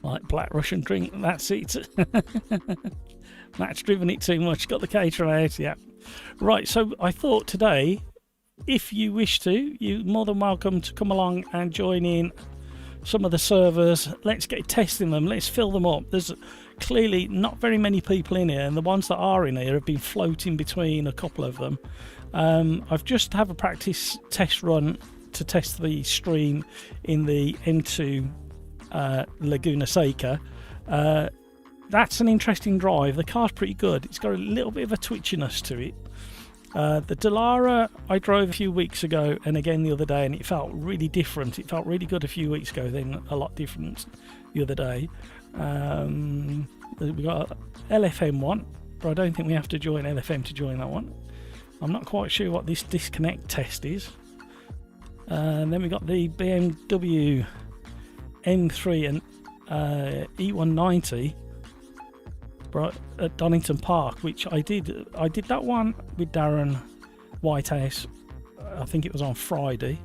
Like Black Russian drink, that's it. Matt's driven it too much, got the caterer out, yeah. Right, so I thought today, if you wish to, you're more than welcome to come along and join in some of the servers. Let's get testing them, let's fill them up. There's clearly not very many people in here, and the ones that are in here have been floating between a couple of them. I've just have a practice test run to test the stream in the M2 Laguna Seca. That's an interesting drive. The car's pretty good. It's got a little bit of a twitchiness to it. The Dallara I drove a few weeks ago and again the other day, and it felt really different. It felt really good a few weeks ago, then a lot different the other day. We got LFM one, but I don't think we have to join LFM to join that one. I'm not quite sure what this disconnect test is. And then we got the BMW M3 and E190 at Donington Park, which I did that one with Darren Whitehouse. I think it was on Friday,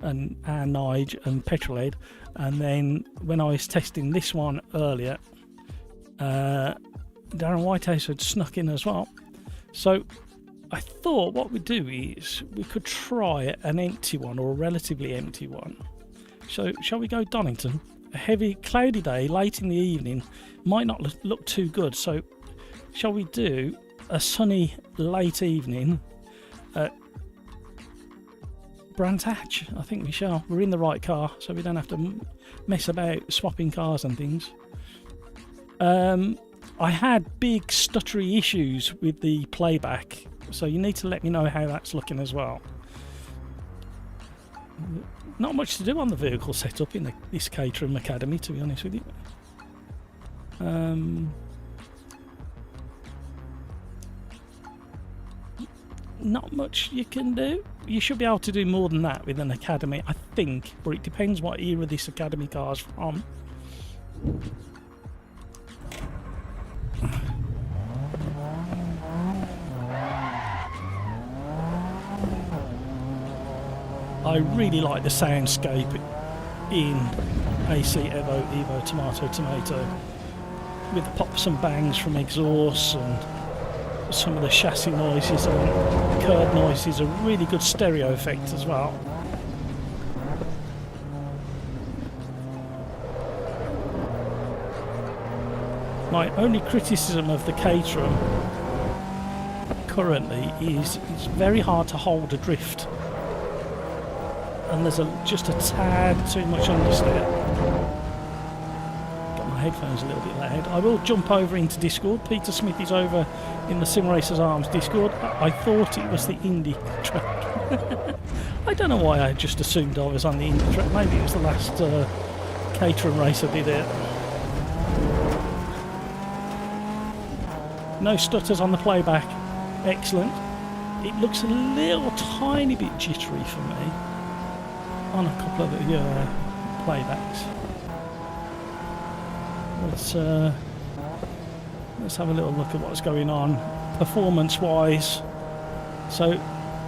and Nige and Petrolhead. And then when I was testing this one earlier, Darren Whitehouse had snuck in as well. So I thought what we'd do is we could try an empty one, or a relatively empty one. So shall we go Donington? A heavy cloudy day late in the evening might not look too good, so shall we do a sunny late evening at Brands Hatch? I think we shall. We're in the right car, so we don't have to mess about swapping cars and things. I had big stuttery issues with the playback, so you need to let me know how that's looking as well. Not much to do on the vehicle setup in this Caterham Academy, to be honest with you. Not much you can do. You should be able to do more than that with an Academy, I think, but it depends what era this Academy car's from. I really like the soundscape in Assetto EVO Tomato with the pops and bangs from exhausts and some of the chassis noises and curb noises. A really good stereo effect as well. My only criticism of the Caterham currently is it's very hard to hold adrift, and there's just a tad too much understeer. Got my headphones a little bit loud. I will jump over into Discord. Peter Smith is over in the Sim Racers Arms Discord. I thought it was the Indy track. I don't know why I just assumed I was on the Indy track. Maybe it was the last Caterham race I did it. No stutters on the playback. Excellent. It looks a little tiny bit jittery for me on a couple of the playbacks. Let's have a little look at what's going on performance wise. So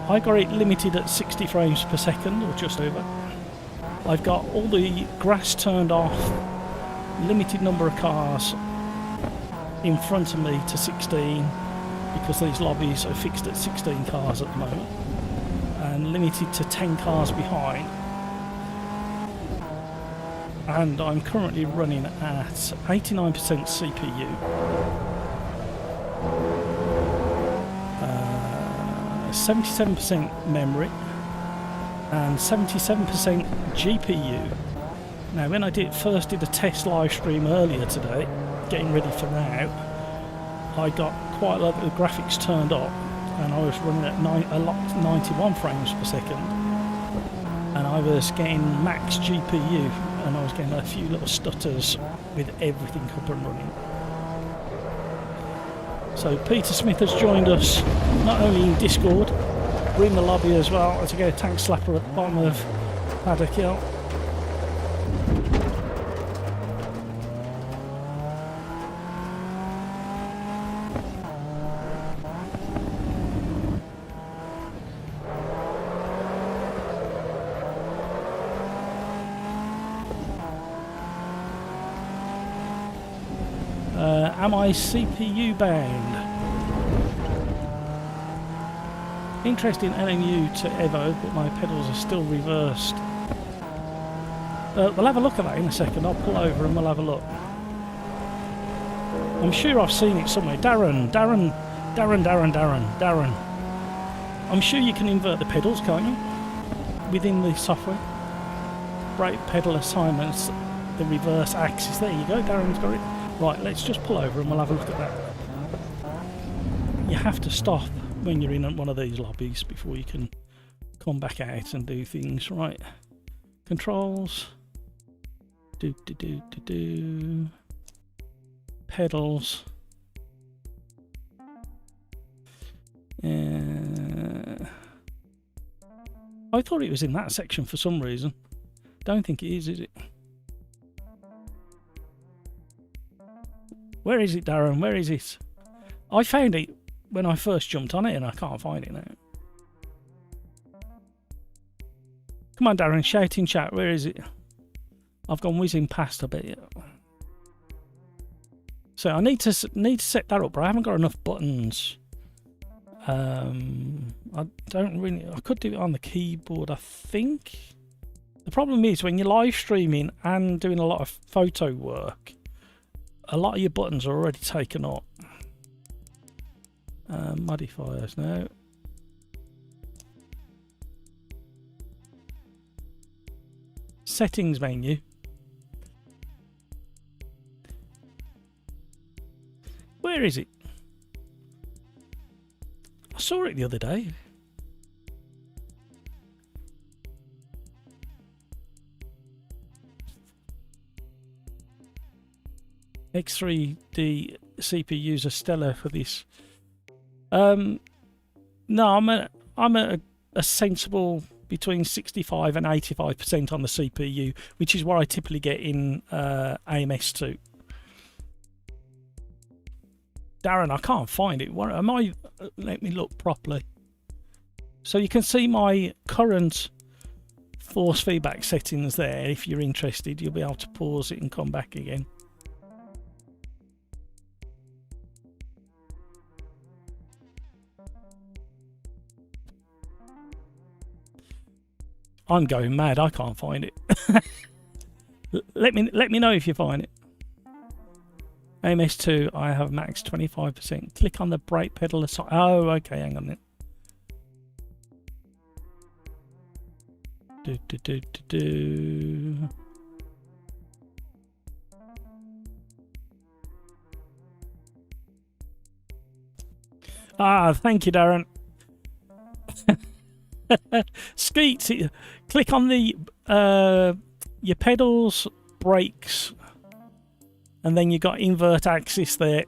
I got it limited at 60 frames per second, or just over. I've got all the grass turned off, limited number of cars in front of me to 16, because these lobbies are fixed at 16 cars at the moment, and limited to 10 cars behind. And I'm currently running at 89% CPU, 77% memory, and 77% GPU. Now, when I first did a test live stream earlier today, getting ready for now, I got quite a lot of the graphics turned up, and I was running at 91 frames per second, and I was getting max GPU, and I was getting a few little stutters with everything up and running. So Peter Smith has joined us, not only in Discord, we're in the lobby as well, as I go tank slapper at the bottom of Paddock Hill. Am I CPU bound? Interesting LMU to Evo, but my pedals are still reversed. We'll have a look at that in a second. I'll pull over and we'll have a look. I'm sure I've seen it somewhere. Darren. I'm sure you can invert the pedals, can't you? Within the software. Brake pedal assignments, the reverse axis. There you go, Darren's got it. Right, let's just pull over and we'll have a look at that. You have to stop when you're in one of these lobbies before you can come back out and do things. Right, controls, pedals, I thought it was in that section for some reason. Don't think it is it? Where is it, Darren? Where is it? I found it when I first jumped on it and I can't find it now. Come on, Darren, shout in chat. Where is it? I've gone whizzing past a bit. So I need to set that up, but I haven't got enough buttons. I don't really. I could do it on the keyboard, I think. The problem is when you're live streaming and doing a lot of photo work, a lot of your buttons are already taken up. Modifiers now. Settings menu. Where is it? I saw it the other day. X3D CPUs are stellar for this. No, I'm a sensible between 65 and 85% on the CPU, which is what I typically get in AMS2. Darren, I can't find it. What am I? Let me look properly. So you can see my current force feedback settings there. If you're interested, you'll be able to pause it and come back again. I'm going mad. I can't find it. Let me know if you find it. AMS2, I have max 25%. Click on the brake pedal. Oh, okay. Hang on then. Ah, thank you, Darren. Skeet, click on the your pedals, brakes, and then you got invert axis there.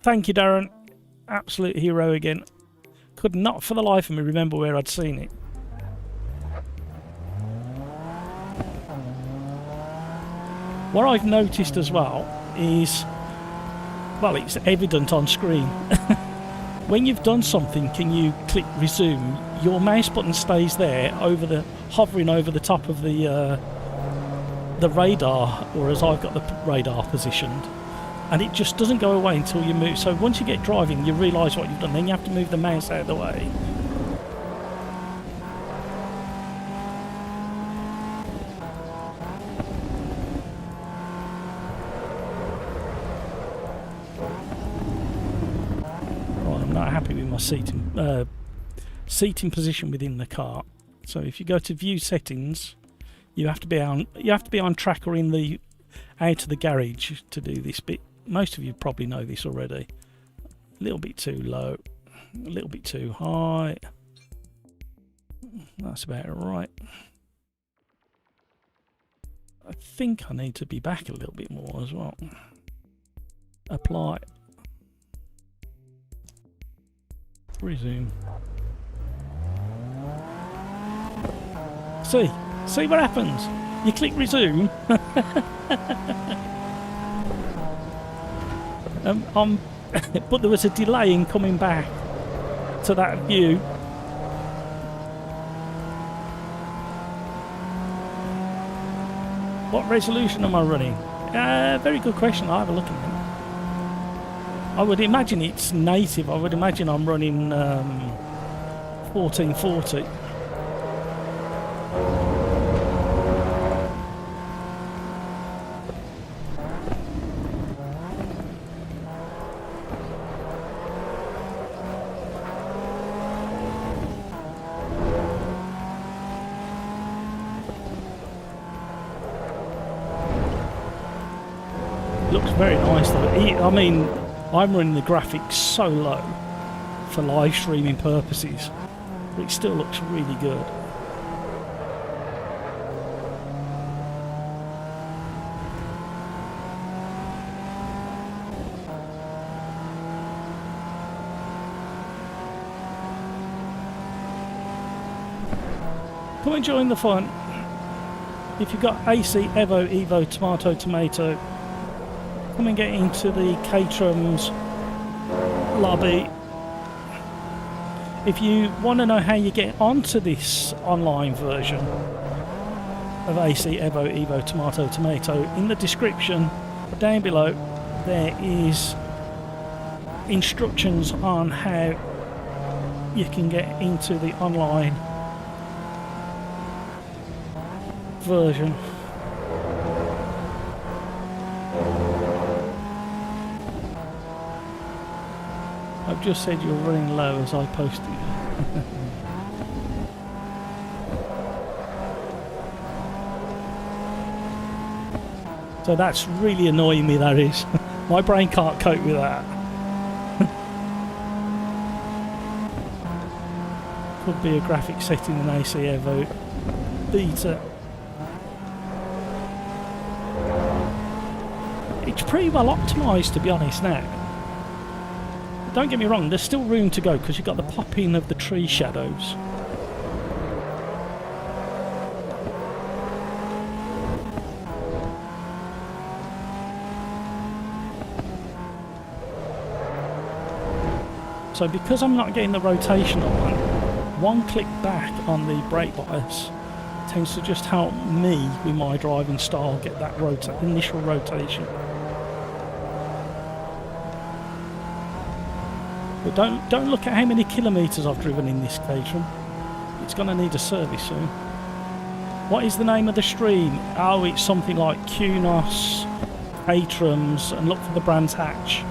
Thank you, Darren. Absolute hero again. Could not for the life of me remember where I'd seen it. What I've noticed as well is, well, it's evident on screen. When you've done something, can you click resume? Your mouse button stays there, hovering over the top of the radar, or as I've got the radar positioned, and it just doesn't go away until you move. So once you get driving, you realise what you've done. Then you have to move the mouse out of the way. Seating position within the car. So if you go to view settings, you have to be on track or in the out of the garage to do this bit. Most of you probably know this already. A little bit too low, a little bit too high. That's about right. I think I need to be back a little bit more as well. Apply. Resume. See what happens. You click resume. But there was a delay in coming back to that view. What resolution am I running? Very good question. I'll have a look at it. I would imagine it's native. I would imagine I'm running 1440. Looks very nice though. I mean, I'm running the graphics so low for live streaming purposes, but it still looks really good. Come and join the fun. If you've got AC, Evo, Evo, Tomato, Tomato, come and get into the Caterhams lobby. If you want to know how you get onto this online version of AC, Evo, Evo, Tomato, Tomato, in the description down below there is instructions on how you can get into the online version. I've just said you're running low as I posted. So that's really annoying me, that is. My brain can't cope with that. Could be a graphic setting in AC Evo beta. It's pretty well optimised, to be honest, now. Don't get me wrong, there's still room to go because you've got the popping of the tree shadows. So because I'm not getting the rotation on, one click back on the brake bias tends to just help me with my driving style get that initial rotation. But don't look at how many kilometres I've driven in this Caterham. It's going to need a service soon. What is the name of the stream? Oh, it's something like Kunos, Caterhams, and look for the Brands Hatch.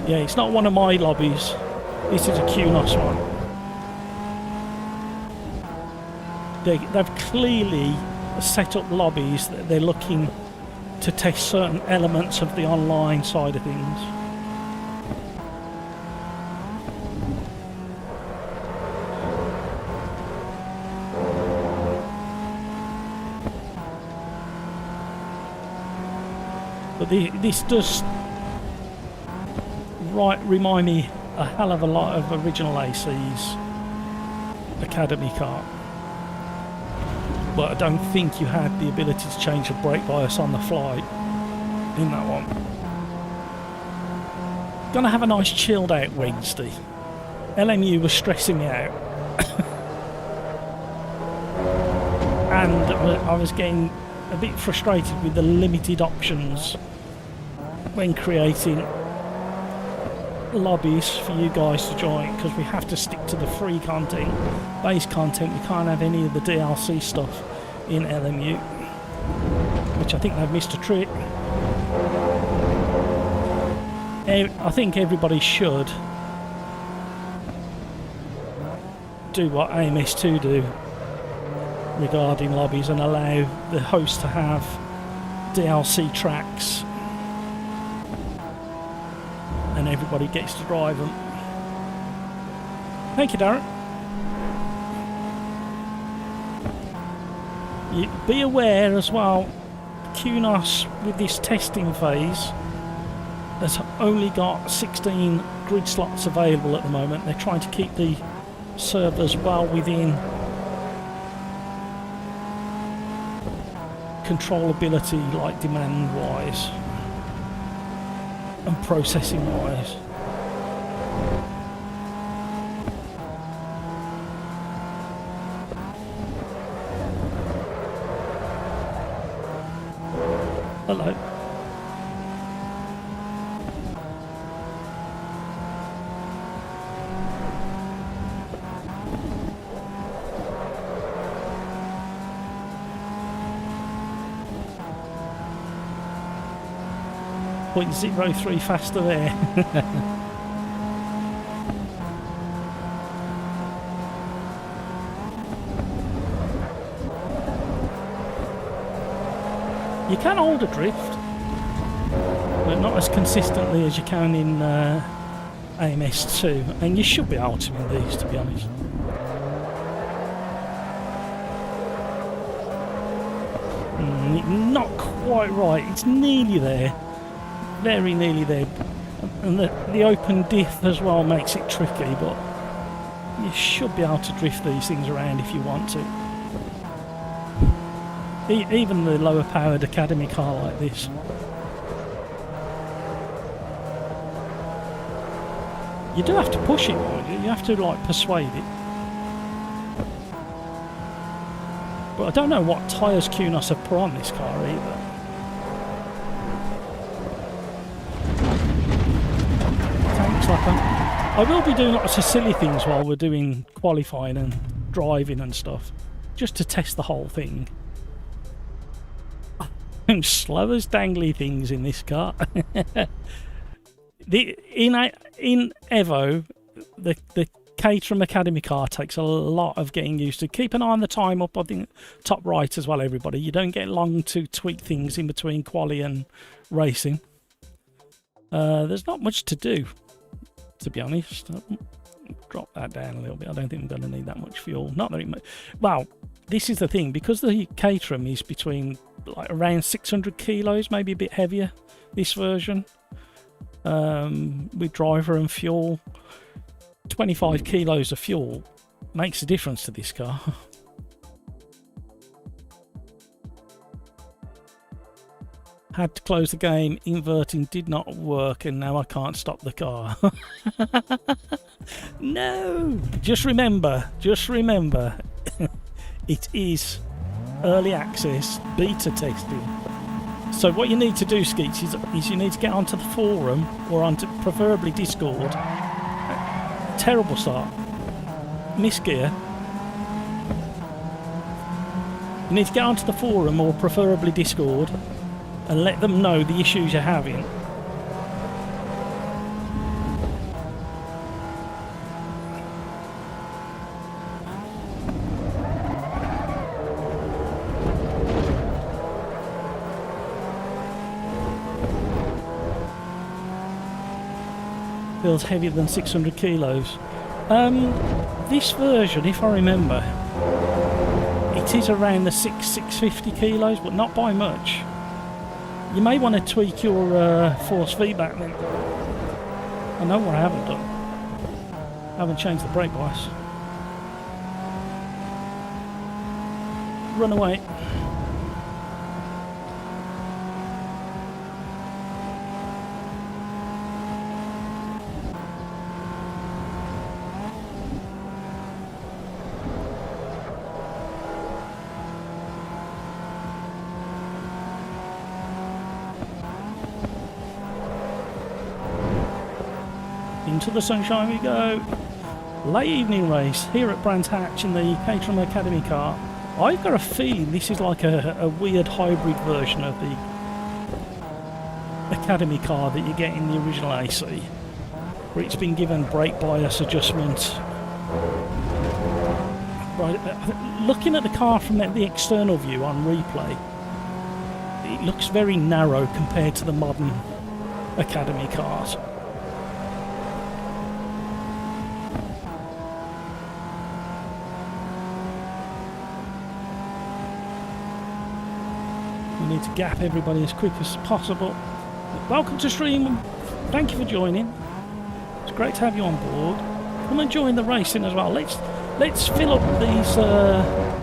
Yeah, it's not one of my lobbies. This is a Kunos one. They've clearly set up lobbies that they're looking to test certain elements of the online side of things. But this does remind me a hell of a lot of original AC's Academy car. But I don't think you had the ability to change the brake bias on the fly in that one. Gonna have a nice chilled out Wednesday. LMU was stressing me out. And I was getting a bit frustrated with the limited options when creating lobbies for you guys to join, because we have to stick to the free content, base content. We can't have any of the DLC stuff in LMU, which I think they've missed a trick. I think everybody should do what AMS2 do regarding lobbies and allow the host to have DLC tracks and everybody gets to drive them. Thank you, Darren. Be aware as well, Kunos with this testing phase has only got 16 grid slots available at the moment. They're trying to keep the servers well within controllability, like demand wise and processing wise. 0.03 faster there. You can hold a drift, but not as consistently as you can in AMS2, and you should be able to in these, to be honest. Not quite right, it's nearly there, very nearly there, and the open diff as well makes it tricky, but you should be able to drift these things around if you want to. Even the lower powered academy car like this. You do have to push it, you have to like persuade it. But I don't know what tyres Kunos have put on this car either. Tank slapper. I will be doing lots of silly things while we're doing qualifying and driving and stuff, just to test the whole thing. I'm slow as dangly things in this car. In Evo, the Caterham Academy car takes a lot of getting used to. Keep an eye on the time up, I think, top right as well, everybody. You don't get long to tweak things in between quali and racing. There's not much to do, to be honest. Drop that down a little bit. I don't think I'm going to need that much fuel. Not very much. Well, this is the thing. Because the Caterham is between like around 600 kilos, maybe a bit heavier, this version. With driver and fuel, 25 kilos of fuel makes a difference to this car. Had to close the game, inverting did not work, and now I can't stop the car. No! Just remember, it is early access, beta testing. So what you need to do, Skeets, is you need to get onto the forum, or onto preferably Discord. Terrible start. Miss gear. You need to get onto the forum, or preferably Discord, and let them know the issues you're having. Feels heavier than 600 kilos. This version, if I remember, it is around the 650 kilos, but not by much. You may want to tweak your force feedback then. I know what I haven't done. I haven't changed the brake bias. Run away. Into the sunshine we go. Late evening race here at Brands Hatch in the Caterham Academy car. I've got a feeling this is like a weird hybrid version of the Academy car that you get in the original AC, where it's been given brake bias adjustment. Right, looking at the car from the external view on replay, it looks very narrow compared to the modern Academy cars. We need to gap everybody as quick as possible. Welcome to stream. Thank you for joining. It's great to have you on board. Come and join the racing as well. Let's fill up these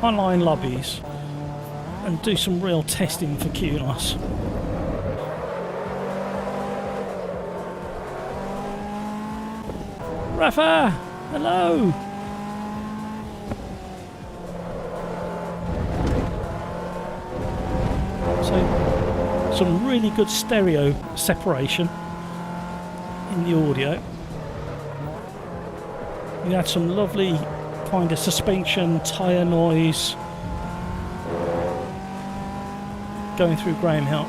online lobbies and do some real testing for Kunos. Rafa, hello. Some really good stereo separation in the audio. You had some lovely kind of suspension, tyre noise going through Graham Hill.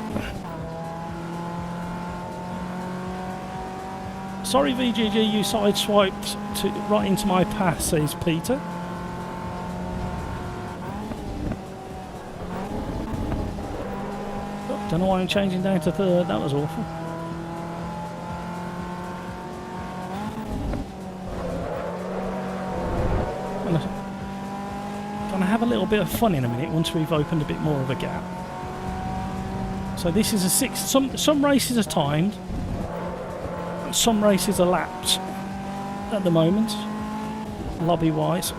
Sorry VGG, you sideswiped right into my path, says Peter. Oh, don't know why I'm changing down to third, that was awful. Gonna have a little bit of fun in a minute once we've opened a bit more of a gap. So this is a 6. Some races are timed, some races are lapped at the moment, lobby wise.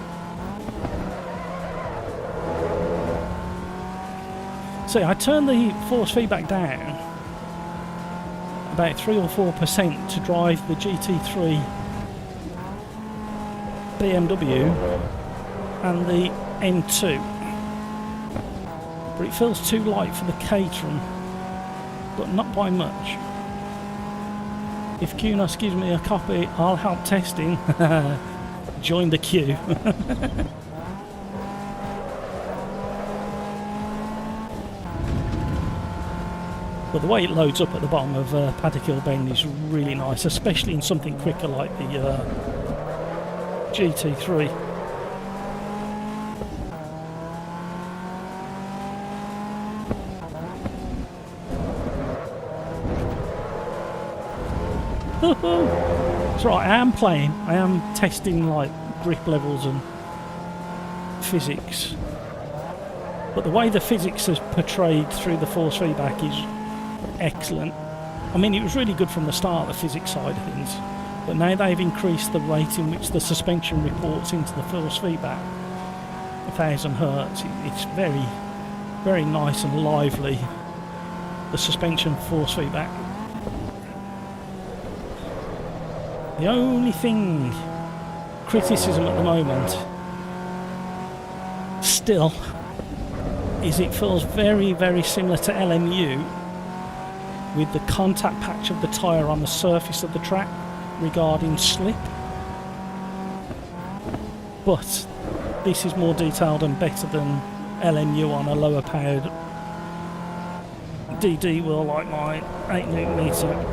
So I turned the force feedback down about 3 or 4% to drive the GT3 BMW and the M2, but it feels too light for the Caterham, but not by much. If QNOS gives me a copy, I'll help testing. Join the queue. But the way it loads up at the bottom of Paddock Hill Bend is really nice, especially in something quicker like the GT3. That's right, I am testing like grip levels and physics, but the way the physics is portrayed through the force feedback is excellent. I mean, it was really good from the start, the physics side of things, but now they've increased the rate in which the suspension reports into the force feedback, 1000 hertz. It's very, very nice and lively, the suspension force feedback. The only criticism at the moment still is it feels very, very similar to LMU with the contact patch of the tyre on the surface of the track regarding slip, but this is more detailed and better than LMU on a lower powered DD wheel like my 8Nm.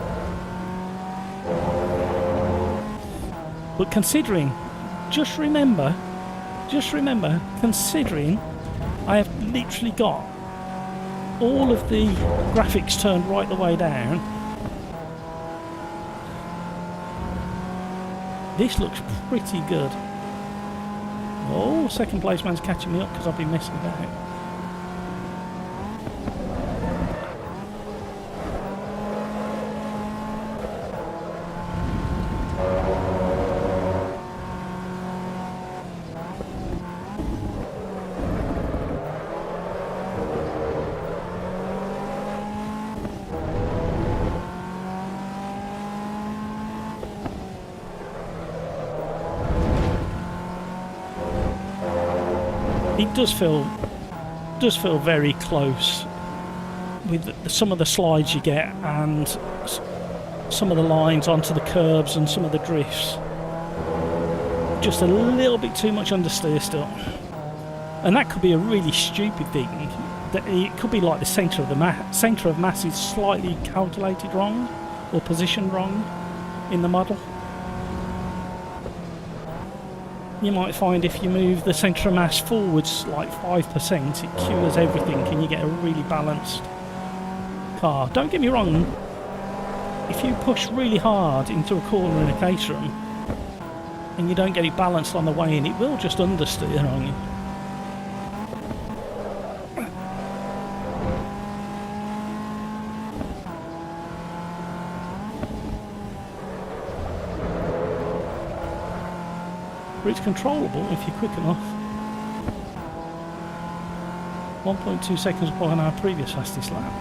But considering, just remember, considering I have literally got all of the graphics turned right the way down, this looks pretty good. Oh, second place man's catching me up because I've been messing about. It does feel very close with some of the slides you get and some of the lines onto the curbs and some of the drifts. Just a little bit too much understeer still, and that could be a really stupid thing. That it could be like the centre of mass is slightly calculated wrong or positioned wrong in the model. You might find if you move the centre of mass forwards like 5%, it cures everything and you get a really balanced car. Don't get me wrong, if you push really hard into a corner in a Caterham and you don't get it balanced on the way in, it will just understeer on you. But it's controllable if you're quick enough. 1.2 seconds behind our previous fastest lap.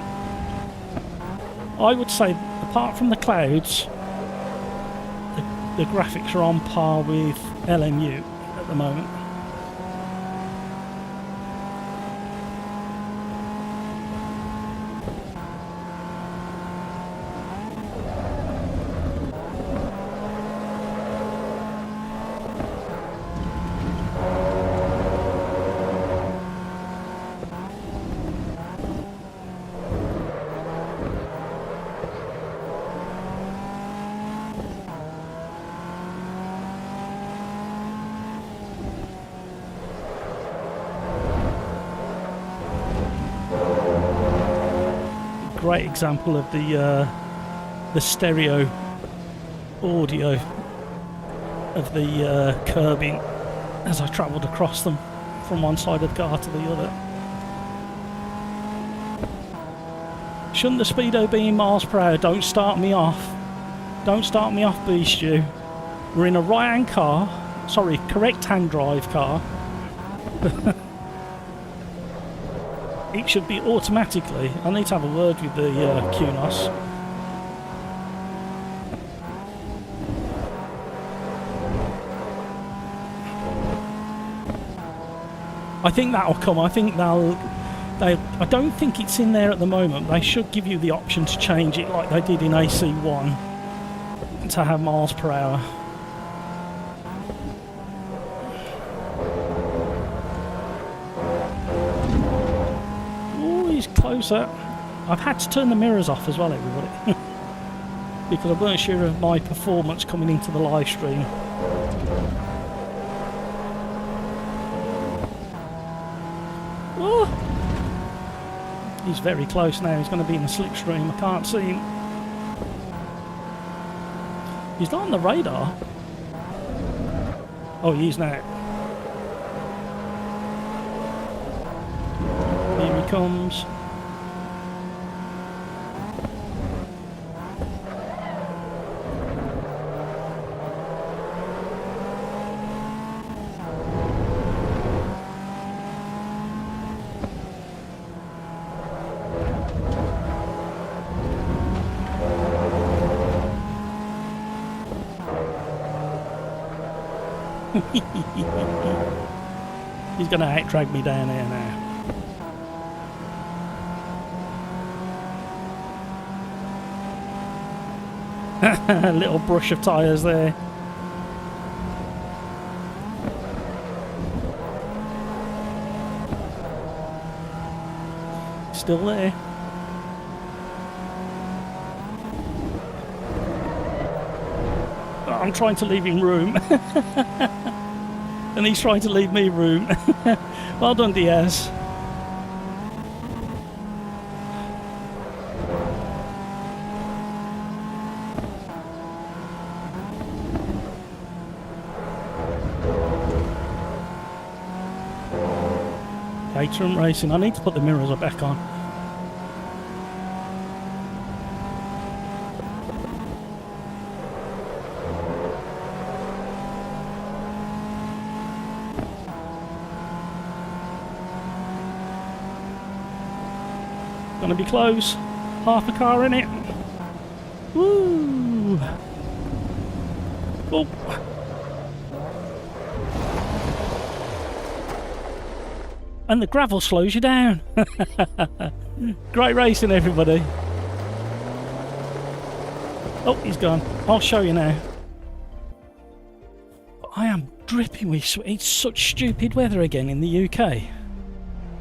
I would say, apart from the clouds, the graphics are on par with LMU at the moment. great example of the stereo audio of the curbing as I travelled across them from one side of the car to the other. Shouldn't the speedo be in miles per hour? Don't start me off. Don't start me off, Beast you. We're in a right-hand car. Sorry, correct-hand drive car. It should be automatically. I need to have a word with the QNOS. I think that'll come. I think I don't think it's in there at the moment. They should give you the option to change it like they did in AC1 to have miles per hour. Oh, he's closer. I've had to turn the mirrors off as well, everybody. Because I weren't sure of my performance coming into the live stream. He's very close now. He's going to be in the slipstream. I can't see him. He's not on the radar. Oh, he is now. Here he comes. He's going to out-drag me down here now. A little brush of tyres there. Still there. I'm trying to leave him room. And he's trying to leave me room. Well done, Diaz. Caterham Racing. I need to put the mirrors back on. Gonna be close. Half a car in it. Woo! Oh. And the gravel slows you down. Great racing, everybody. Oh, he's gone. I'll show you now. I am dripping with sweat. It's such stupid weather again in the UK.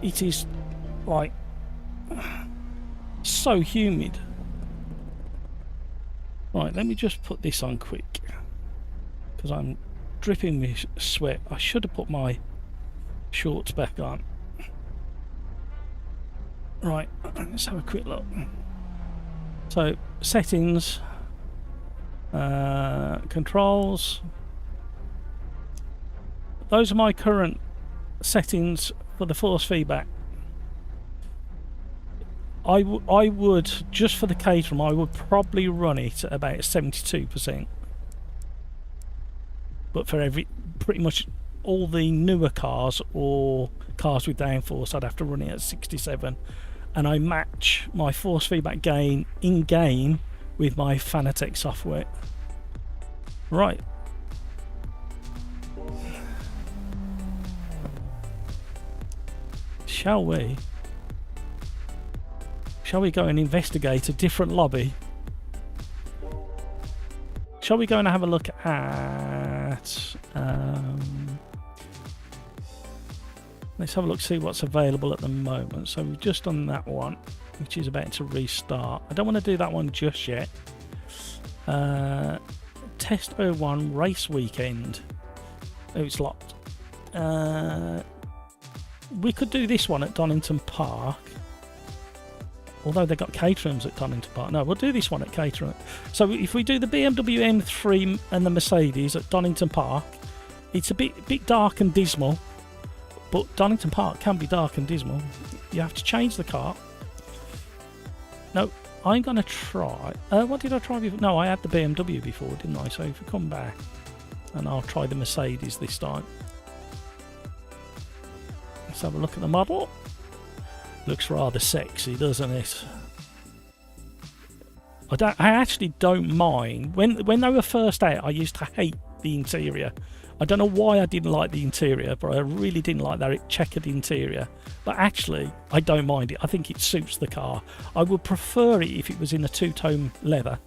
It is like so humid. Right, let me just put this on quick because I'm dripping with sweat. I should have put my shorts back on. Right, let's have a quick look. So, settings, controls. Those are my current settings for the force feedback. I would, just for the Caterham, I would probably run it at about 72%. But for pretty much all the newer cars or cars with downforce, I'd have to run it at 67. And I match my force feedback gain in-game with my Fanatec software. Right. Shall we go and investigate a different lobby? Shall we go and have a look at... let's have a look, see what's available at the moment. So we've just done that one, which is about to restart. I don't want to do that one just yet. Test 01 race weekend. Oh, it's locked. We could do this one at Donington Park. Although they got caterhams at Donington Park. No, we'll do this one at Caterham. So if we do the BMW M3 and the Mercedes at Donington Park, it's a bit dark and dismal. But Donington Park can be dark and dismal. You have to change the car. No, I'm going to try... what did I try before? No, I had the BMW before, didn't I? So if we come back, and I'll try the Mercedes this time. Let's have a look at the model. Looks rather sexy, doesn't it? I actually don't mind. When they were first out, I used to hate the interior. I don't know why I didn't like the interior, but I really didn't like that checkered interior. But actually, I don't mind it. I think it suits the car. I would prefer it if it was in a two-tone leather.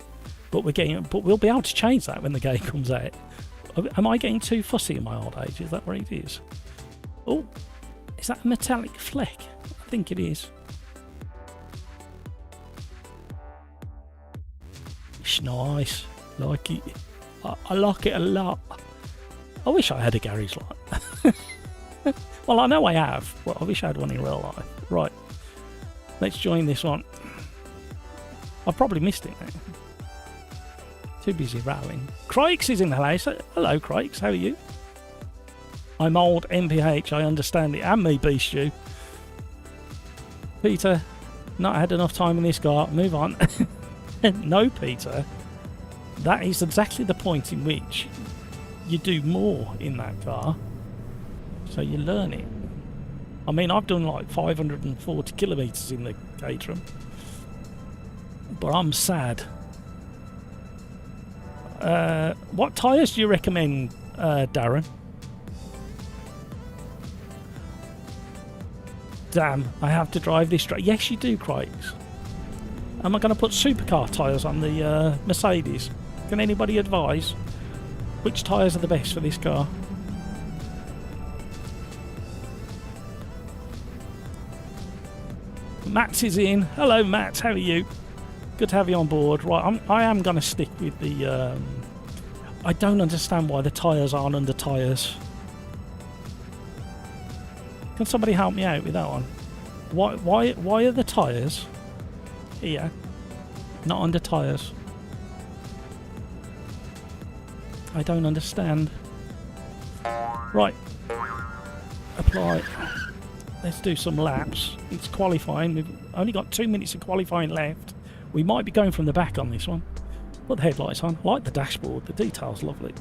But we'll be able to change that when the game comes out. Am I getting too fussy in my old age? Is that what it is? Oh, is that a metallic fleck? I think it is. It's nice. Like it. I like it a lot. I wish I had a garage like that. Well, I know I have, but I wish I had one in real life. Right, let's join this one. I've probably missed it now. Too busy rowing. Crikes is in the house. Hello, Crikes. How are you? I'm old MPH. I understand it. And me, Beast you. Peter, not had enough time in this car. Move on. No, Peter. That is exactly the point in which you do more in that car, so you learn it. I mean, I've done like 540 kilometres in the Caterham, but I'm sad. What tyres do you recommend, Darren? Damn, I have to drive this track. Yes, you do, Crikes. Am I going to put supercar tyres on the Mercedes? Can anybody advise? Which tyres are the best for this car? Matt is in. Hello, Matt. How are you? Good to have you on board. Right, I am going to stick with the... I don't understand why the tyres aren't under tyres. Can somebody help me out with that one? Why are the tyres here not under tyres? I don't understand. Right. Apply. Let's do some laps. It's qualifying. We've only got 2 minutes of qualifying left. We might be going from the back on this one. Put the headlights on. I like the dashboard. The detail's lovely.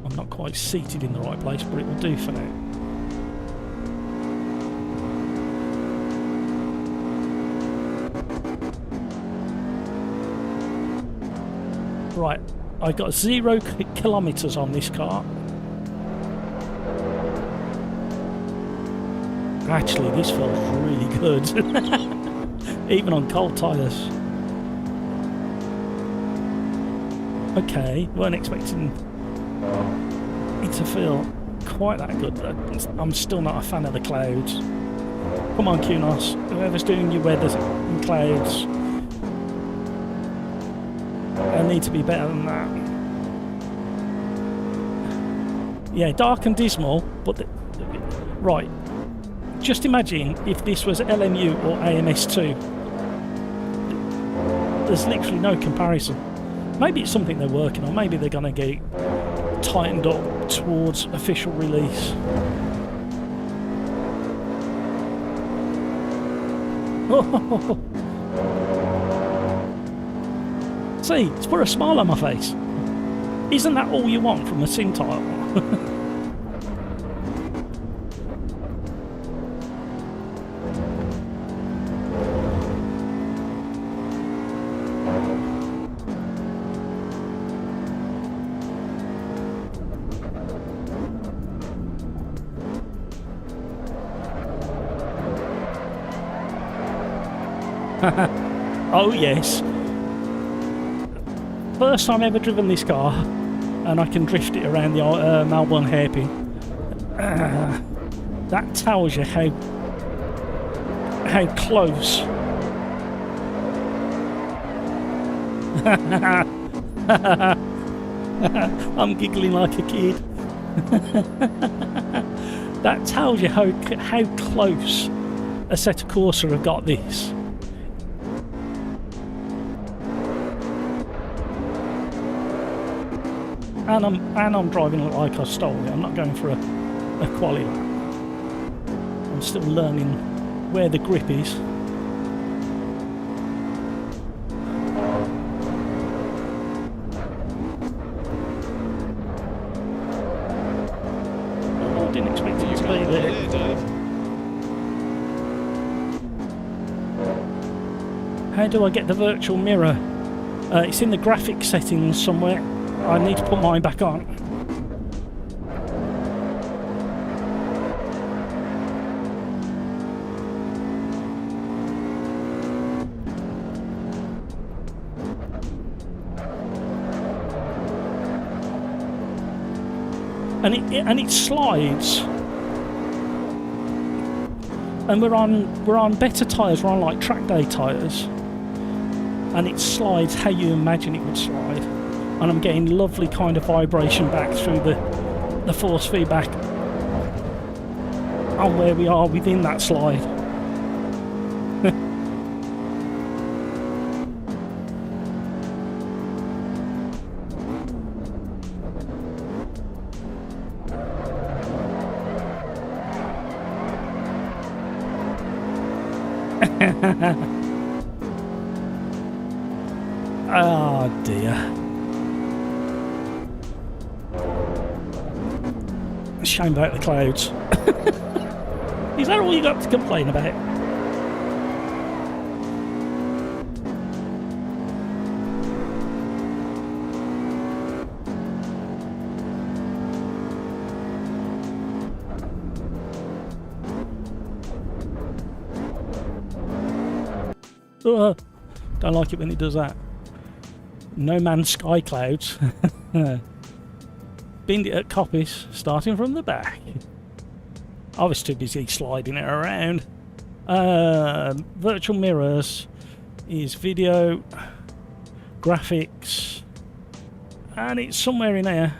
I'm not quite seated in the right place, but it will do for now. Right, I got 0 kilometres on this car. Actually, this feels really good. Even on cold tyres. Okay, weren't expecting it to feel quite that good. I'm still not a fan of the clouds. Come on, Kunos. Whoever's doing your weather and clouds, I need to be better than that. Yeah, dark and dismal, but right. Just imagine if this was LMU or AMS2. There's literally no comparison. Maybe it's something they're working on. Maybe they're going to get tightened up towards official release. See, it's put a smile on my face. Isn't that all you want from a sim title? Oh yes. First time ever driven this car, and I can drift it around the Melbourne hairpin. That tells you how close. I'm giggling like a kid. That tells you how close Assetto Corsa have got this. And I'm driving like I stole it. I'm not going for a quali lap. I'm still learning where the grip is. I didn't expect it to be there. How do I get the virtual mirror? It's in the graphics settings somewhere. I need to put mine back on. And it slides. And we're on better tyres, we're on like track day tyres. And it slides how you imagine it would slide. And I'm getting lovely kind of vibration back through the force feedback on where we are within that slide. Oh dear. Shame about the clouds. Is that all you got to complain about? Don't like it when it does that. No Man's Sky clouds. Binned it at Coppice, starting from the back. I was too busy sliding it around. Virtual mirrors is video, graphics, and it's somewhere in here.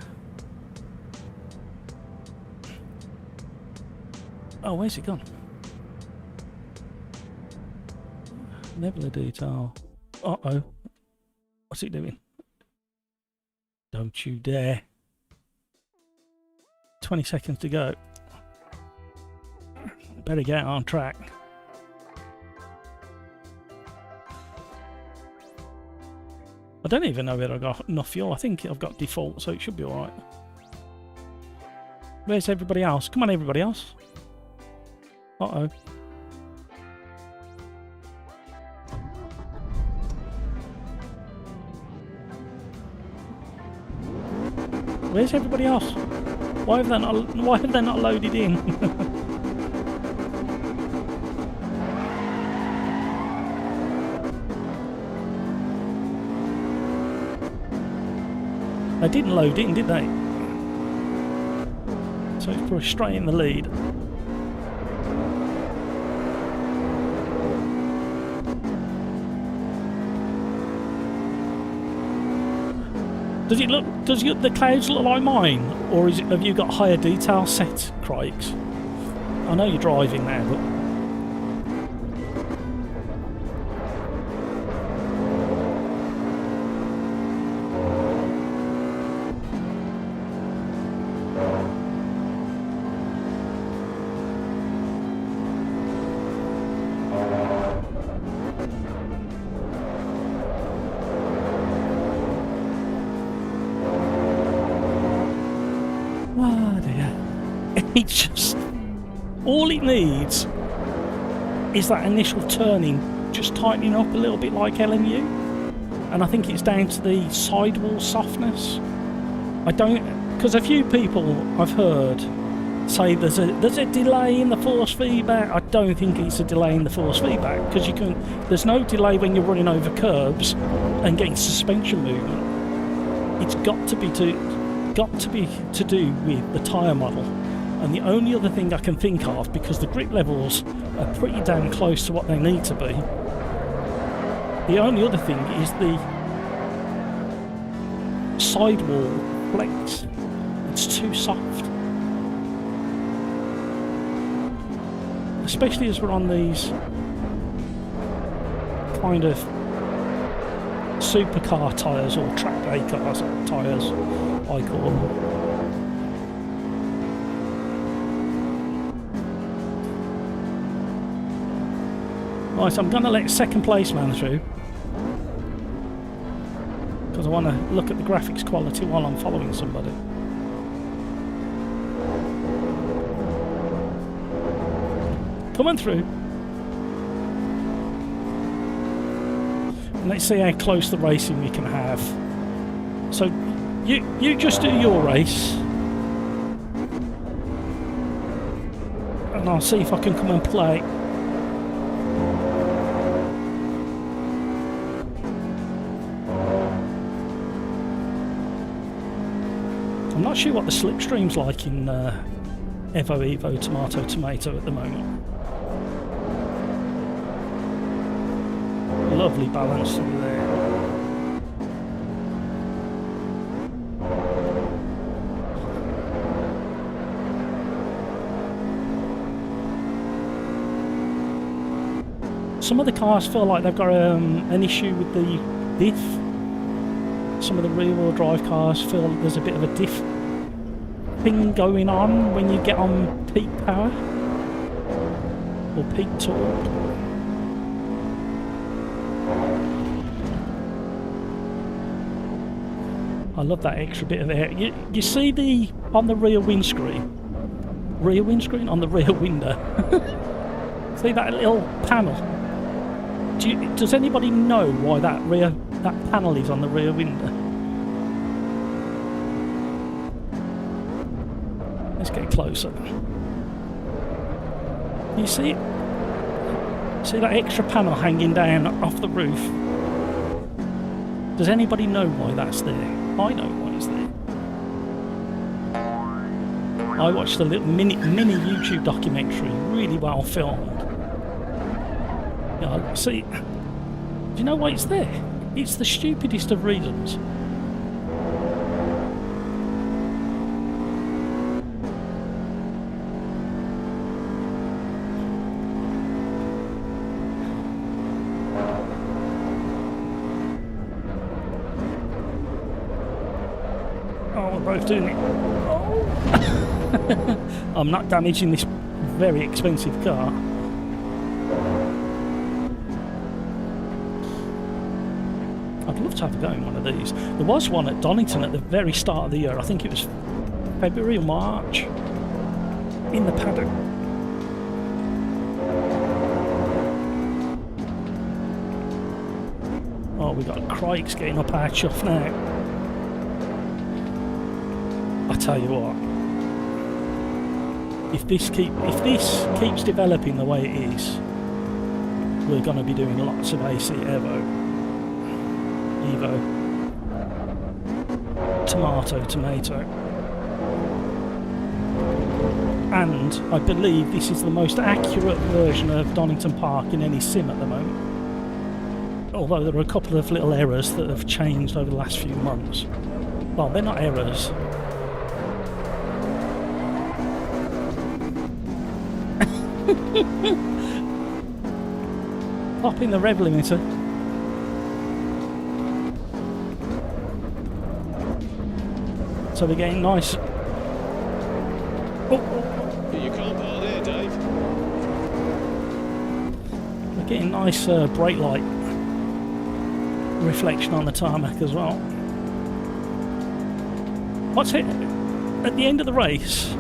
Oh, where's it gone? Nebula detail. Uh-oh. What's it doing? Don't you dare. 20 seconds to go. Better get on track. I don't even know whether I got enough fuel. I think I've got default, so it should be alright. Where's everybody else? Come on, everybody else. Uh-oh. Where's everybody else? Why have they not loaded in? They didn't load in, did they? So it's probably straight in the lead. Does the clouds look like mine? Or have you got higher detail set, Craigs? I know you're driving now, but... Oh dear. It's just... all it needs is that initial turning just tightening up a little bit like LMU. And I think it's down to the sidewall softness. I don't... because a few people I've heard say there's a delay in the force feedback. I don't think it's a delay in the force feedback, because there's no delay when you're running over curbs and getting suspension movement. It's got to be to do with the tyre model. And the only other thing I can think of, because the grip levels are pretty damn close to what they need to be, the only other thing is the sidewall flex. It's too soft. especially as we're on these kind of supercar tyres, or track day cars tyres, I call them. Right, I'm going to let second place man through, because I want to look at the graphics quality while I'm following somebody. Coming through. And let's see how close the racing we can have. So you just do your race, and I'll see if I can come and play. I'm not sure what the slipstream's like in Evo, Tomato at the moment. Lovely balance through there. Some of the cars feel like they've got an issue with the diff. Some of the rear-wheel drive cars feel like there's a bit of a diff thing going on when you get on peak power or peak torque. I love that extra bit of air. You see on the rear windscreen on the rear window. See that little panel? Does anybody know why that panel is on the rear window? Let's get closer. You see it? See that extra panel hanging down off the roof? Does anybody know why that's there? I know why it's there. I watched a little mini YouTube documentary, really well filmed. See, do you know why it's there? It's the stupidest of reasons. Oh, we're both doing it. Oh. I'm not damaging this very expensive car. I'd love to have a go in one of these. There was one at Donington at the very start of the year. I think it was February or March, in the paddock. Oh, we've got Craigs getting up our chuff now. I tell you what, if this keeps developing the way it is, we're going to be doing lots of AC Evo, Tomato. And I believe this is the most accurate version of Donington Park in any sim at the moment. Although there are a couple of little errors that have changed over the last few months. Well, they're not errors. Pop in the rev limiter. So we're getting nice. Oh. You can't park there, Dave. We're getting nice brake light reflection on the tarmac as well. What's it at the end of the race?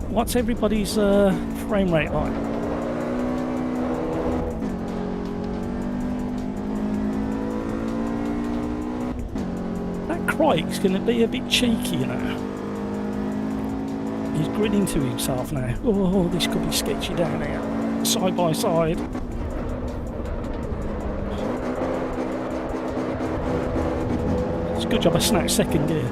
What's everybody's frame rate like? Crike's going to be a bit cheeky, you know. He's grinning to himself now. Oh, this could be sketchy down here, side by side. It's a good job I snatched second gear.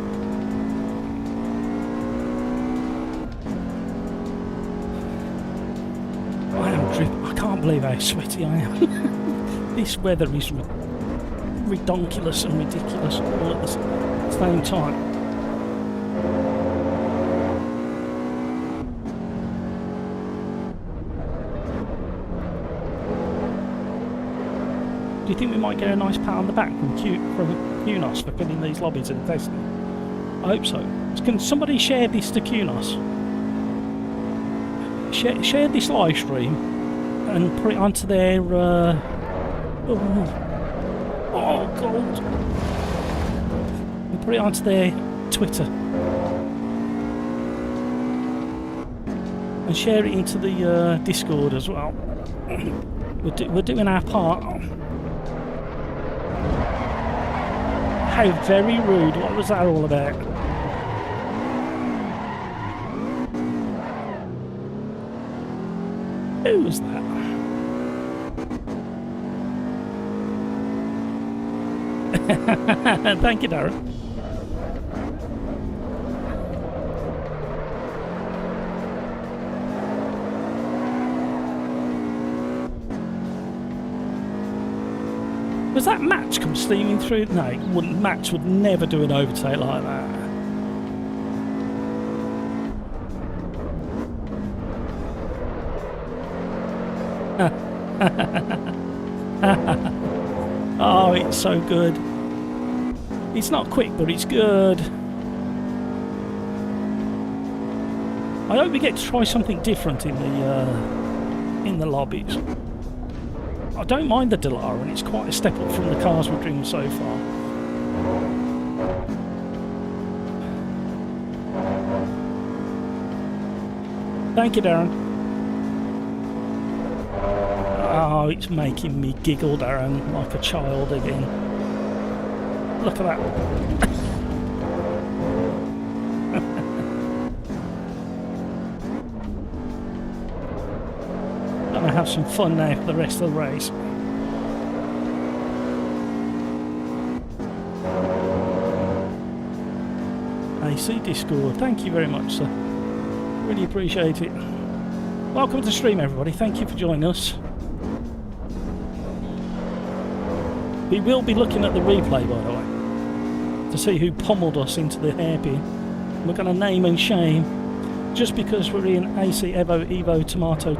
I am dripping. I can't believe how sweaty I am. This weather is redonkulous and ridiculous all at the same time. Do you think we might get a nice pat on the back from QNOS for filling these lobbies and testing? I hope so. Can somebody share this to QNOS? Share this live stream and put it onto their... oh, God. And put it onto their Twitter. And share it into the Discord as well. We're doing our part. How very rude. What was that all about? Who was that? Thank you, Darren. Was that Match come steaming through? No, it wouldn't. Match would never do an overtake like that. Oh, it's so good. It's not quick, but it's good. I hope we get to try something different in the lobbies. I don't mind the Dallara, and it's quite a step up from the cars we've driven so far. Thank you, Darren. Oh, it's making me giggle, Darren, like a child again. Look at that. Gonna have some fun now for the rest of the race. AC Discord, thank you very much, sir. Really appreciate it. Welcome to the stream, everybody. Thank you for joining us. We will be looking at the replay, by the way, to see who pummeled us into the hairpin. We're going to name and shame just because we're in AC Evo Tomato.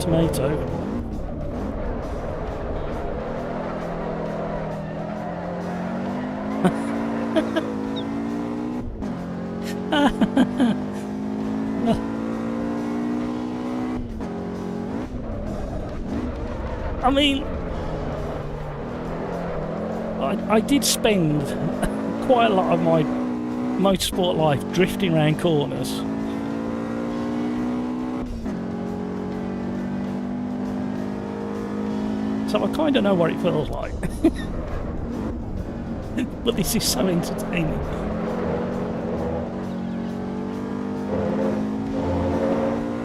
I mean, I did spend quite a lot of my motorsport life drifting around corners. So I kind of know what it feels like. But this is so entertaining.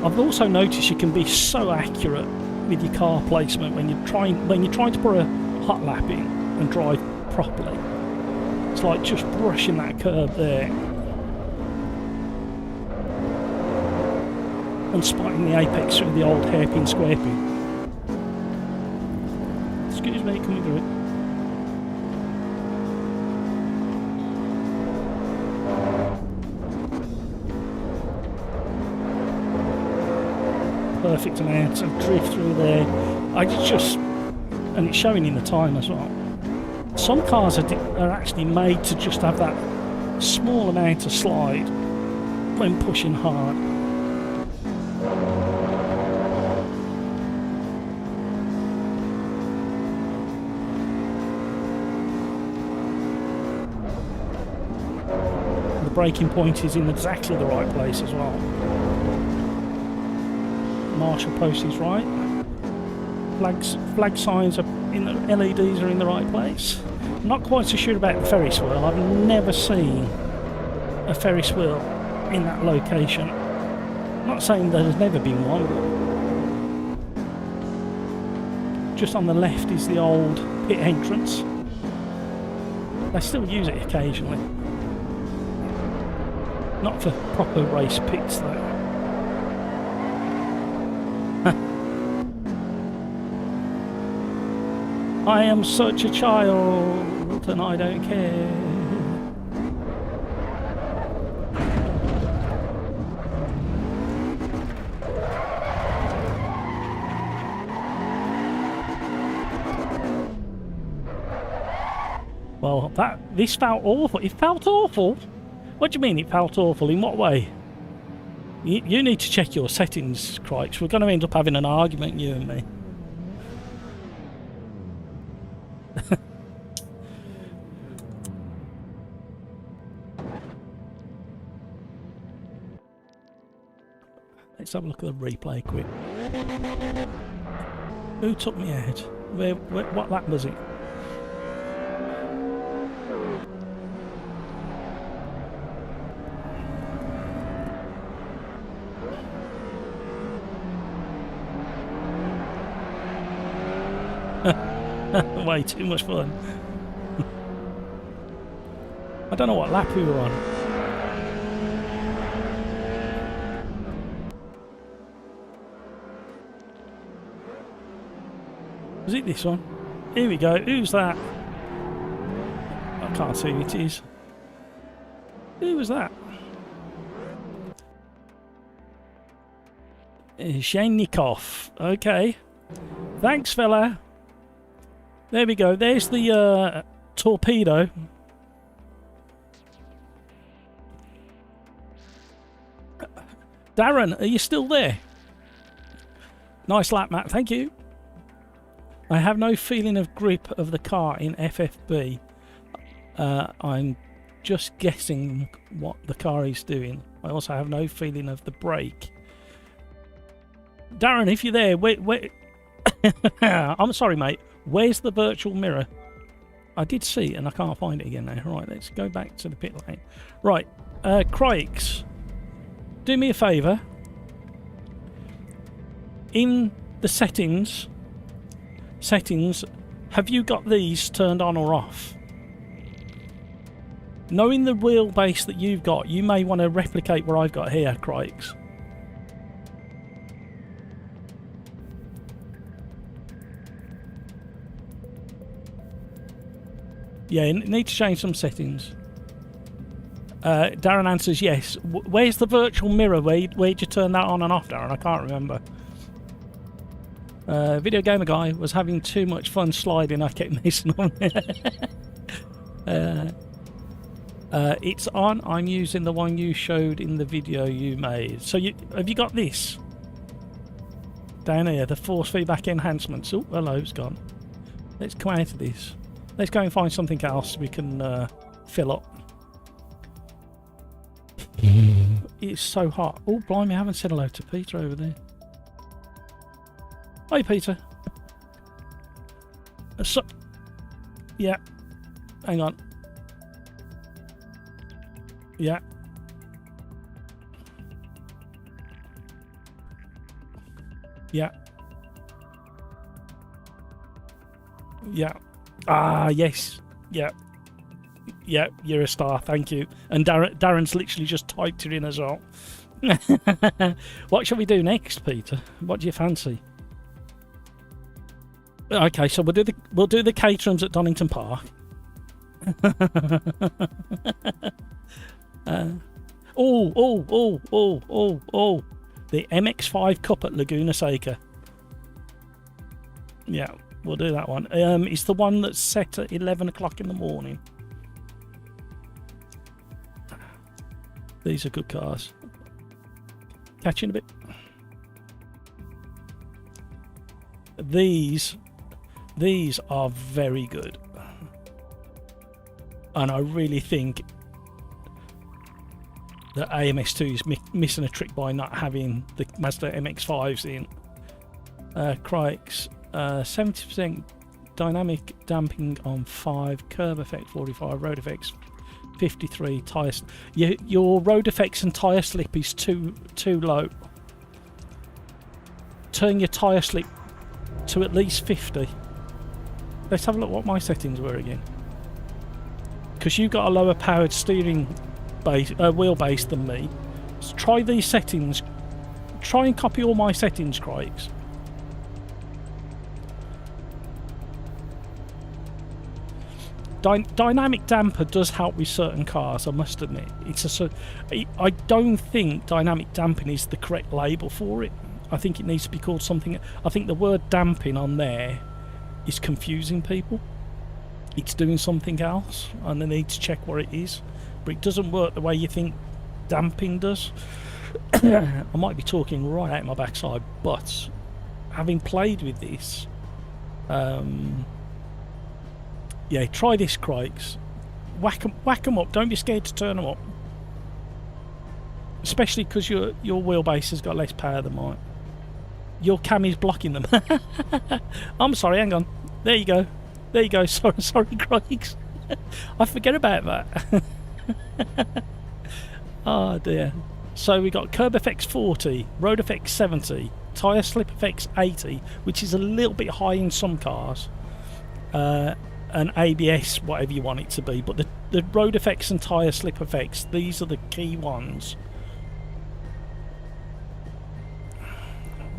I've also noticed you can be so accurate with your car placement when you're trying to put a hot lap in and drive properly. It's like just brushing that curb there and spotting the apex through the old hairpin square pin. Excuse me, coming through it. Perfect amount of drift through there. And it's showing in the time as well. Some cars are actually made to just have that small amount of slide when pushing hard. The braking point is in exactly the right place as well. Marshal post is right. Flag signs are in the LEDs are in the right place. I'm not quite so sure about the Ferris wheel. I've never seen a Ferris wheel in that location. I'm not saying there's never been one. Just on the left is the old pit entrance. They still use it occasionally. Not for proper race pits though. I am such a child and I don't care. Well, this felt awful. It felt awful? What do you mean it felt awful? In what way? You need to check your settings, Crikes. We're going to end up having an argument, you and me. Let's have a look at the replay quick. Who took me out? What lap was it? Way too much fun. I don't know what lap we were on. Was it this one? Here we go. Who's that? I can't see who it is. Who was that? Shenikov. Okay. Thanks, fella. There we go. There's the torpedo. Darren, are you still there? Nice lap, Matt. Thank you. I have no feeling of grip of the car in FFB. I'm just guessing what the car is doing. I also have no feeling of the brake. Darren, if you're there, where I'm sorry, mate. Where's the virtual mirror? I did see it and I can't find it again now. Right, let's go back to the pit lane. Right, Crikes, do me a favour. In the settings, have you got these turned on or off? Knowing the wheelbase that you've got, you may want to replicate what I've got here, Crikes. Yeah, you need to change some settings. Darren answers yes. Where's the virtual mirror? Where'd you turn that on and off, Darren? I can't remember. Video Gamer Guy was having too much fun sliding. I kept missing on it's on. I'm using the one you showed in the video you made. So have you got this? Down here, the force feedback enhancements. Oh, hello, it's gone. Let's come out of this. Let's go and find something else we can fill up. It's so hot. Oh, blimey, I haven't said hello to Peter over there. Hi, Peter. Yeah. Hang on. Yeah. Yeah. Yeah. Ah, yes. Yeah. Yeah, you're a star. Thank you. And Darren's literally just typed it in as well. What shall we do next, Peter? What do you fancy? Okay, so we'll do the caterums at Donington Park. The MX5 Cup at Laguna Seca. Yeah, we'll do that one. It's the one that's set at 11 o'clock in the morning. These are good cars. Catch you in a bit. These are very good. And I really think that AMS2 is missing a trick by not having the Mazda MX-5s in. Crikes, 70% dynamic damping on 5, curb effect 45, road effects 53, tyres. Your road effects and tyre slip is too low. Turn your tyre slip to at least 50. Let's have a look what my settings were again. Because you've got a lower powered steering wheelbase than me. So try these settings. Try and copy all my settings, Crikes. Dynamic damper does help with certain cars, I must admit. I don't think dynamic damping is the correct label for it. I think it needs to be called something. I think the word damping on there is confusing people. it's doing something else, and I need to check what it is. But it doesn't work the way you think damping does. I might be talking right out my backside, but having played with this, yeah, try this, Craigs. Whack 'em up. Don't be scared to turn them up. Especially because your wheelbase has got less power than mine. Your cam is blocking them. I'm sorry, hang on. There you go. There you go. Sorry, Craigs. I forget about that. Oh dear. So we got curb effects 40, road effects 70, tyre slip effects 80, which is a little bit high in some cars, and ABS, whatever you want it to be. But the road effects and tyre slip effects, these are the key ones.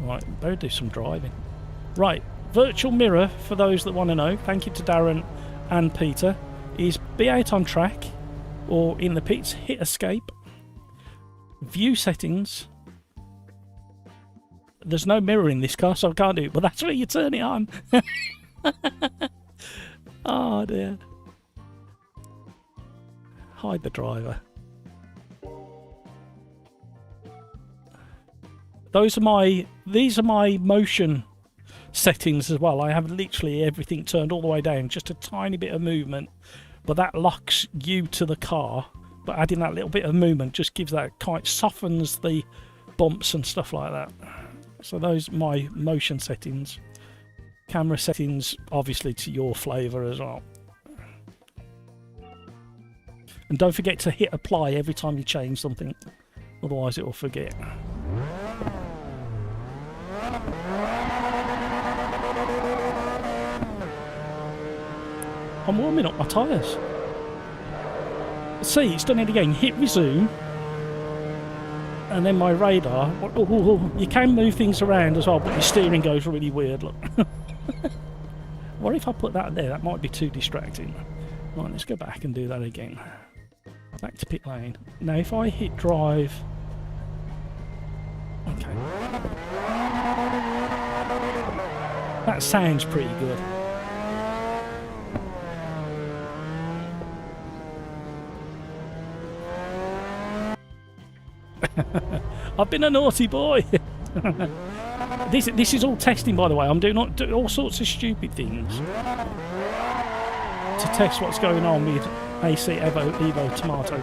Right, better do some driving. Right, virtual mirror, for those that want to know, thank you to Darren and Peter, is be out on track or in the pits, hit escape. View settings. There's no mirror in this car, so I can't do it, but that's where you turn it on. Oh dear. Hide the driver. These are my motion settings as well. I have literally everything turned all the way down, just a tiny bit of movement, but that locks you to the car. But adding that little bit of movement just gives that kind, softens the bumps and stuff like that. So those are my motion settings. Camera settings, obviously to your flavour as well. And don't forget to hit apply every time you change something, otherwise it will forget. I'm warming up my tyres. See, it's done it again. Hit resume, and then my radar. You can move things around as well, but your steering goes really weird. Look. What if I put that there? That might be too distracting. Right, let's go back and do that again. Back to pit lane. Now, if I hit drive, okay, that sounds pretty good. I've been a naughty boy. This is all testing, by the way. I'm doing all sorts of stupid things to test what's going on with Assetto EVO Tomato.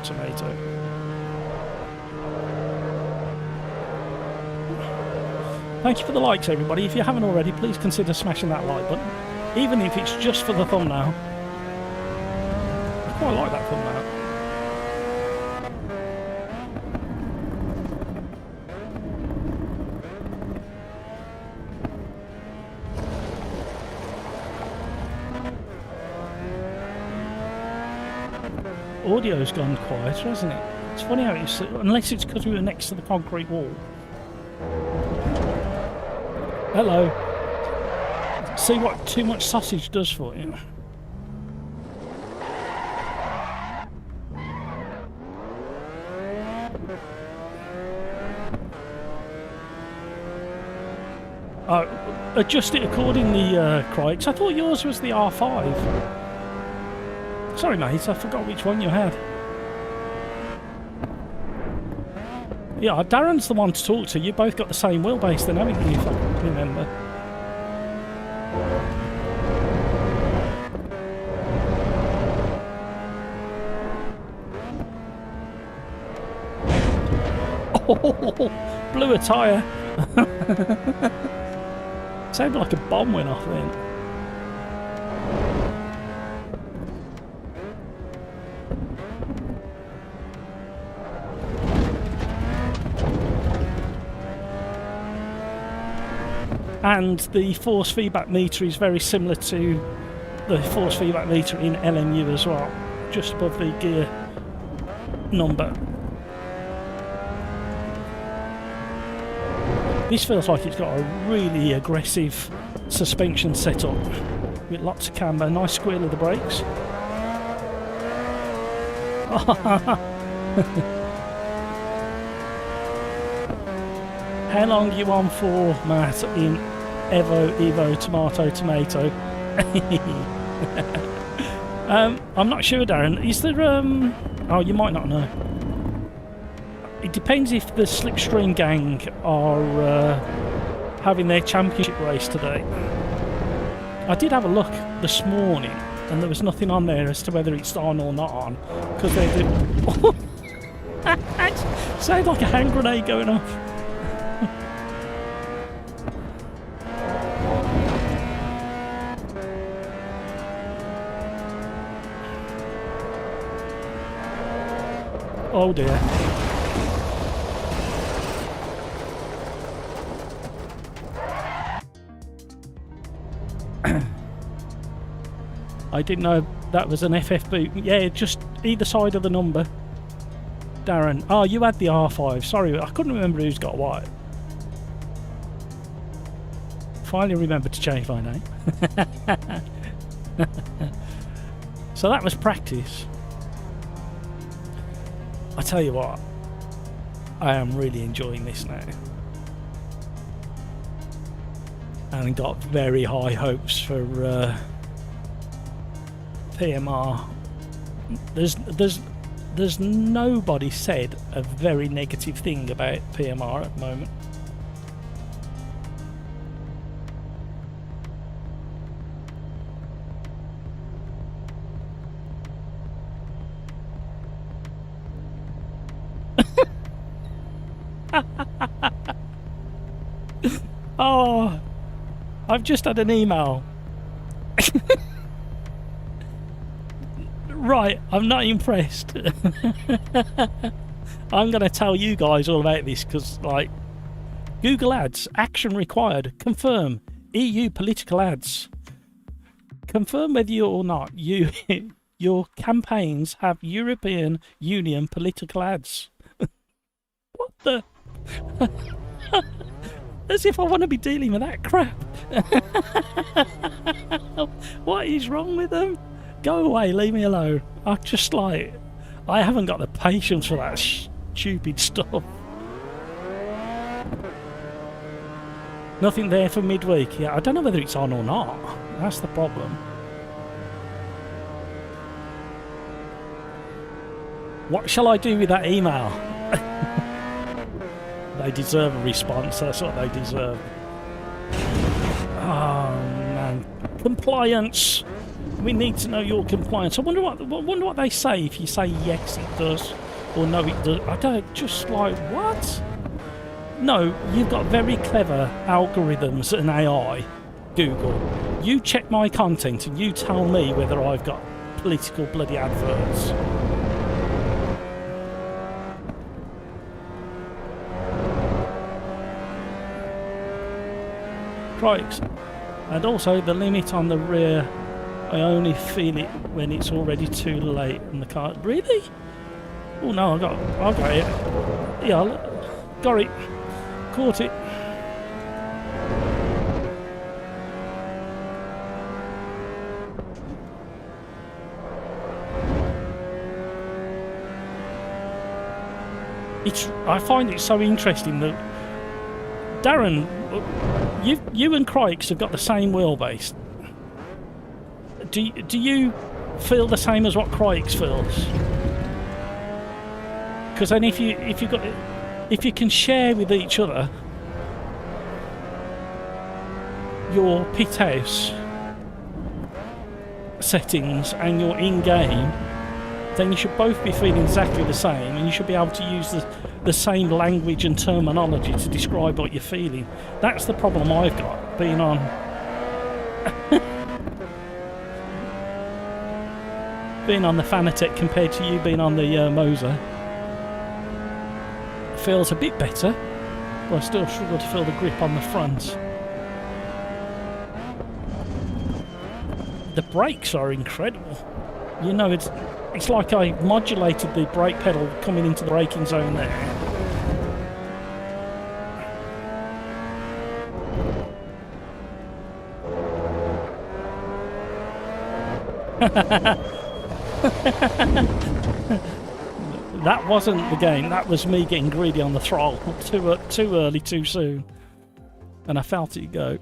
Thank you for the likes, everybody. If you haven't already, please consider smashing that like button, even if it's just for the thumbnail. I quite like that thumbnail. Audio's gone quieter, hasn't it? It's funny how it's, unless it's because we were next to the concrete wall. Hello. See what too much sausage does for you. Adjust it accordingly, Craigs. I thought yours was the R5. Sorry, mate, I forgot which one you had. Yeah, Darren's the one to talk to. You both got the same wheelbase then, haven't you, if I remember? Oh, blew a tyre. Sounded like a bomb went off then. And the force feedback meter is very similar to the force feedback meter in LMU as well, just above the gear number. This feels like it's got a really aggressive suspension setup with lots of camber, nice squeal of the brakes. How long are you on for, Matt, in EVO Tomato? I'm not sure, Darren. Is there... Oh, you might not know. It depends if the Slipstream gang are having their championship race today. I did have a look this morning, and there was nothing on there as to whether it's on or not on, because they do. Sounds like a hand grenade going off. Oh dear. I didn't know that was an FF boot. Yeah, just either side of the number. Darren. Oh, you had the R5. Sorry, I couldn't remember who's got what. Finally remembered to change my name. So that was practice. I tell you what, I am really enjoying this now. And got very high hopes for PMR. There's nobody said a very negative thing about PMR at the moment. Oh, I've just had an email. Right, I'm not impressed. I'm going to tell you guys all about this because, like, Google Ads, action required, confirm, EU political ads. Confirm whether you or not your campaigns have European Union political ads. What the? As if I want to be dealing with that crap. What is wrong with them? Go away, leave me alone. I haven't got the patience for that stupid stuff. Nothing there for midweek. Yeah, I don't know whether it's on or not. That's the problem. What shall I do with that email? They deserve a response. That's what they deserve. Oh man, compliance. We need to know your compliance. I wonder what they say if you say yes it does or no it does. I don't, just like what? No, you've got very clever algorithms and AI, Google. You check my content and you tell me whether I've got political bloody adverts. Crikes. And also the limit on the rear, I only feel it when it's already too late in the car. Really? Oh no, I got it. Yeah, got it. Caught it. I find it so interesting that Darren, you and Crikes have got the same wheelbase. Do you feel the same as what Crikes feels? Because then if you can share with each other your pit house settings and your in-game, then you should both be feeling exactly the same, and you should be able to use the same language and terminology to describe what you're feeling. That's the problem I've got being on being on the Fanatec compared to you being on the Moser. Feels a bit better, but I still struggle to feel the grip on the front. The brakes are incredible. You know, it's like I modulated the brake pedal coming into the braking zone there. That wasn't the game, that was me getting greedy on the throttle. Too early, too soon. And I felt it go.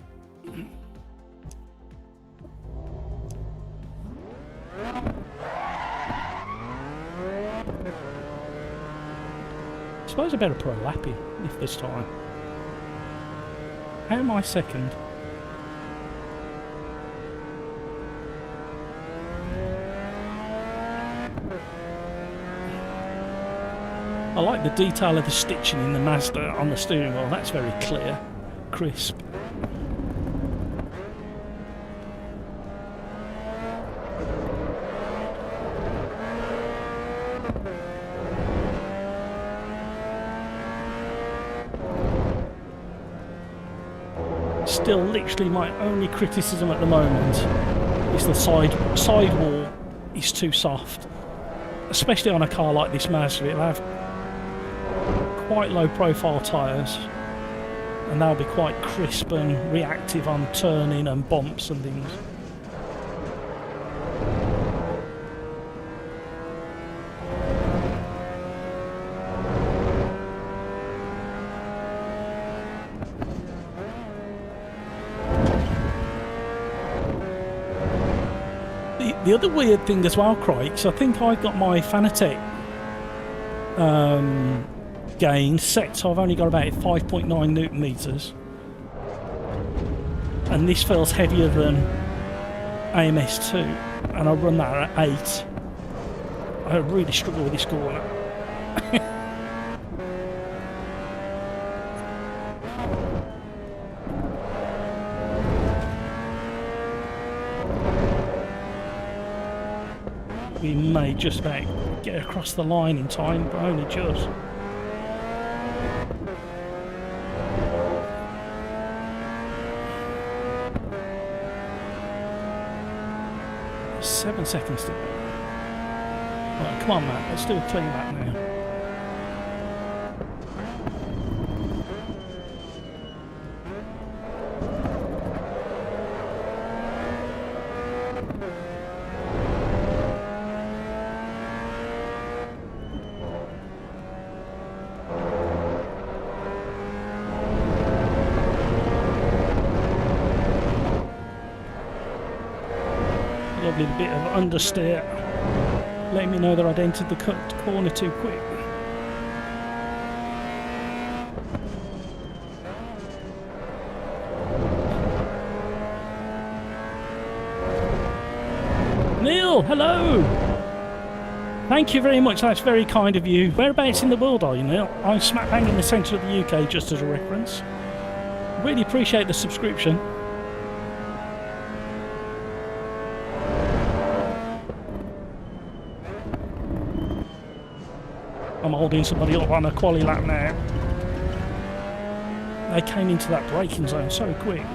suppose I better put a lap in if there's time. How am I second? I like the detail of the stitching in the Mazda on the steering wheel. That's very clear, crisp. Still, literally my only criticism at the moment is the sidewall is too soft, especially on a car like this Mazda. It'll have quite low profile tyres and they'll be quite crisp and reactive on turning and bumps and things. The other weird thing as well, Crikes, I think I got my Fanatec gain set, so I've only got about 5.9 Newton meters, and this feels heavier than AMS2, and I run that at 8. I really struggle with this corner. We may just about get across the line in time, but only just. There's 7 seconds to go. Right, come on, Matt, let's do a clean lap now. Lovely bit of understeer, letting me know that I'd entered the corner too quick. Neil, hello! Thank you very much, that's very kind of you. Whereabouts in the world are you, Neil? I'm smack bang in the centre of the UK, just as a reference. Really appreciate the subscription. I'm holding somebody up on a quali lap now. They came into that braking zone so quick.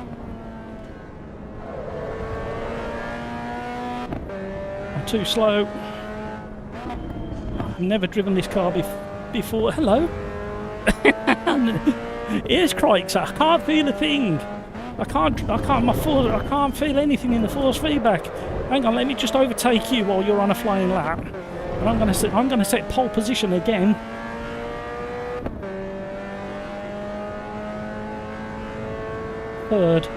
I'm too slow. I've never driven this car before. Hello. Here's Crikes. I can't feel a thing. I can't feel anything in the force feedback. Hang on, let me just overtake you while you're on a flying lap. And I'm gonna set pole position again. Third.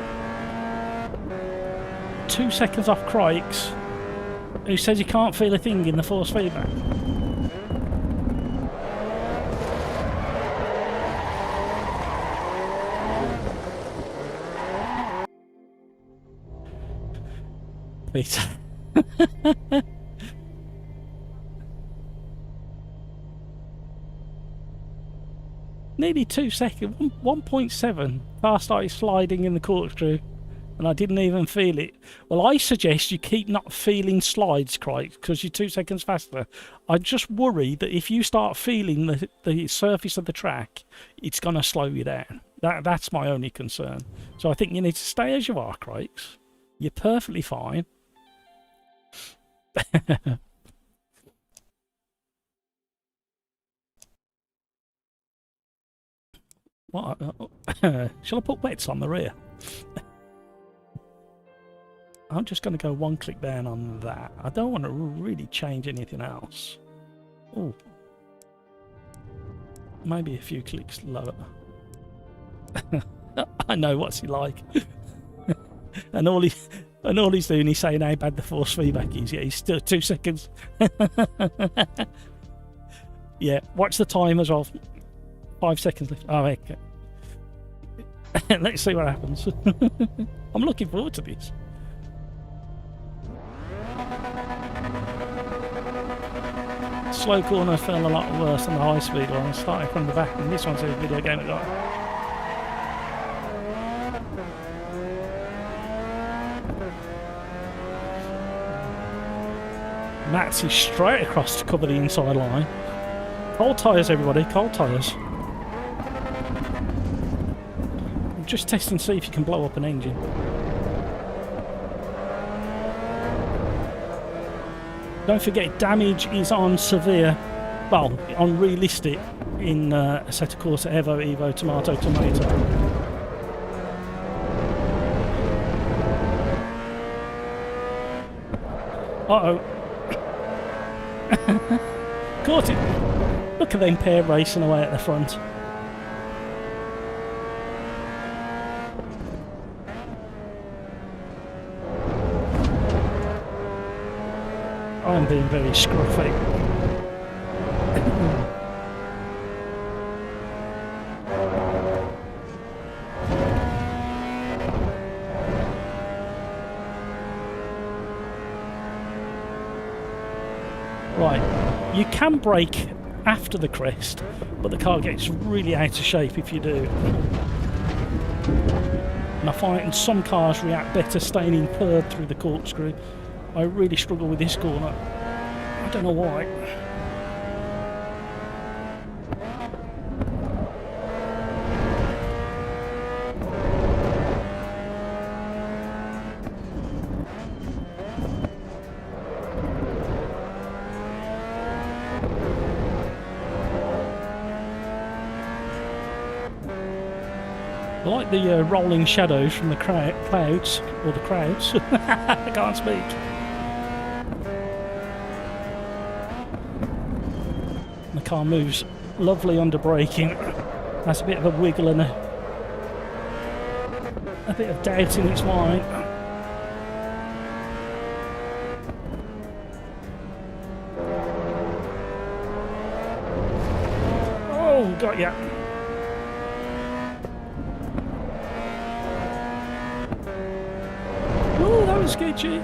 2 seconds off Crikes, who says he can't feel a thing in the force feedback. Peter. Nearly 2 seconds, 1.7. Car started sliding in the corkscrew and I didn't even feel it. Well, I suggest you keep not feeling slides, Crikes, because you're 2 seconds faster. I just worry that if you start feeling the surface of the track, it's going to slow you down. That's my only concern. So I think you need to stay as you are, Crikes. You're perfectly fine. What? Shall I put wets on the rear? I'm just going to go 1 click down on that. I don't want to really change anything else. Oh, maybe a few clicks lower. I know what's he like. and all he's doing is saying how bad the force feedback is. Yeah, he's still 2 seconds. Yeah, watch the time as well. 5 seconds left. Oh, okay. Let's see what happens. I'm looking forward to this. Slow corner felt a lot worse than the high speed one. Starting from the back, and this one's a video game at that. Mats is straight across to cover the inside line. Cold tyres, everybody, cold tyres. I'm just testing to see if you can blow up an engine. Don't forget, damage is on severe, well, on realistic in Assetto Corsa EVO, Tomato. Uh-oh. Caught it. Look at them pair racing away at the front. I'm being very scruffy. Right, you can brake after the crest, but the car gets really out of shape if you do. And I find some cars react better staying in third through the corkscrew. I really struggle with this corner. I don't know why. I like the rolling shadows from the clouds, or the crowds. I can't speak. The car moves lovely under braking. Has a bit of a wiggle and a bit of doubt in its mind. Oh, got ya. Oh, that was sketchy.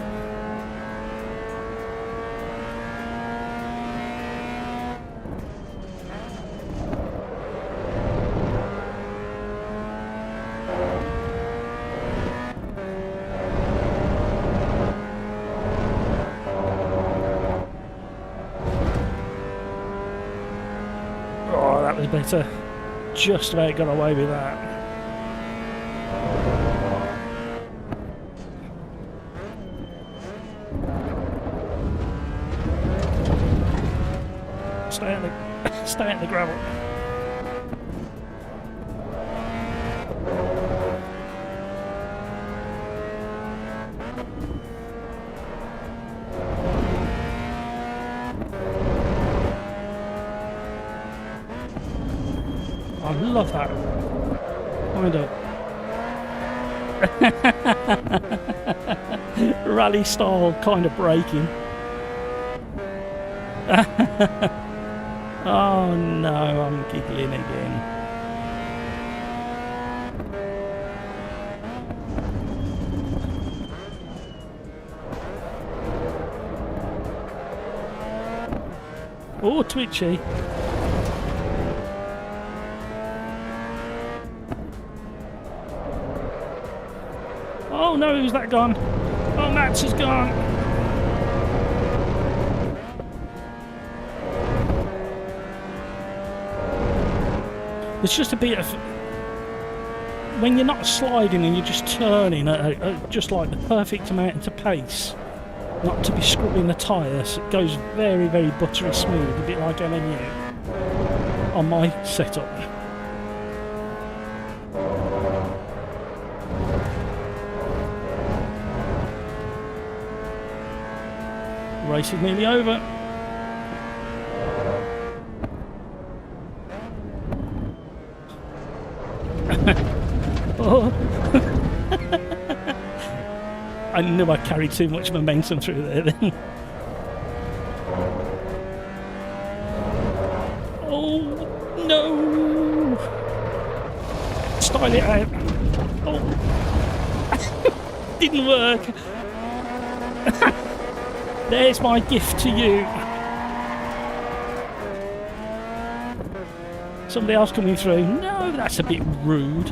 Oh, that was better. Just about got away with that. Stay at the gravel. I love that kind of rally style kind of braking. Oh no, I'm giggling again. Oh, twitchy. Oh no, who's that gone? Oh, Mats is gone. It's just a bit of, when you're not sliding and you're just turning at just like the perfect amount of pace, not to be scrubbing the tyres, it goes very, very buttery smooth, a bit like LMU on my setup. Race is nearly over. Oh. I knew I carried too much momentum through there then. Oh no! style it out. Oh. Didn't work. There's my gift to you. Somebody else coming through. No, that's a bit rude.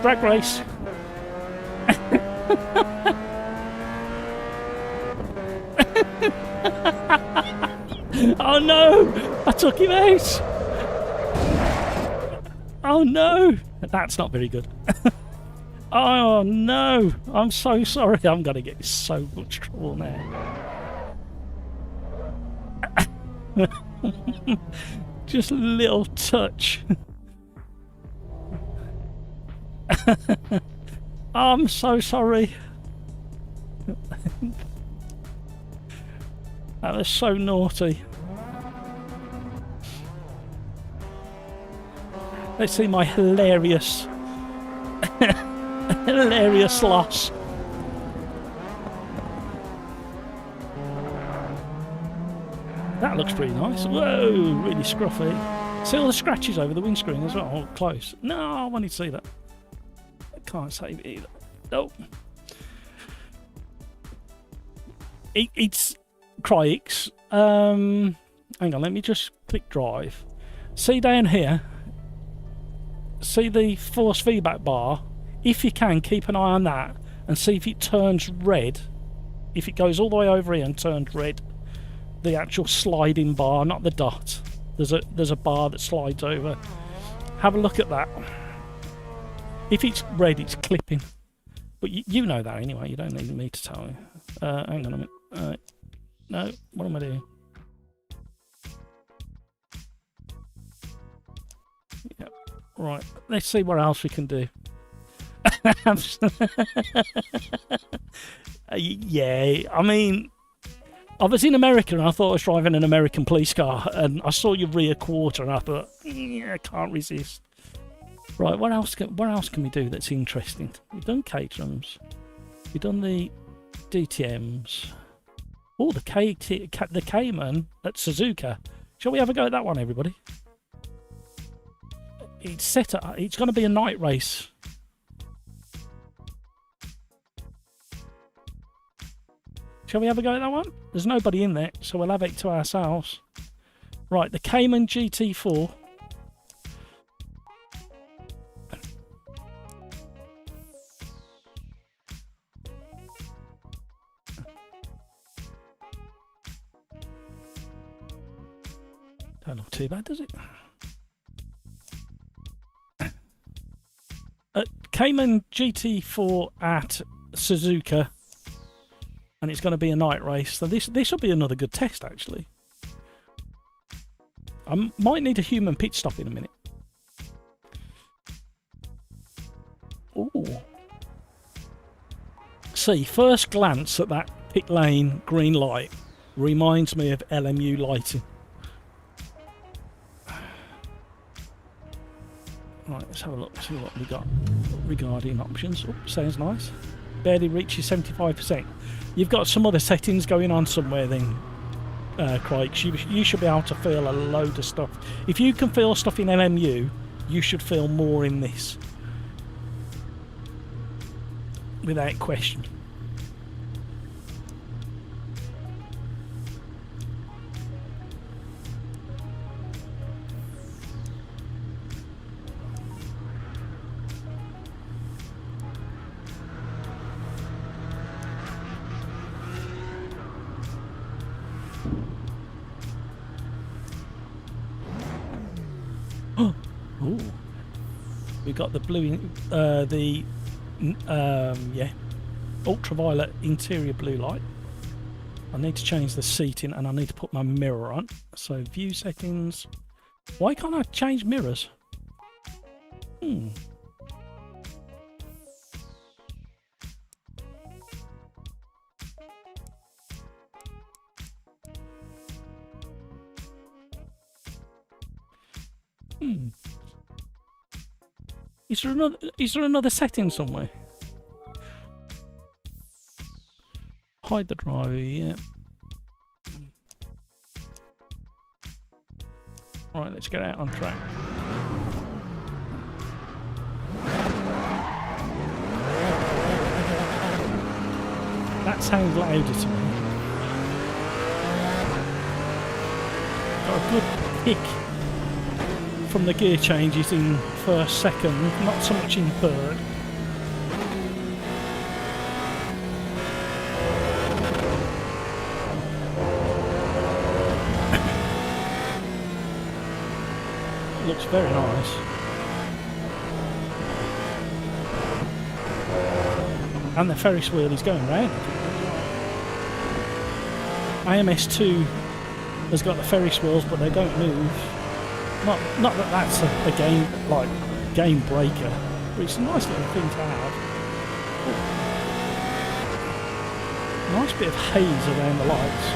Drag race. Oh no! I took him out! Oh no! That's not very good. Oh no! I'm so sorry. I'm going to get in so much trouble now. Just a little touch. I'm so sorry. That was so naughty. Let's see my hilarious hilarious loss. That looks pretty nice. Whoa, really scruffy. See all the scratches over the windscreen as well? Oh, close. No, I wanted to see that. I can't save it either. Nope. It's Crix. Hang on, let me just click drive. See down here? See the force feedback bar? If you can, keep an eye on that and see if it turns red. If it goes all the way over here and turns red. The actual sliding bar, not the dot. There's a bar that slides over. Have a look at that. If it's red, it's clipping. But you know that anyway. You don't need me to tell you. Hang on a minute. No, what am I doing? Yeah. Right. Let's see what else we can do. Yeah. I mean, I was in America and I thought I was driving an American police car, and I saw your rear quarter and I thought, yeah, I can't resist. Right, what else can we do that's interesting? We've done Caterhams. We've done the DTMs. Oh, the Cayman at Suzuka. Shall we have a go at that one, everybody? It's set up. It's going to be a night race. Shall we have a go at that one? There's nobody in there, so we'll have it to ourselves. Right, the Cayman GT4. Don't look too bad, does it? Cayman GT4 at Suzuka. And it's going to be a night race. So this will be another good test, actually. I might need a human pit stop in a minute. Ooh. See, first glance at that pit lane green light reminds me of LMU lighting. Right, let's have a look, see what we got regarding options. Oh, sounds nice. Barely reaches 75%. You've got some other settings going on somewhere then, Crix. You should be able to feel a load of stuff. If you can feel stuff in LMU, you should feel more in this. Without question. Ooh. We got the blue, yeah, ultraviolet interior blue light. I need to change the seating and I need to put my mirror on. So view settings. Why can't I change mirrors? Is there another setting somewhere? Hide the driver, yeah. Right, let's get out on track. That sounds louder to me. Got a good kick from the gear changes in first, second, not so much in third. Looks very nice. And the Ferris wheel is going round. AMS2 has got the Ferris wheels, but they don't move. Not that that's a game breaker, but it's a nice little thing to have. Ooh. Nice bit of haze around the lights.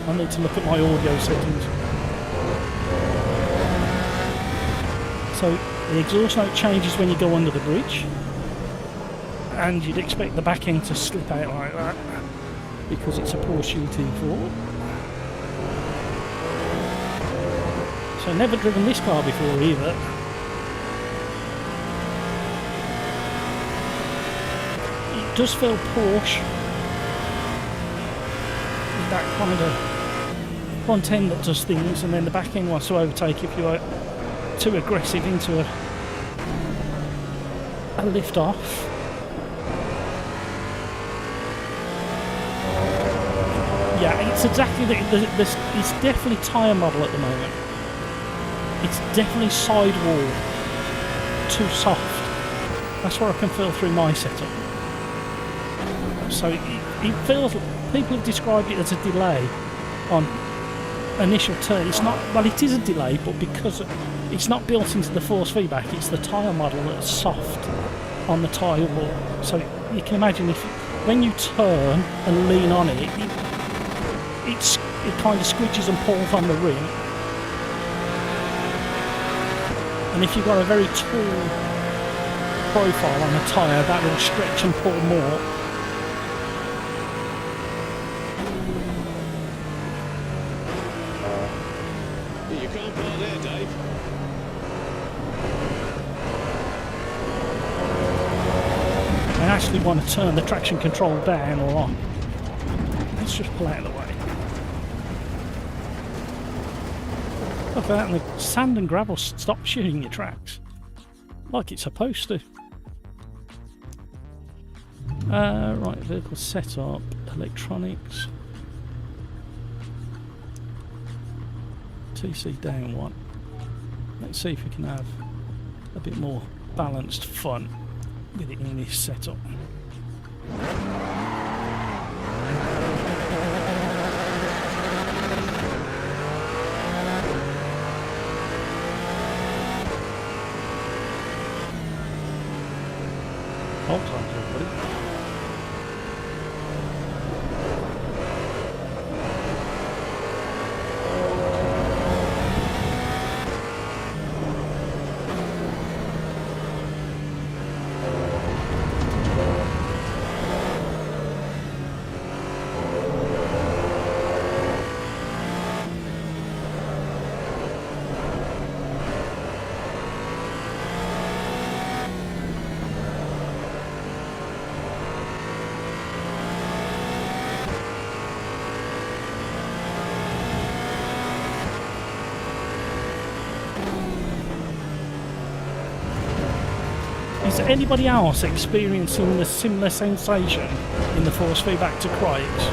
I need to look at my audio settings. So the exhaust note changes when you go under the bridge, and you'd expect the back end to slip out like that because it's a Porsche GT4. So never driven this car before either. It does feel Porsche, with that kind of front end that does things, and then the back end wants to overtake if you're too aggressive into a lift off. Yeah, it's exactly it's definitely tyre model at the moment. It's definitely sidewall too soft. That's what I can feel through my setup. So it feels, people have described it as a delay on initial turn. It's not, well, it is a delay, but because it's not built into the force feedback, it's the tyre model that's soft on the tyre wall. So you can imagine when you turn and lean on it, it kind of squidges and pulls on the rim. And if you've got a very tall profile on a tyre, that will stretch and pull more. You can't park there, Dave. I actually want to turn the traction control down or on. Let's just pull out of the way. Look at that, and the sand and gravel stop shooting your tracks like it's supposed to. Right, vehicle setup, electronics, TC down one. Let's see if we can have a bit more balanced fun with it in this setup. Hold on, everybody. Is anybody else experiencing the similar sensation in the force feedback to Craig's?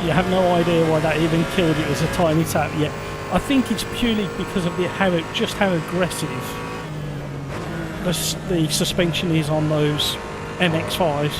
You have no idea why that even killed it as a tiny tap. Yeah, I think it's purely because of just how aggressive the suspension is on those MX-5s.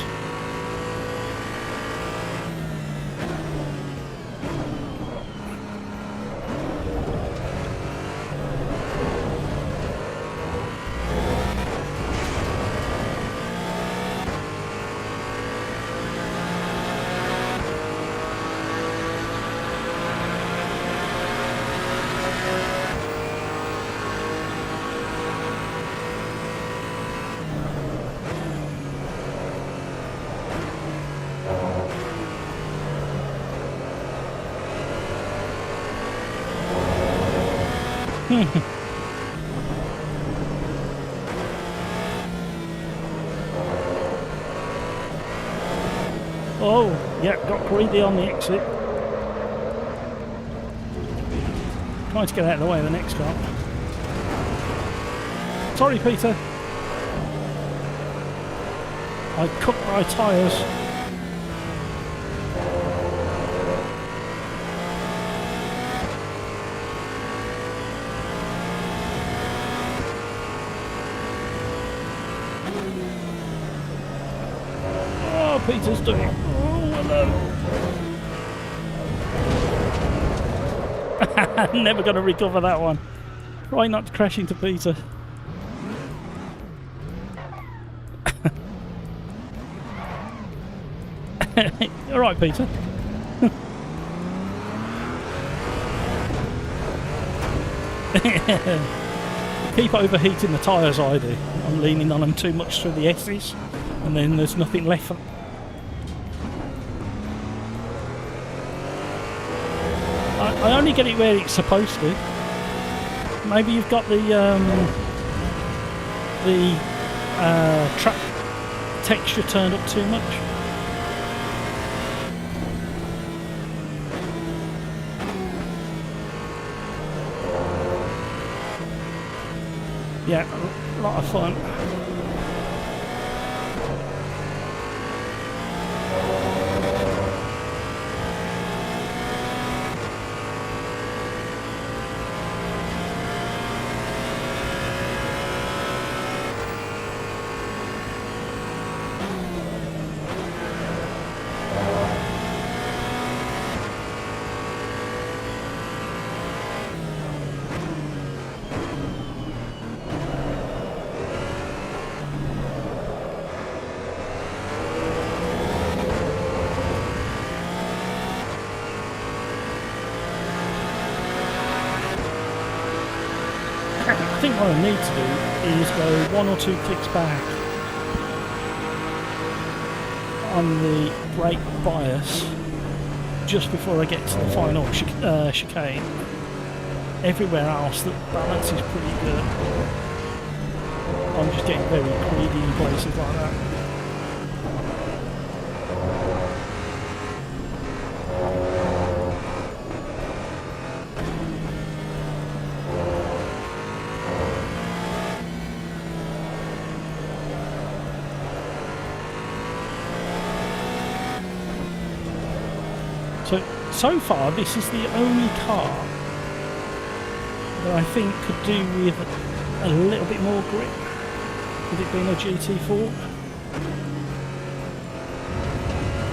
Oh, yeah, got greedy on the exit. Trying to get out of the way of the next car. Sorry, Peter. I cooked my tyres. Oh, Peter's doing. Oh, hello. Never going to recover that one. Try not to crash into Peter. All right, Peter. Keep overheating the tyres, I do. I'm leaning on them too much through the S's, and then there's nothing left for... I only get it where it's supposed to. Maybe you've got the track texture turned up too much. Yeah, a lot of fun. I think what I need to do is go 1 or 2 clicks back on the brake bias just before I get to the final chicane. Everywhere else the balance is pretty good. I'm just getting very greedy in places like that. So far, this is the only car that I think could do with a little bit more grip, with it being a GT4.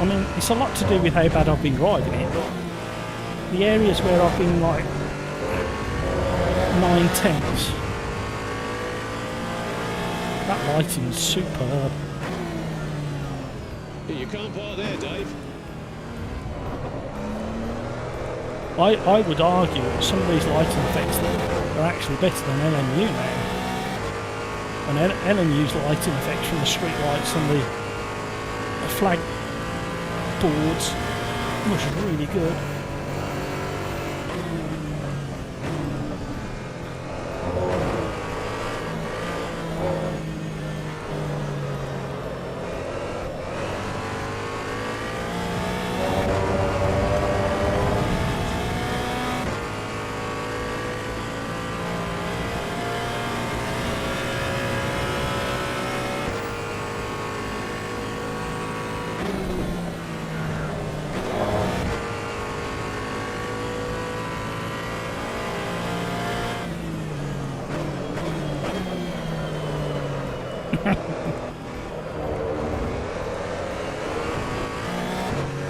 I mean, it's a lot to do with how bad I've been driving it, but the areas where I've been like 9/10s, that lighting is superb. You can't park there, Dave. I would argue that some of these lighting effects are actually better than LMU now. And LMU's lighting effects from the street lights and the flag boards was really good.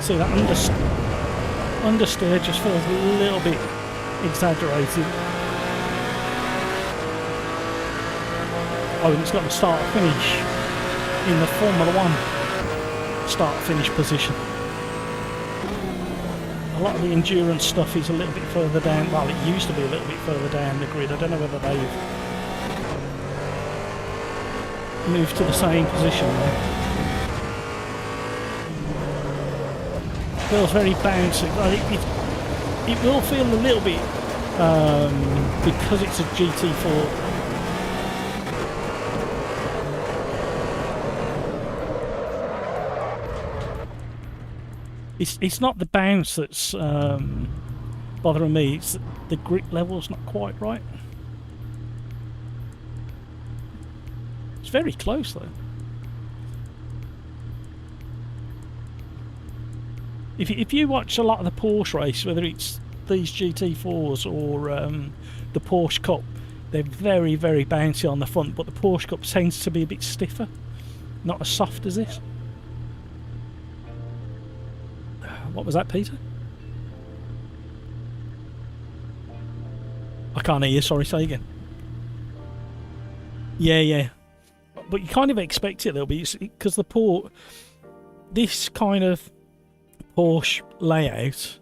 See, that understeer just feels a little bit exaggerated. Oh, and it's got the start-finish in the Formula 1 start-finish position. A lot of the endurance stuff is a little bit further down. Well, it used to be a little bit further down the grid. I don't know whether they've moved to the same position now. Feels very bouncy. It will feel a little bit because it's a GT4. It's not the bounce that's bothering me. It's the grip level's not quite right. It's very close though. If you watch a lot of the Porsche race, whether it's these GT4s or the Porsche Cup, they're very, very bouncy on the front, but the Porsche Cup tends to be a bit stiffer, not as soft as this. What was that, Peter? I can't hear you, sorry, say again. Yeah. But you kind of expect it, though, because this kind of Porsche layout,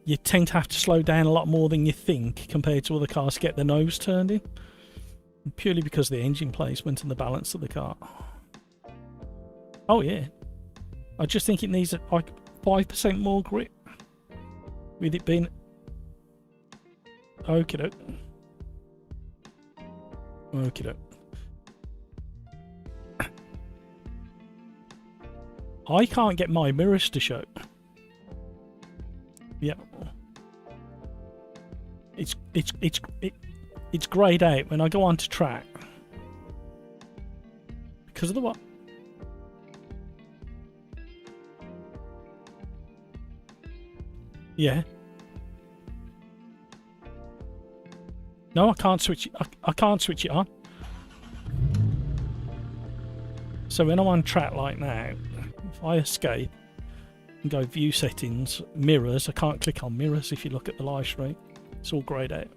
you tend to have to slow down a lot more than you think compared to other cars to get the nose turned in. Purely because of the engine placement and the balance of the car. Oh, yeah. I just think it needs like 5% more grip. With it being... Okie doke. Okie doke. I can't get my mirrors to show. Yeah. It's greyed out when I go onto track. Because of the what? Yeah. No, I can't switch it. I can't switch it on. So when I'm on track like now, if I escape and go view settings, mirrors, I can't click on mirrors if you look at the live stream. It's all greyed out.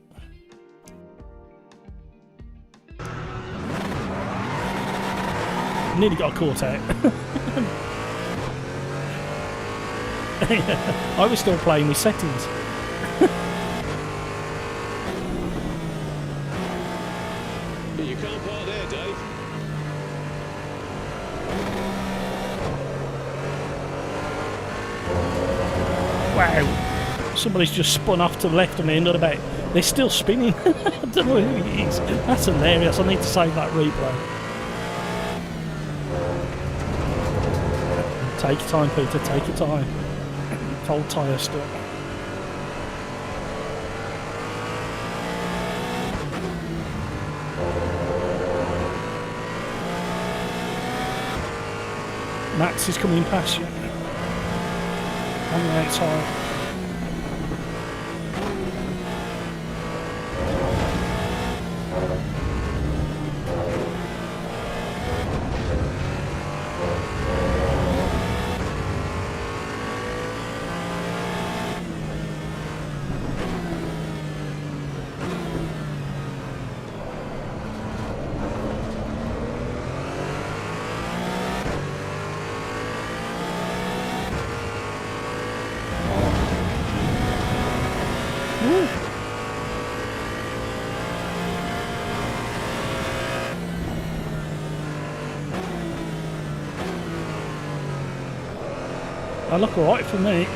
Nearly got caught out. I was still playing with settings. You can't park there, Dave. Wow. Somebody's just spun off to the left of me and not about. They're still spinning. I don't know who it is. That's hilarious. I need to save that replay. Take your time, Peter. Take your time. Cold tyre stuck. Max is coming past you. On the outside. I look alright for me.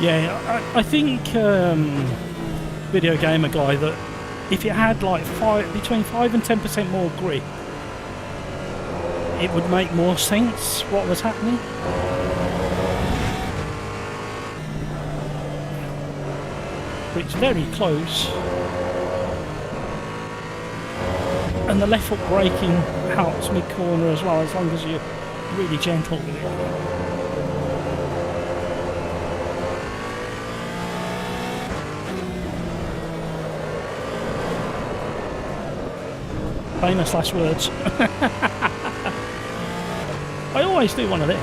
Yeah, I think Video Gamer Guy that if it had like between 5 and 10% more grip, it would make more sense what was happening. But it's very close. And the left foot braking helps mid-corner as well, as long as you're really gentle with it. Famous last words. I always do one of them.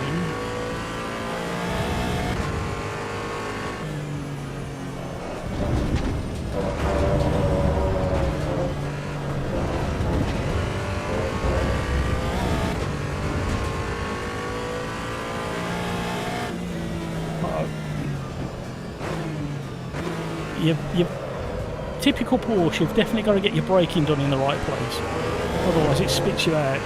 Your typical Porsche, you've definitely got to get your braking done in the right place, otherwise it spits you out.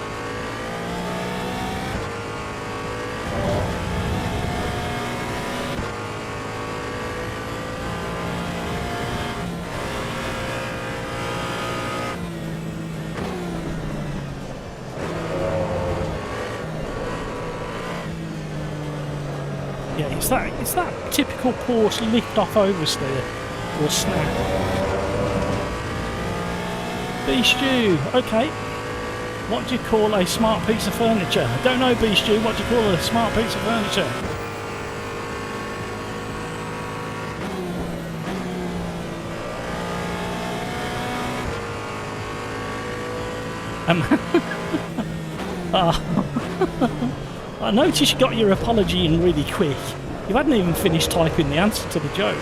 Yeah, it's that typical Porsche lift off oversteer or snap. Beast Stew, okay. What do you call a smart piece of furniture? I don't know, Beast Stew, what do you call a smart piece of furniture? I noticed you got your apology in really quick. You hadn't even finished typing the answer to the joke.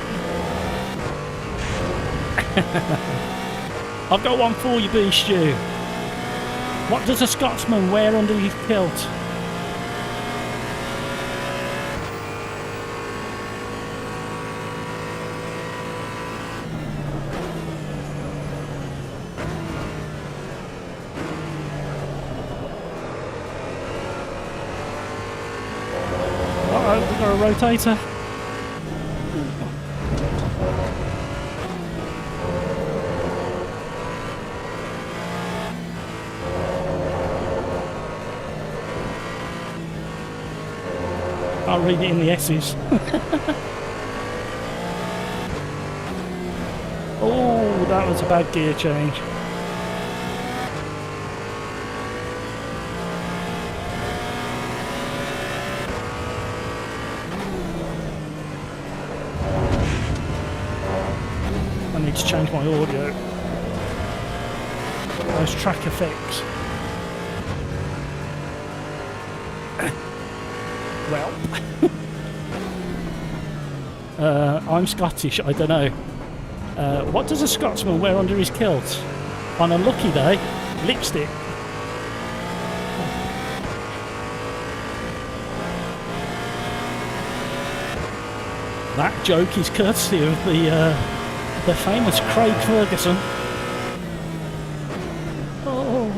I've got one for you, Beast Stew. What does a Scotsman wear under his kilt? Uh-oh, we've got a rotator. I'll read it in the S's. Oh, that was a bad gear change. I need to change my audio. Those track effects. Well, I'm Scottish, I don't know. What does a Scotsman wear under his kilt? On a lucky day, lipstick. That joke is courtesy of the famous Craig Ferguson. Oh.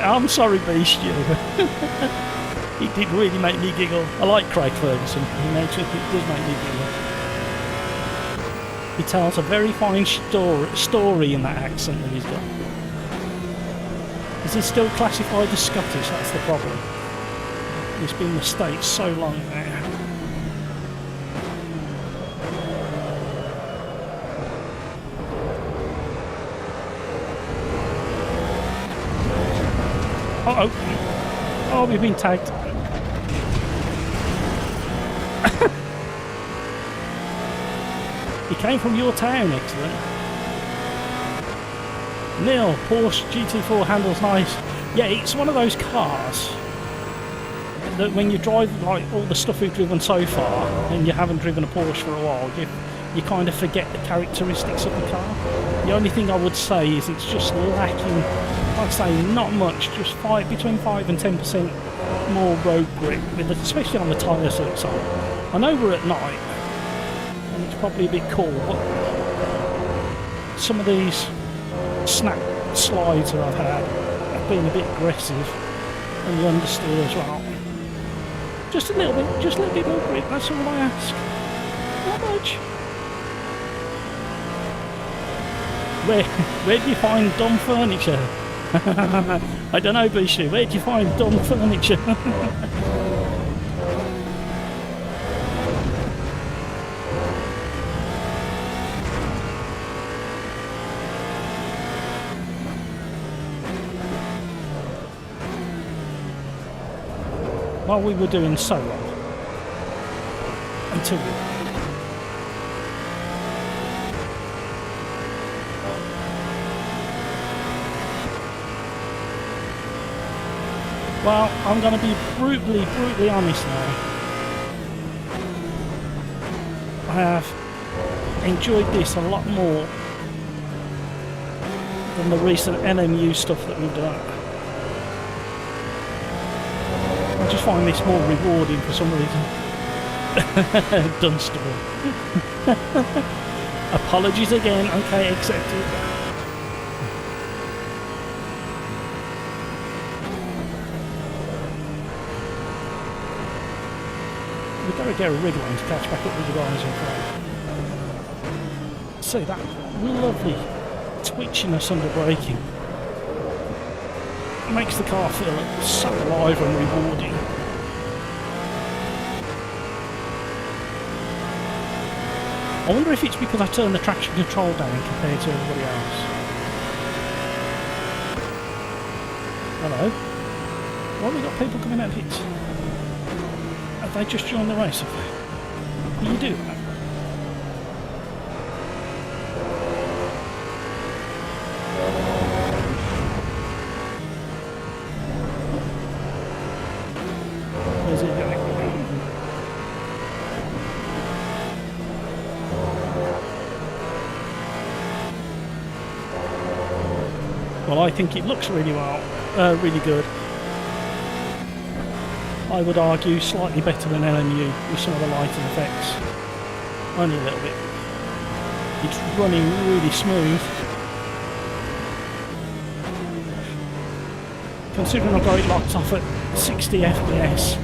I'm sorry, Beast Stew. He did really make me giggle. I like Craig Ferguson. He does make me giggle. He tells a very fine story in that accent that he's got. Is he still classified as Scottish? That's the problem. He's been in the States so long now. Uh-oh. Oh, we've been tagged. He came from your town, excellent. Neil, Porsche GT4 handles nice. Yeah, it's one of those cars that when you drive like all the stuff we've driven so far and you haven't driven a Porsche for a while, you kind of forget the characteristics of the car. The only thing I would say is it's just lacking, I'd say not much, just between 5 and 10% more road grip, especially on the tyres outside. I know we're at night and it's probably a bit cool, but some of these snap slides that I've had have been a bit aggressive, and the understeer as well. Just a little bit more grip, that's all I ask. Not much. Where do you find dumb furniture? I don't know, Bishu, where do you find dumb furniture? Well, we were doing so well until we... Well, I'm going to be brutally honest now. I have enjoyed this a lot more than the recent LMU stuff that we've done. I just find this more rewarding for some reason. Dunstable. Apologies again, okay, accepted. We've got to get a wriggle on to catch back up with the guys in front. See that lovely twitchiness under braking. Makes the car feel so alive and rewarding. I wonder if it's because I turned the traction control down compared to everybody else. Hello? Why have we got people coming out of pits? Have they just joined the race? Will you do that? Where's it going? Well, I think it looks really well, really good. I would argue slightly better than LMU with some of the lighting effects. Only a little bit. It's running really smooth. Considering I've got it locked off at 60 FPS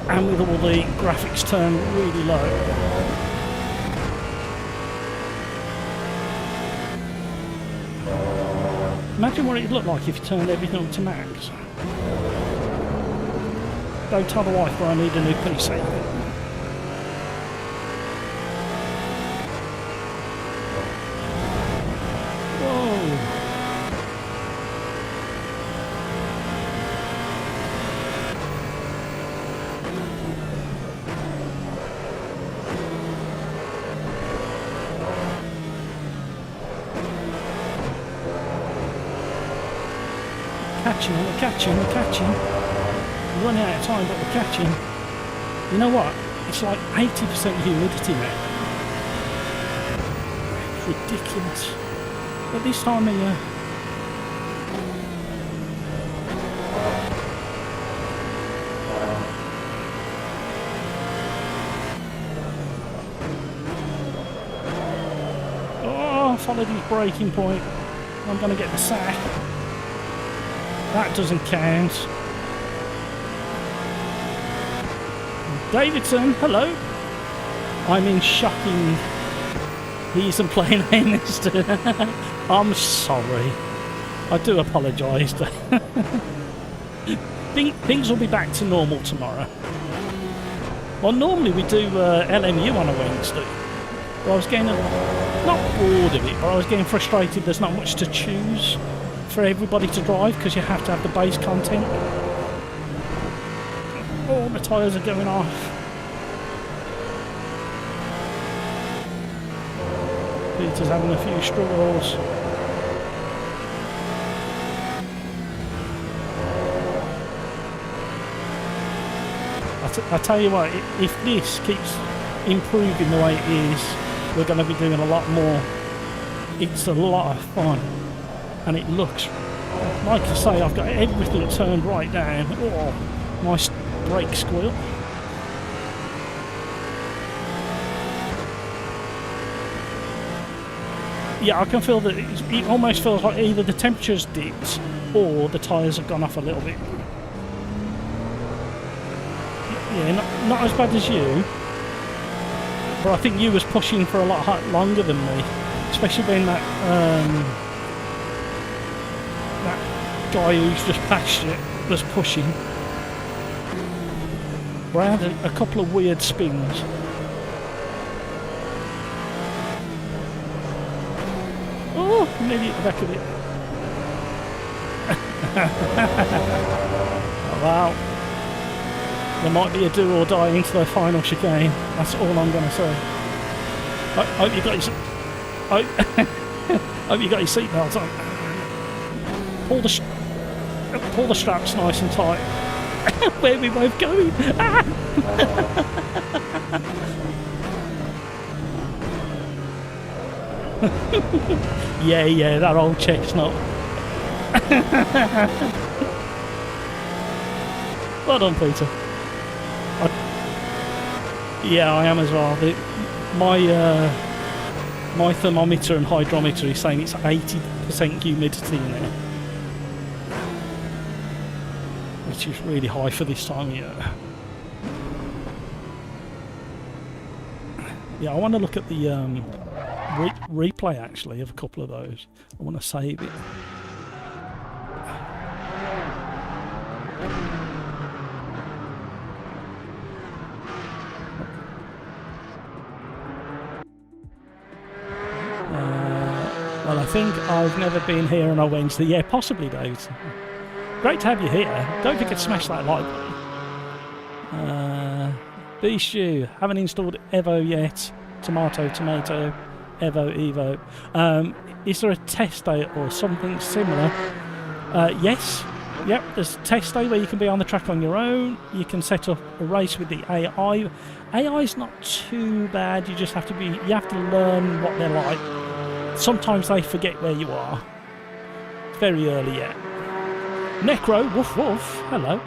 and with all the graphics turned really low. Imagine what it'd look like if you turned everything up to max. Don't tell the wife where I need a new PC. Whoa! We're catching. We're running out of time, but we're catching. You know what? It's like 80% humidity now. It's ridiculous. At this time of year. Oh, I followed his braking point. I'm going to get the sack. That doesn't count. Davidson, hello. I'm in shocking. He isn't playing Mister. I'm sorry. I do apologise. Things will be back to normal tomorrow. Well, normally we do LMU on a Wednesday. But I was getting not bored of it, but I was getting frustrated. There's not much to choose for everybody to drive because you have to have the base content. Oh, the tyres are going off. Peter's having a few struggles. I tell you what, if this keeps improving the way it is, we're going to be doing a lot more. It's a lot of fun. And it looks, like I say, I've got everything turned right down. Oh, nice brake squeal. Yeah, I can feel that it almost feels like either the temperature's dipped or the tyres have gone off a little bit. Yeah, not as bad as you, but I think you was pushing for a lot longer than me, especially when that guy who's just passed you was pushing. But I had a couple of weird spins. Oh, nearly at the back of it. Oh, wow. There might be a do or die into the final chicane. That's all I'm going to say. I hope you got your hope you got your seatbelt on. Pull the straps nice and tight. Where are we both going? Yeah, that old chestnut. Well done, Peter. Yeah, I am as well. My thermometer and hydrometer is saying it's 80% humidity in there, which is really high for this time of year. Yeah, I want to look at the replay actually of a couple of those. I want to save it. Well, I think I've never been here on a Wednesday. Yeah, possibly, Dave. Great to have you here. Don't forget to smash that like button. Bishu, haven't installed Evo yet. Tomato, Evo. Is there a test day or something similar? Yes. Yep, there's a test day where you can be on the track on your own. You can set up a race with the AI. AI is not too bad. You just have to you have to learn what they're like. Sometimes they forget where you are. It's very early yet. Necro, woof woof, hello.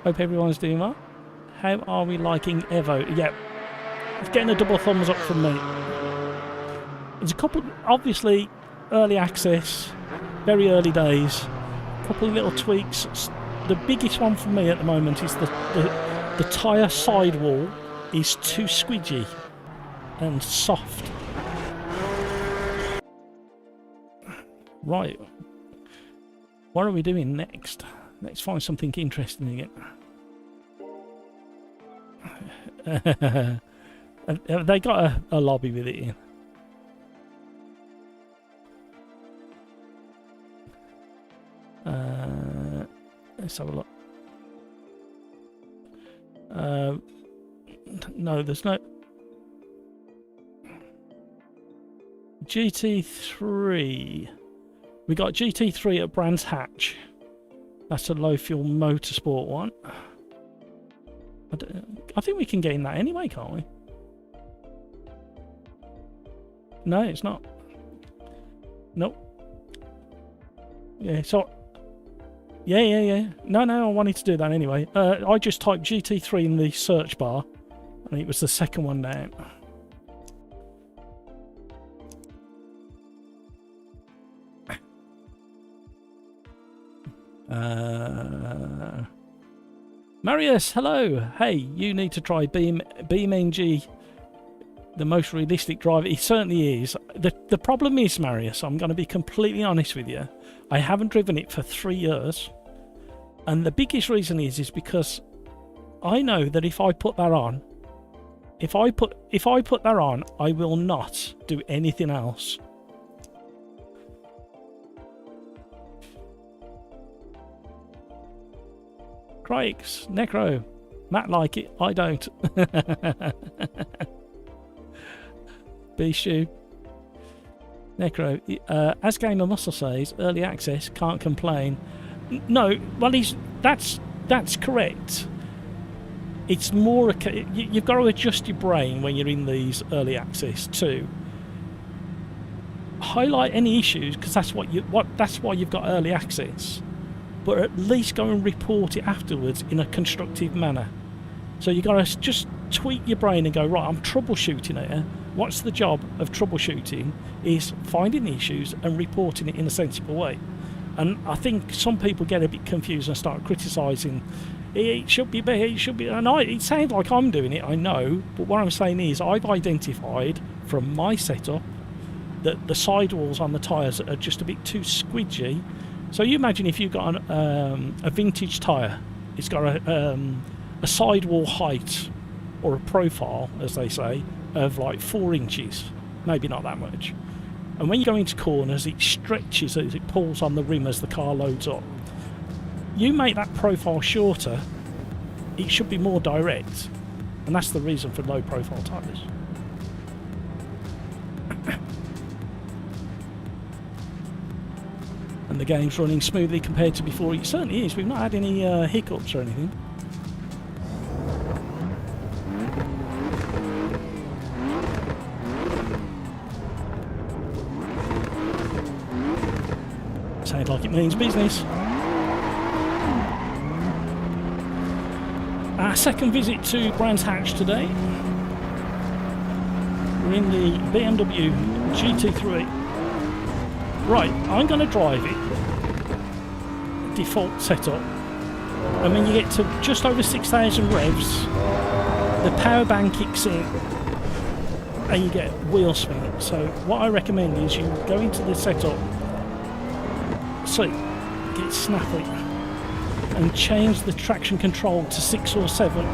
Hope everyone's doing well. How are we liking Evo? Yep, it's getting a double thumbs up from me. There's a couple, obviously, early access, very early days. A couple of little tweaks. The biggest one for me at the moment is the tyre sidewall is too squidgy and soft. Right, what are we doing next? Let's find something interesting again. Have they got a lobby with it in? Let's have a look. No, there's no GT3. We got GT3 at Brands Hatch. That's a low fuel motorsport one. I think we can get in that anyway, can't we? No, it's not. Nope. Yeah, so... Yeah. No, I wanted to do that anyway. I just typed GT3 in the search bar, and it was the second one down. Marius, hello. Hey, you need to try Beam NG, the most realistic driver. He certainly is. The problem is, Marius, I'm going to be completely honest with you. I haven't driven it for 3 years, and the biggest reason is because I know that if I put that on, I will not do anything else. Craigs, Necro, Matt like it, I don't. Bishu, Necro, as Gamer Muscle says, early access, can't complain. No, well, that's correct. It's more you've got to adjust your brain when you're in these early access too. Highlight any issues because that's why you've got early access. But at least go and report it afterwards in a constructive manner. So you got to just tweak your brain and go, right, I'm troubleshooting here. What's the job of troubleshooting is finding the issues and reporting it in a sensible way. And I think some people get a bit confused and start criticising. It should be better, it should be... And it sounds like I'm doing it, I know. But what I'm saying is I've identified from my setup that the sidewalls on the tyres are just a bit too squidgy. So you imagine if you've got a vintage tyre, it's got a sidewall height, or a profile, as they say, of like 4 inches, maybe not that much. And when you go into corners, it stretches as it pulls on the rim as the car loads up. You make that profile shorter, it should be more direct, and that's the reason for low profile tyres. And the game's running smoothly compared to before. It certainly is. We've not had any hiccups or anything. Sounds like it means business. Our second visit to Brands Hatch today. We're in the BMW GT3. Right, I'm going to drive it, default setup, and when you get to just over 6,000 revs, the power band kicks in and you get wheel spin. So what I recommend is you go into the setup, get snappy, and change the traction control to 6 or 7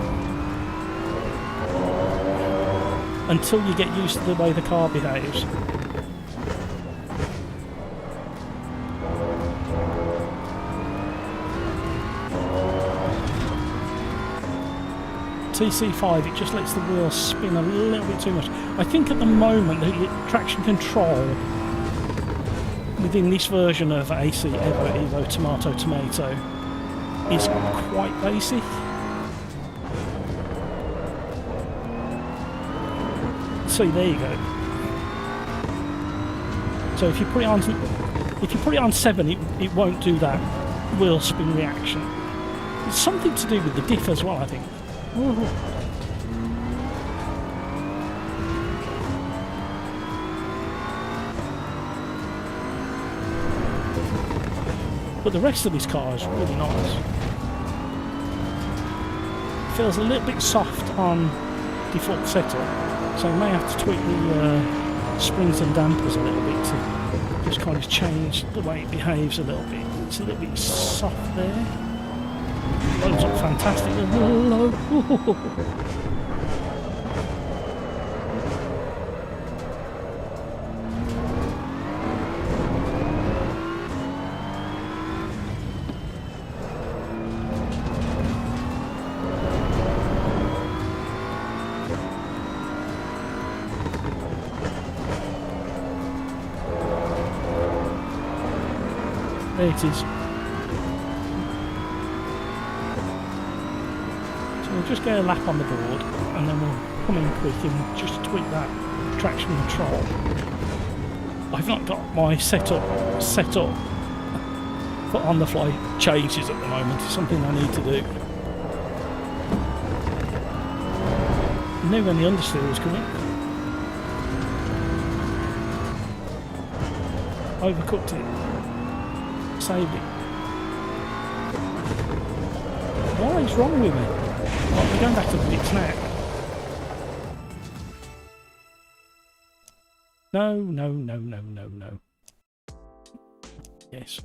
until you get used to the way the car behaves. TC5, it just lets the wheels spin a little bit too much. I think at the moment the traction control within this version of AC Evo Tomato is quite basic. See, there you go. So if you put it on 7, it won't do that wheel spin reaction. It's something to do with the diff as well, I think. But the rest of this car is really nice. It feels a little bit soft on default setup, so you may have to tweak the springs and dampers a little bit to just kind of change the way it behaves a little bit. It's a little bit soft there. Loads up fantastic. Hello. There it is. We'll just get a lap on the board and then we'll come in quick and just tweak that traction control. I've not got my setup for on the fly changes at the moment. It's something I need to do. I knew when the understeer was coming. Overcooked it. Saved it. What is wrong with me? Oh, we're going back to the pits now. No. Yes.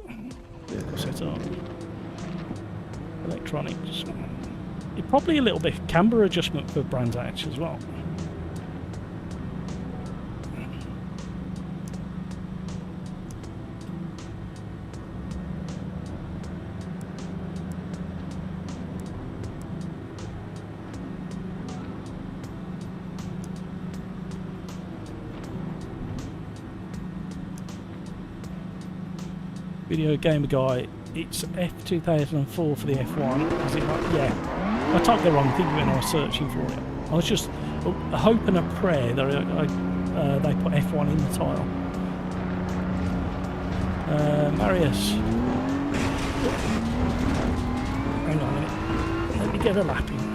Vehicle set up. Electronics. Probably a little bit of camber adjustment for Brands Hatch as well. Video Gamer Guy, it's F2004 for the F1. Is it like, yeah. I typed the wrong thing when I was searching for it. I was just a hope and a prayer that they put F1 in the title. Marius. Hang on a minute. Let me get a lap in.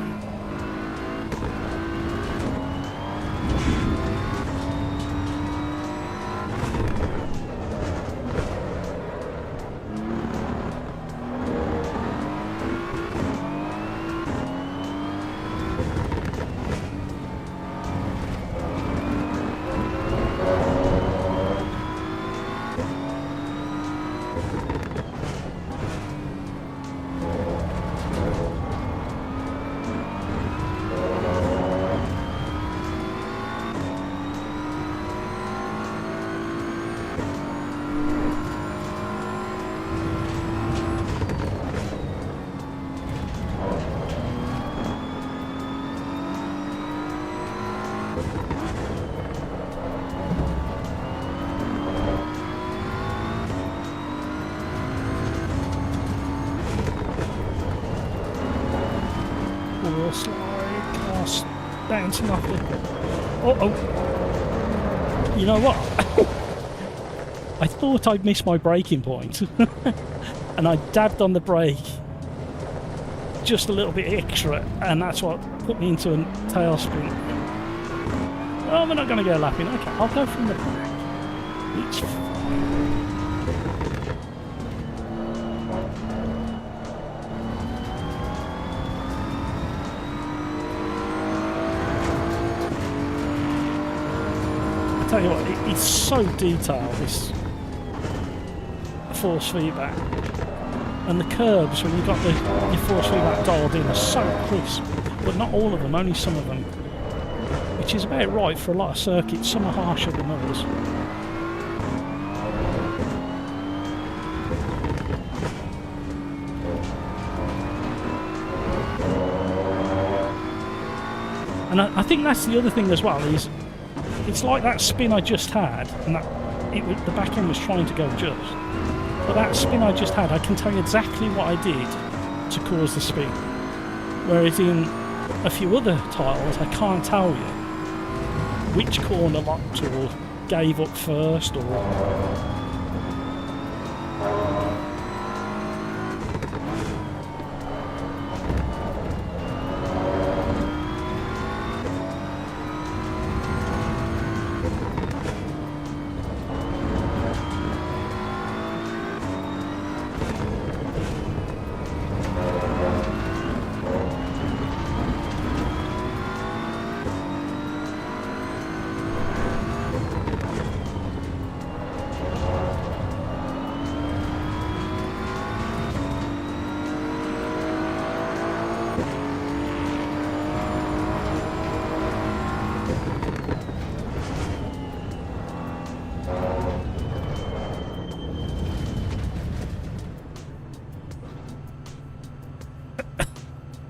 four-wheel slide, cars bouncing off the... Uh-oh. You know what? I thought I'd missed my braking point. And I dabbed on the brake just a little bit extra, and that's what put me into a tailspin. Oh, we're not going to go lapping. Okay, I'll go from the back. It's fine. I tell you what, it's so detailed, this force feedback. And the curbs, when you've got your force feedback dialed in, are so crisp. But not all of them, only some of them. Which is about right for a lot of circuits. Some are harsher than others. And I think that's the other thing as well, is it's like that spin I just had, and the back end was trying to go just. But that spin I just had, I can tell you exactly what I did to cause the spin. Whereas in a few other titles, I can't tell you which corner locked or gave up first, or...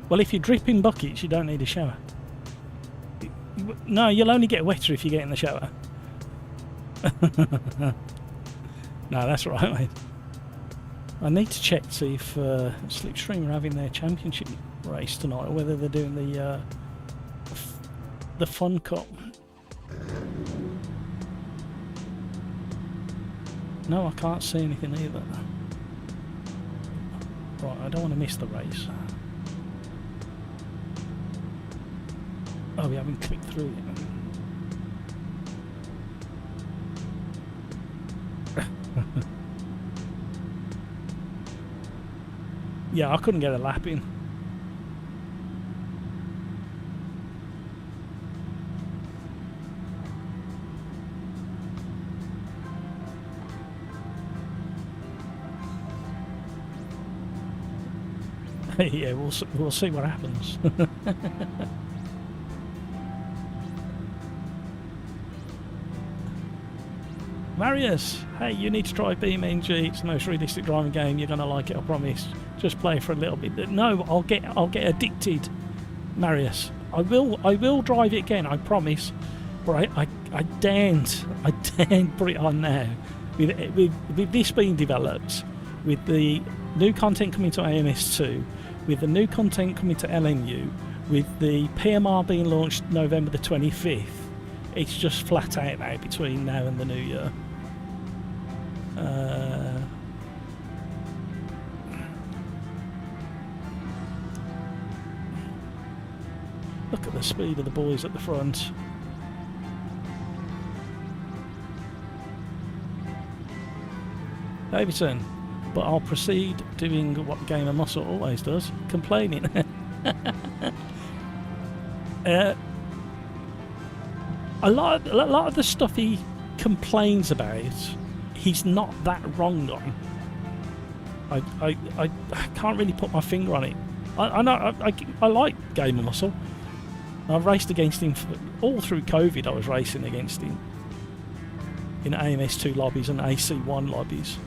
Well, if you're dripping buckets, you don't need a shower. No, you'll only get wetter if you get in the shower. No, that's right, mate. I need to check to see if Slipstream are having their championship race tonight, or whether they're doing the Fun Cup. No, I can't see anything either. Right, I don't want to miss the race. Oh, we haven't clicked through yet. Yeah, I couldn't get a lap in. Yeah, we'll see what happens. Marius, hey, you need to try BeamNG. It's the most realistic driving game. You're gonna like it, I promise. Just play for a little bit. No, I'll get addicted, Marius. I will drive it again, I promise. But I daren't put it on now. With this being developed, with the new content coming to AMS2, with the new content coming to LNU, with the PMR being launched November the 25th, it's just flat out now between now and the new year. Look at the speed of the boys at the front. Davidson, but I'll proceed doing what Gamer Muscle always does, complaining. A lot of the stuff he complains about, he's not that wrong on. I can't really put my finger on it. I know I like Gamer Muscle. I've raced against him all through COVID. I was racing against him in AMS2 lobbies and AC1 lobbies.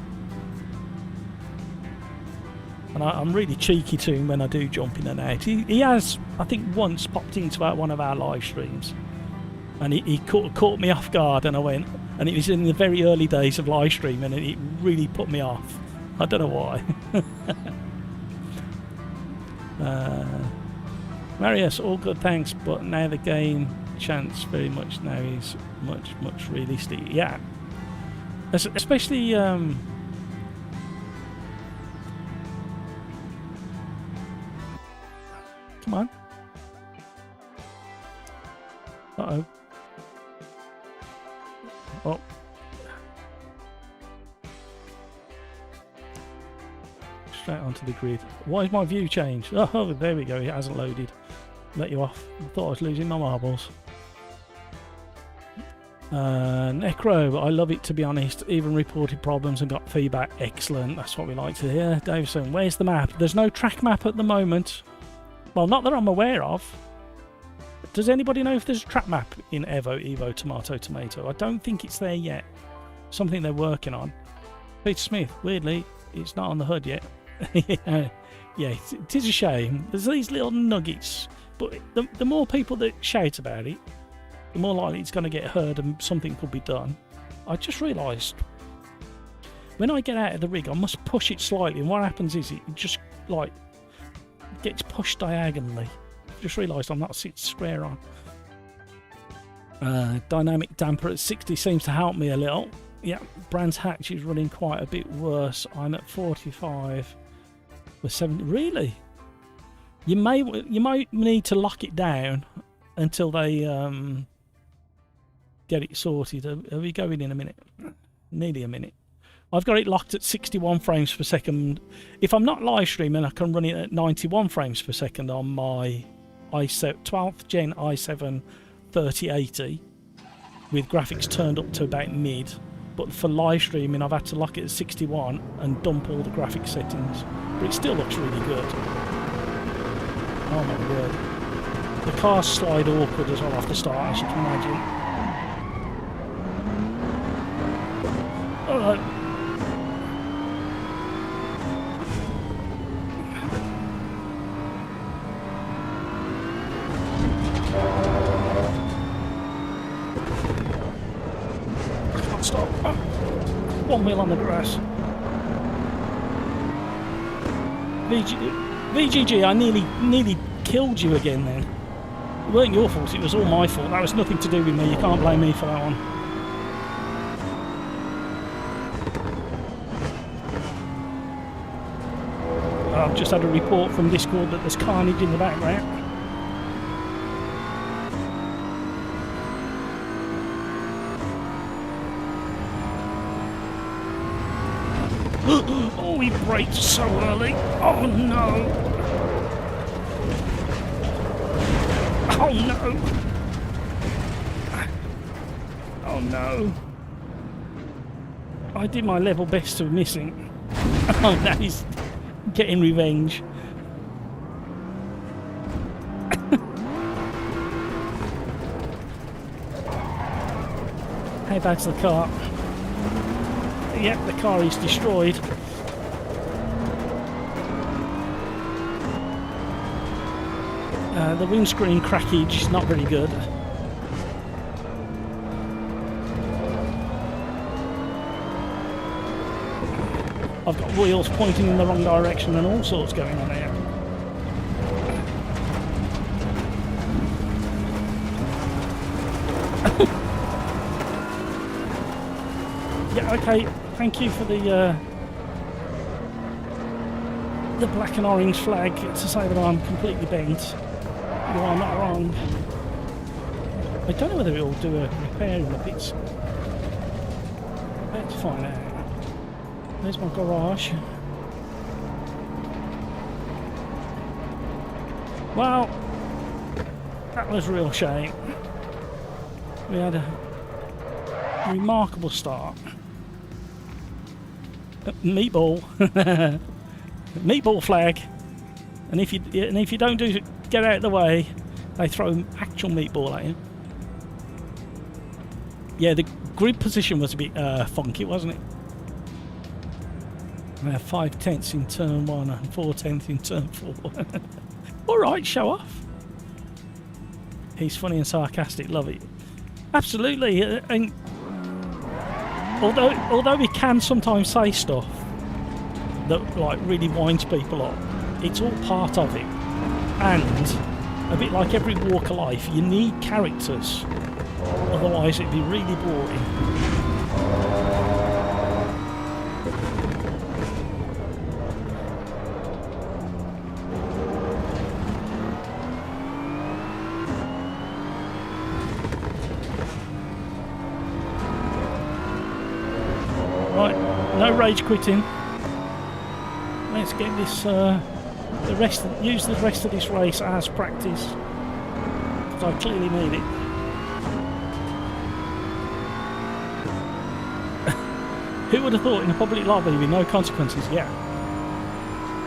And I'm really cheeky to him when I do jump in and out. He has, I think, once popped into one of our live streams, and he caught me off guard, and I went, and it was in the very early days of live stream, and it really put me off. I don't know why. Marius, all good, thanks. But now the game chance very much now is much realistic. Yeah, especially come on. Uh-oh. Oh. Straight onto the grid. Why is my view changed? Oh, there we go. It hasn't loaded. Let you off. I thought I was losing my marbles. Necro, I love it, to be honest. Even reported problems and got feedback. Excellent. That's what we like to hear. Davison, where's the map? There's no track map at the moment. Well, not that I'm aware of. Does anybody know if there's a track map in Evo, Tomato? I don't think it's there yet. Something they're working on. Peter Smith, weirdly, it's not on the HUD yet. Yeah, it is a shame. There's these little nuggets. But the more people that shout about it, the more likely it's going to get heard and something could be done. I just realised when I get out of the rig, I must push it slightly, and what happens is it just like gets pushed diagonally. Just realised I'm not sitting square on. Dynamic damper at 60 seems to help me a little. Yeah, Brands Hatch is running quite a bit worse. I'm at 45 with 70. Really? You might need to lock it down until they get it sorted. Are we going in a minute? Nearly a minute. I've got it locked at 61 frames per second. If I'm not live streaming, I can run it at 91 frames per second on my 12th gen i7 3080 with graphics turned up to about mid. But for live streaming, I've had to lock it at 61 and dump all the graphics settings. But it still looks really good. Oh my word. The cars slide awkward as well off the start, as you can imagine. Alright. I can't stop. Oh. One wheel on the grass. VGG, I nearly killed you again then. It weren't your fault, it was all my fault. That was nothing to do with me, you can't blame me for that one. I've just had a report from Discord that there's carnage in the background. Oh, he braked so early. Oh no. Oh no. Oh no. I did my level best of missing. Oh, now he's getting revenge. How bad's the car? Yep, the car is destroyed. The windscreen crackage is not very good. I've got wheels pointing in the wrong direction and all sorts going on here. Yeah, okay. Thank you for the black and orange flag to say that I'm completely bent. You are not wrong. I don't know whether it'll do a repair in the bits. Let's find out. There's my garage. Well, that was a real shame. We had a remarkable start. Meatball. Meatball flag. And if you don't get out of the way, they throw an actual meatball at you. Yeah, the grid position was a bit funky, wasn't it? 5/10 in turn 1 and 4/10 in turn 4. Alright, show off. He's funny and sarcastic, love it. Absolutely. And although he can sometimes say stuff that like really winds people up, it's all part of it. And a bit like every walk of life, you need characters. Otherwise it'd be really boring. Right, no rage quitting. Let's get this, use the rest of this race as practice, because I clearly need it. Who would have thought in a public lobby with no consequences? Yeah.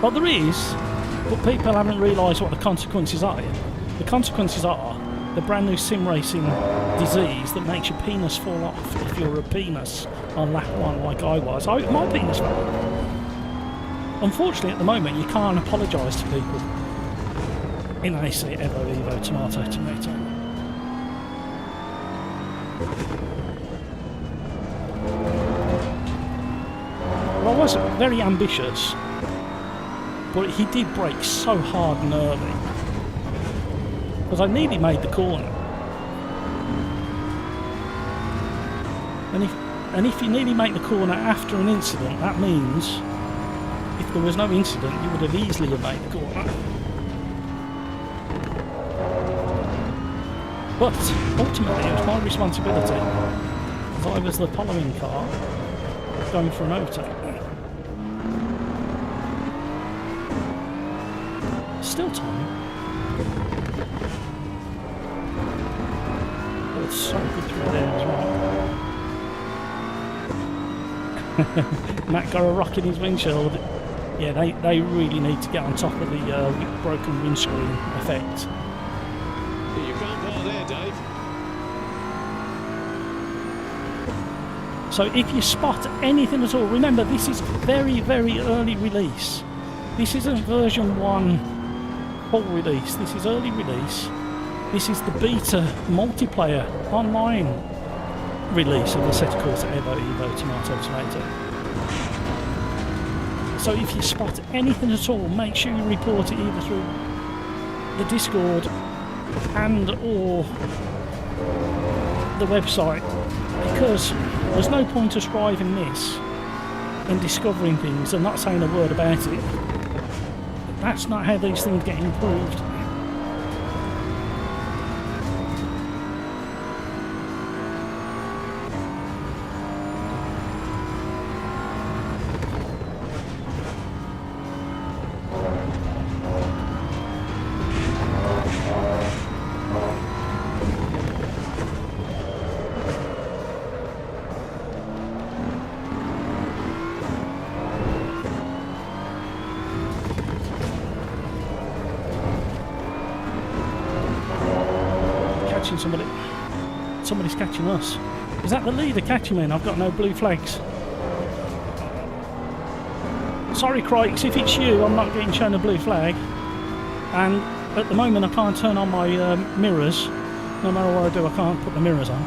Well, there is, but people haven't realised what the consequences are yet. The consequences are the brand new sim racing disease that makes your penis fall off if you're a penis on lap 1 like I was. My penis fell off. Unfortunately, at the moment, you can't apologise to people in Assetto EVO, tomato, tomato. Well, I was very ambitious, but he did brake so hard and early because I nearly made the corner. And if you nearly make the corner after an incident, that means if there was no incident, you would have easily made the corner. But ultimately, it was my responsibility, as I was the following car going for an overtake. Still time. Oh, it's so good through there as well. Matt got a rock in his windshield. Yeah, they really need to get on top of the broken windscreen effect. You can't park there, Dave. So if you spot anything at all, remember this is very, very early release. This isn't version 1 full release, this is early release. This is the beta multiplayer online release of Assetto Corsa EVO, tomato, tomato. So if you spot anything at all, make sure you report it either through the Discord and or the website, because there's no point us driving this and discovering things and not saying a word about it. That's not how these things get improved. Somebody's catching us. Is that the leader catching me and I've got no blue flags? Sorry Crikes, if it's you, I'm not getting shown a blue flag. And at the moment I can't turn on my mirrors. No matter what I do, I can't put the mirrors on.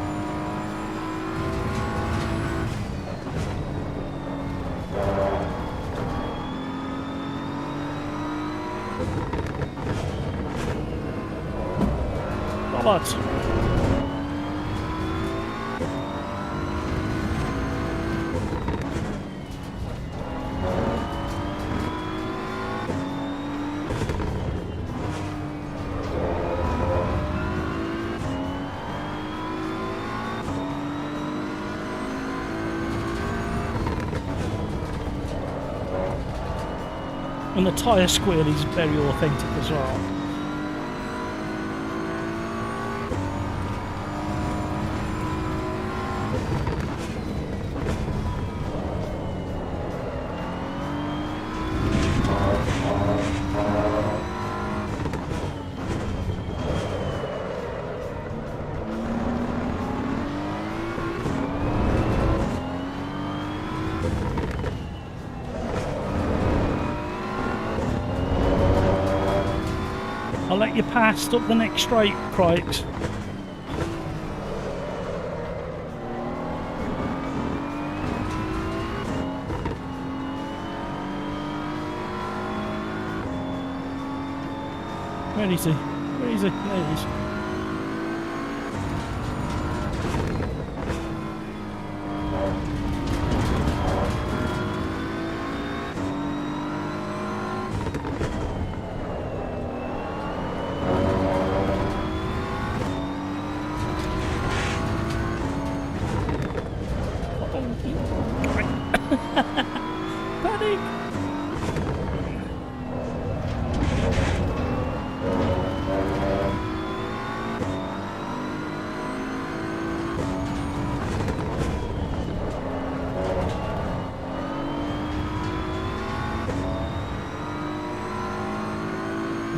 Bollards. And the tyre squeal is very authentic as well. I'll let you pass up the next straight, Crikes. Where is he? Where is he? There he is. Panic!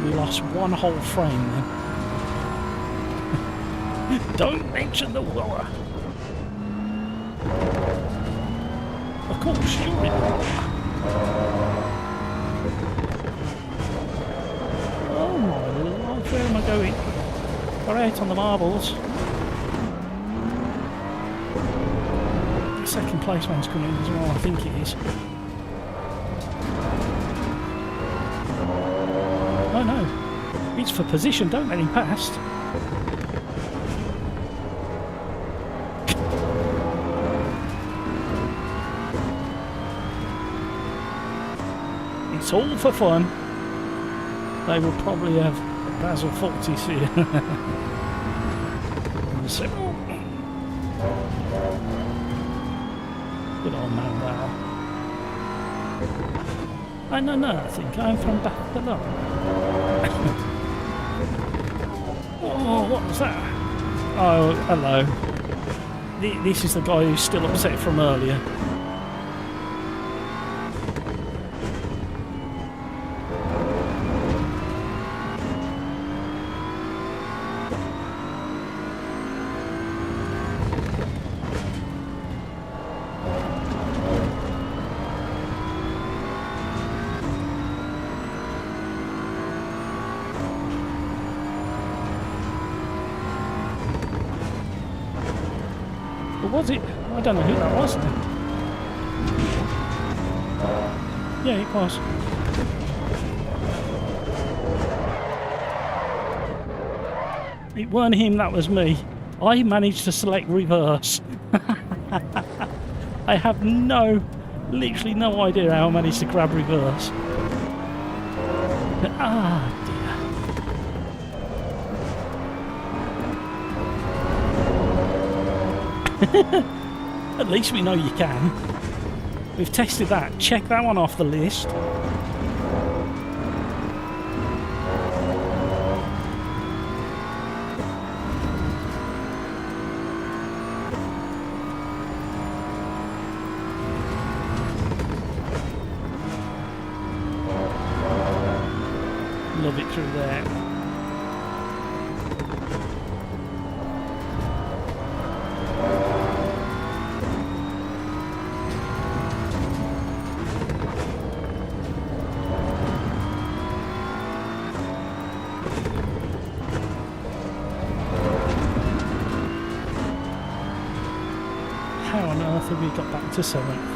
We lost one whole frame then. Don't mention the war. Of course, you're in. Oh my lord, where am I going? We're out on the marbles. The second place one's coming as well, I think it is. Oh no, it's for position, don't let him past. It's all for fun. They will probably have Basil 40s here. So, good old man now. I know nothing, I'm from Barcelona. Oh, what was that? Oh, hello. This is the guy who's still upset from earlier. Or was it? I don't know who that was then. Yeah, it was. It weren't him, that was me. I managed to select reverse. I have literally no idea how I managed to grab reverse. Ah, at least we know you can. We've tested that. Check that one off the list. Love it through there. How on earth have we got back to 7th?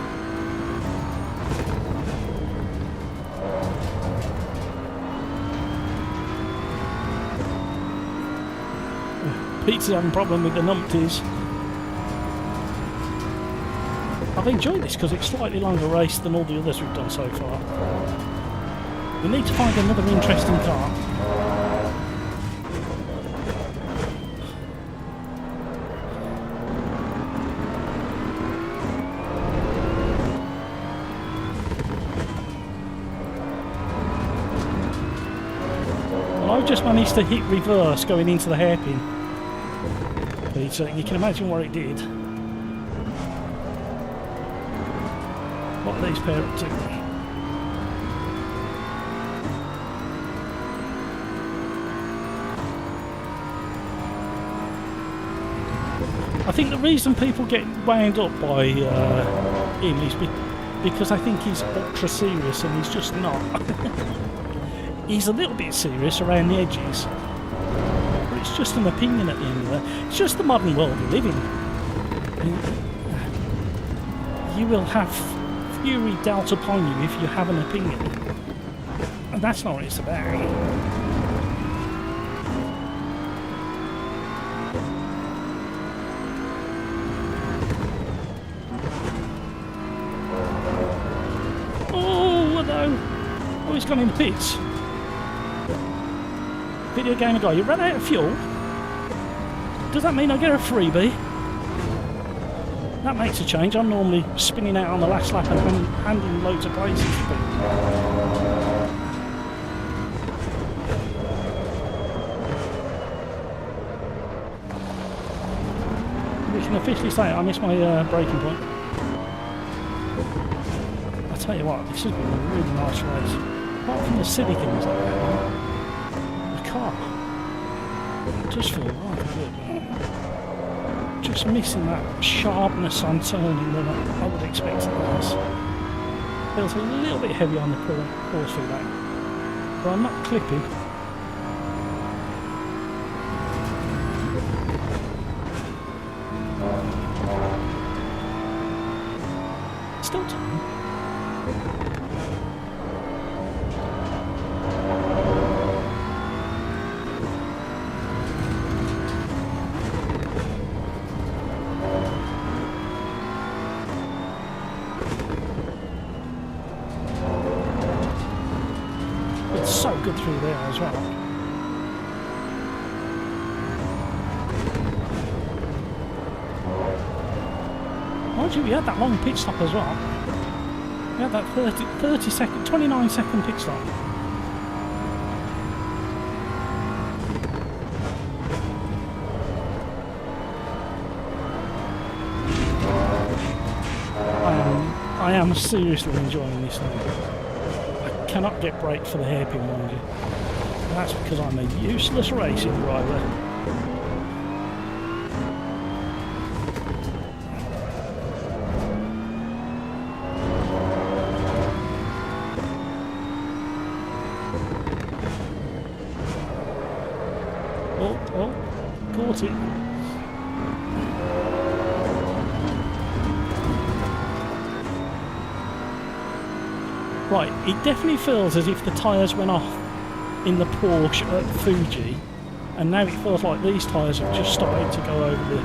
Pete's having a problem with the numpties. I've enjoyed this because it's a slightly longer race than all the others we've done so far. We need to find another interesting car. Well, I've just managed to hit reverse going into the hairpin. So you can imagine what it did. What are these pair up to? I think the reason people get wound up by him is because I think he's ultra serious and he's just not. He's a little bit serious around the edges. It's just an opinion at the end of it. It's just the modern world we live in. You will have fury dealt upon you if you have an opinion. And that's not what it's about. just gone in the pits. Video gamer guy, you ran out of fuel? Does that mean I get a freebie? That makes a change. I'm normally spinning out on the last lap and handing loads of places to people. We can officially say I missed my braking point. I tell you what, this has been a really nice race. Apart from the silly things like that, the car just feels right good. Just missing that sharpness on turning that I would expect it was. Feels a little bit heavy on the course feedback, but I'm not clipping. Still time. So good through there as well. Mind you, we had that long pit stop as well. We had that 29 second pit stop. I am seriously enjoying this thing. Cannot get braked for the hairpin, mind you. And that's because I'm a useless racing driver. Oh, caught it. Right, it definitely feels as if the tyres went off in the Porsche at Fuji, and now it feels like these tyres have just started to go over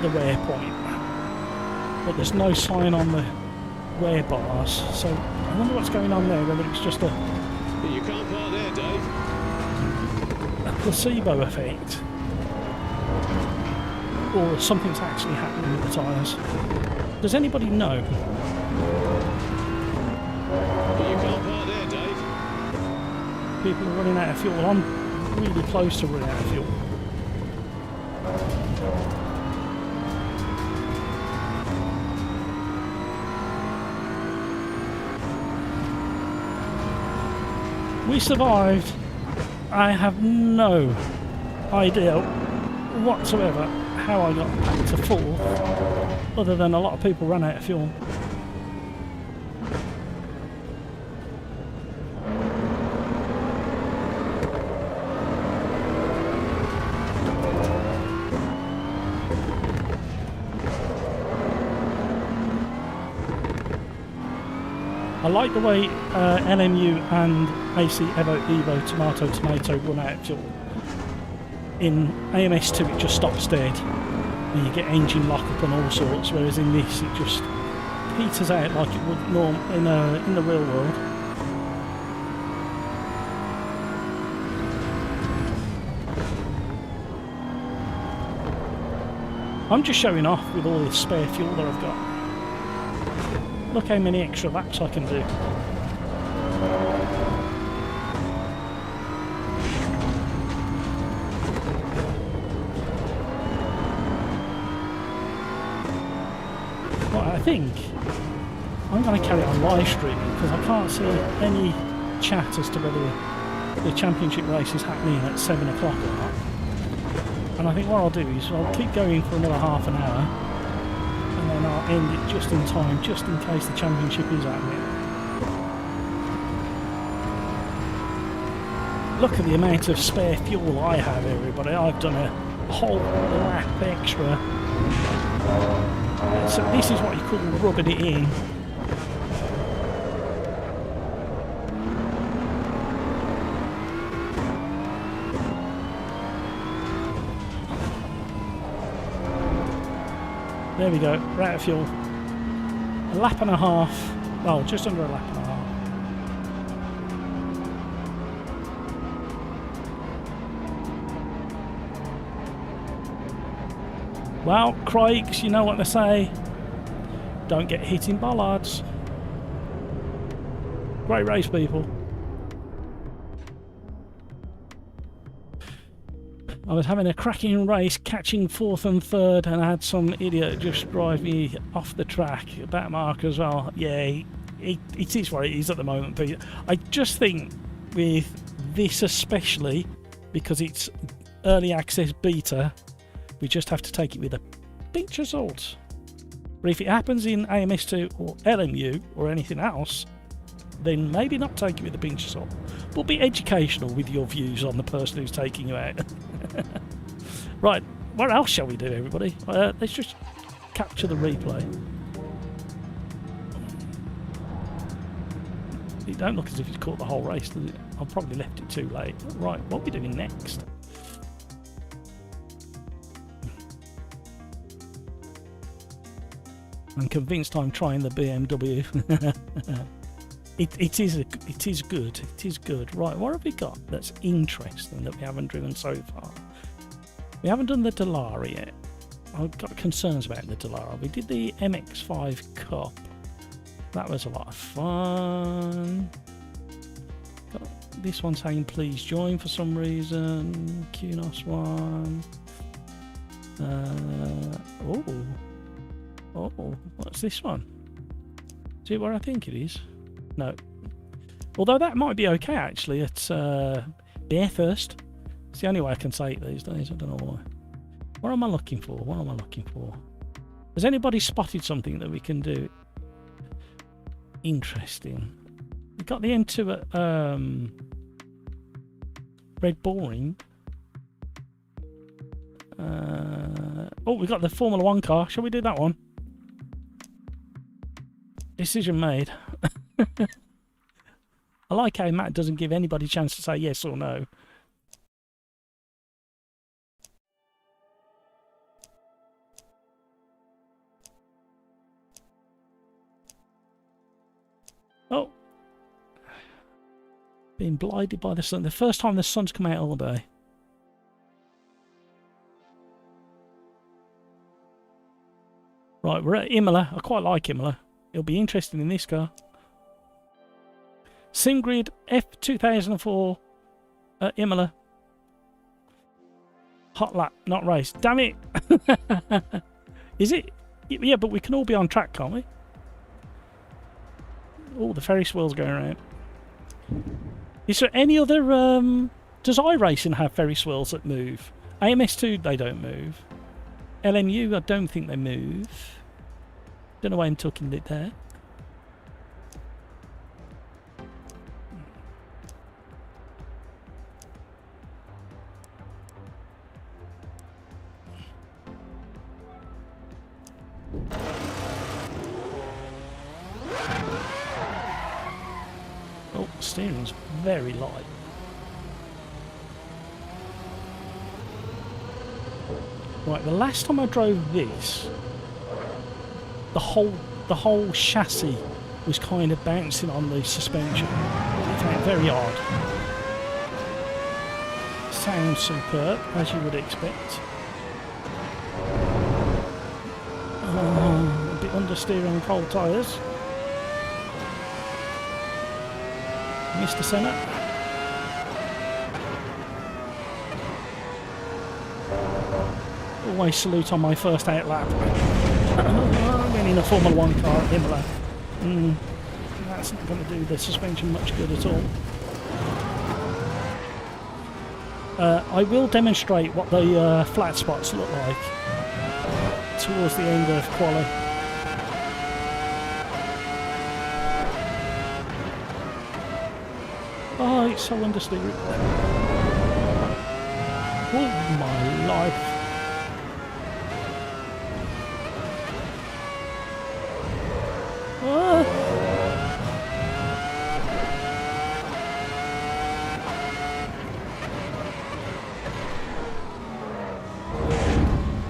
the wear point. But there's no sign on the wear bars, so I wonder what's going on there, whether it's just You can't park there, Dave. a placebo effect, or something's actually happening with the tyres. Does anybody know? You can't park there, Dave. People are running out of fuel. I'm really close to running out of fuel. We survived. I have no idea whatsoever how I got back to full, other than a lot of people ran out of fuel. I like the way LMU and AC Evo Tomato run out of fuel. In AMS2 it just stops dead and you get engine lock-up and all sorts, whereas in this it just peters out like it would in the real world. I'm just showing off with all this spare fuel that I've got. Look how many extra laps I can do. Well, I think I'm going to carry on live streaming because I can't see any chat as to whether the championship race is happening at 7 o'clock or not. And I think what I'll do is I'll keep going for another half an hour, and then I'll end it just in time, just in case the championship is happening. Look at the amount of spare fuel I have, everybody. I've done a whole lap extra. So this is what you call rubbing it in. There we go, we're out of fuel. A lap and a half, well, just under a lap and a half. Well, Craigs, you know what they say. Don't get hit in bollards. Great race, people. I was having a cracking race, catching 4th and 3rd, and I had some idiot just drive me off the track. Back mark as well. Yeah, it is what it is at the moment, Peter. I just think with this especially, because it's early access beta, we just have to take it with a pinch of salt. But if it happens in AMS2 or LMU or anything else, then maybe not take it with a pinch of salt. But be educational with your views on the person who's taking you out. Right, what else shall we do, everybody? Let's just capture the replay. It don't look as if it's caught the whole race, does it? I've probably left it too late. Right, what are we doing next? I'm convinced I'm trying the BMW. It is good. Right, what have we got that's interesting that we haven't driven so far? We haven't done the Dallara yet. I've got concerns about the Dallara. We did the MX-5 Cup. That was a lot of fun. Got this one saying please join for some reason. Kunos one. Oh, what's this one? Is it where I think it is? No. Although that might be okay actually. It's Bathurst. It's the only way I can say it these days. I don't know why. What am I looking for? Has anybody spotted something that we can do? Interesting. We got the M2 at Red Bull Ring. Oh, we got the Formula 1 car. Shall we do that one? Decision made. I like how Matt doesn't give anybody a chance to say yes or no. Oh. Being blinded by the sun. The first time the sun's come out all day. Right, we're at Imola. I quite like Imola. It'll be interesting in this car. SimGrid F2004 at Imola. Hot lap, not race. Damn it! Is it? Yeah, but we can all be on track, can't we? Oh, the Ferris wheel's going around. Is there any other... does iRacing have Ferris wheels that move? AMS2, they don't move. LMU, I don't think they move. Don't know why I'm talking it there. Oh, the steering's very light. Right, the last time I drove this, the whole chassis was kind of bouncing on the suspension. It felt very odd. Sounds superb, as you would expect. A bit understeer on cold tyres. Mr. Senna. Always salute on my first out lap. I'm getting a Formula 1 car at Imola. That's not going to do the suspension much good at all. I will demonstrate what the flat spots look like towards the end of quali. Oh, it's so understeered. Oh my life.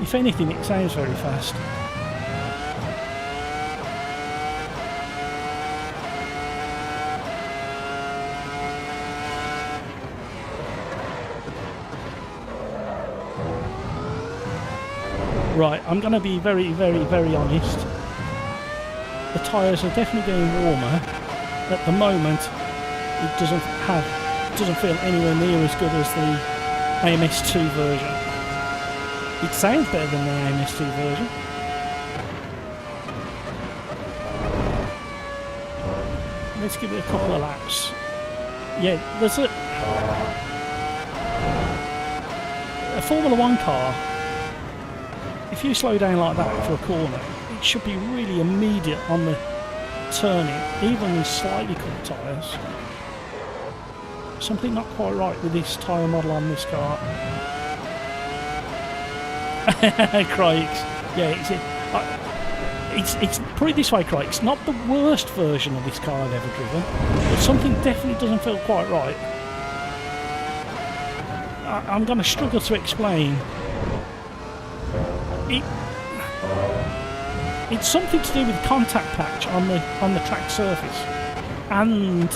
If anything, it sounds very fast. Right, I'm going to be very, very, very honest. The tyres are definitely getting warmer. At the moment, it doesn't feel anywhere near as good as the AMS2 version. It sounds better than the AMS2 version. Let's give it a couple of laps. Yeah, there's a Formula 1 car. If you slow down like that for a corner, it should be really immediate on the turning, even with slightly cut tyres. Something not quite right with this tyre model on this car. Crikes. Yeah, it's put it this way, Craig, it's not the worst version of this car I've ever driven, but something definitely doesn't feel quite right. I'm going to struggle to explain. It's something to do with the contact patch on the track surface and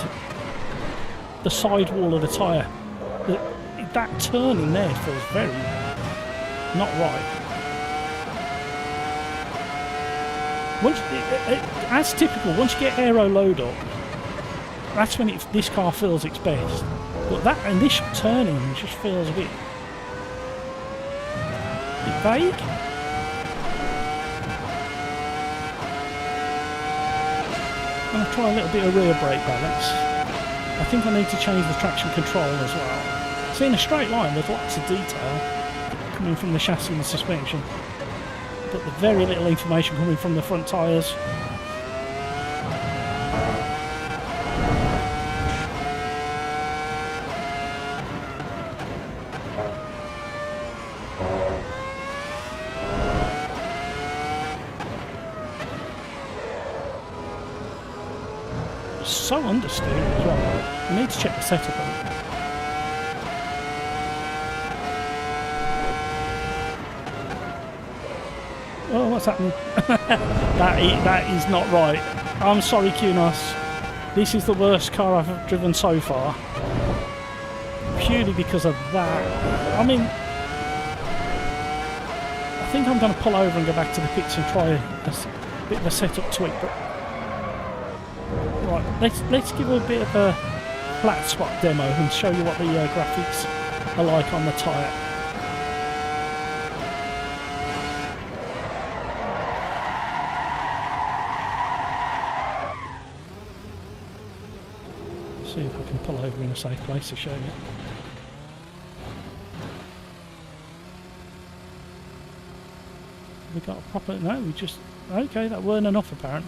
the sidewall of the tyre. That turning there feels very not right. As typical, once you get aero load up, that's when this car feels its best. But that initial turning just feels a bit vague. I'm going to try a little bit of rear brake balance. I think I need to change the traction control as well. See, in a straight line there's lots of detail coming from the chassis and the suspension, but the very little information coming from the front tyres. So understeer as well. I need to check the setup on it. Oh, what's happening? that is not right. I'm sorry, Kunos. This is the worst car I've driven so far. Purely because of that. I mean, I think I'm going to pull over and go back to the pits and try a bit of a setup tweak. But right, let's give a bit of a flat spot demo and show you what the graphics are like on the tyre. See if I can pull over in a safe place to show you. We got a proper... No, we just... Okay, that weren't enough apparent.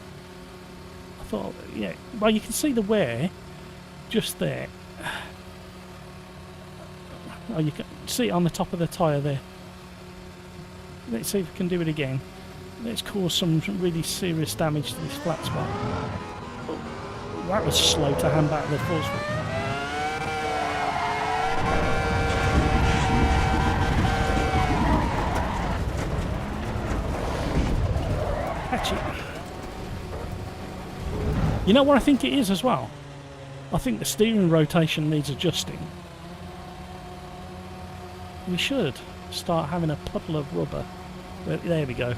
I thought, yeah. Well, you can see the wear just there. Oh, you can see it on the top of the tyre there. Let's see if we can do it again. Let's cause some really serious damage to this flat spot. Oh, that was slow to hand back the force foot. Catch it. You know what I think it is as well? I think the steering rotation needs adjusting. We should start having a puddle of rubber. There we go.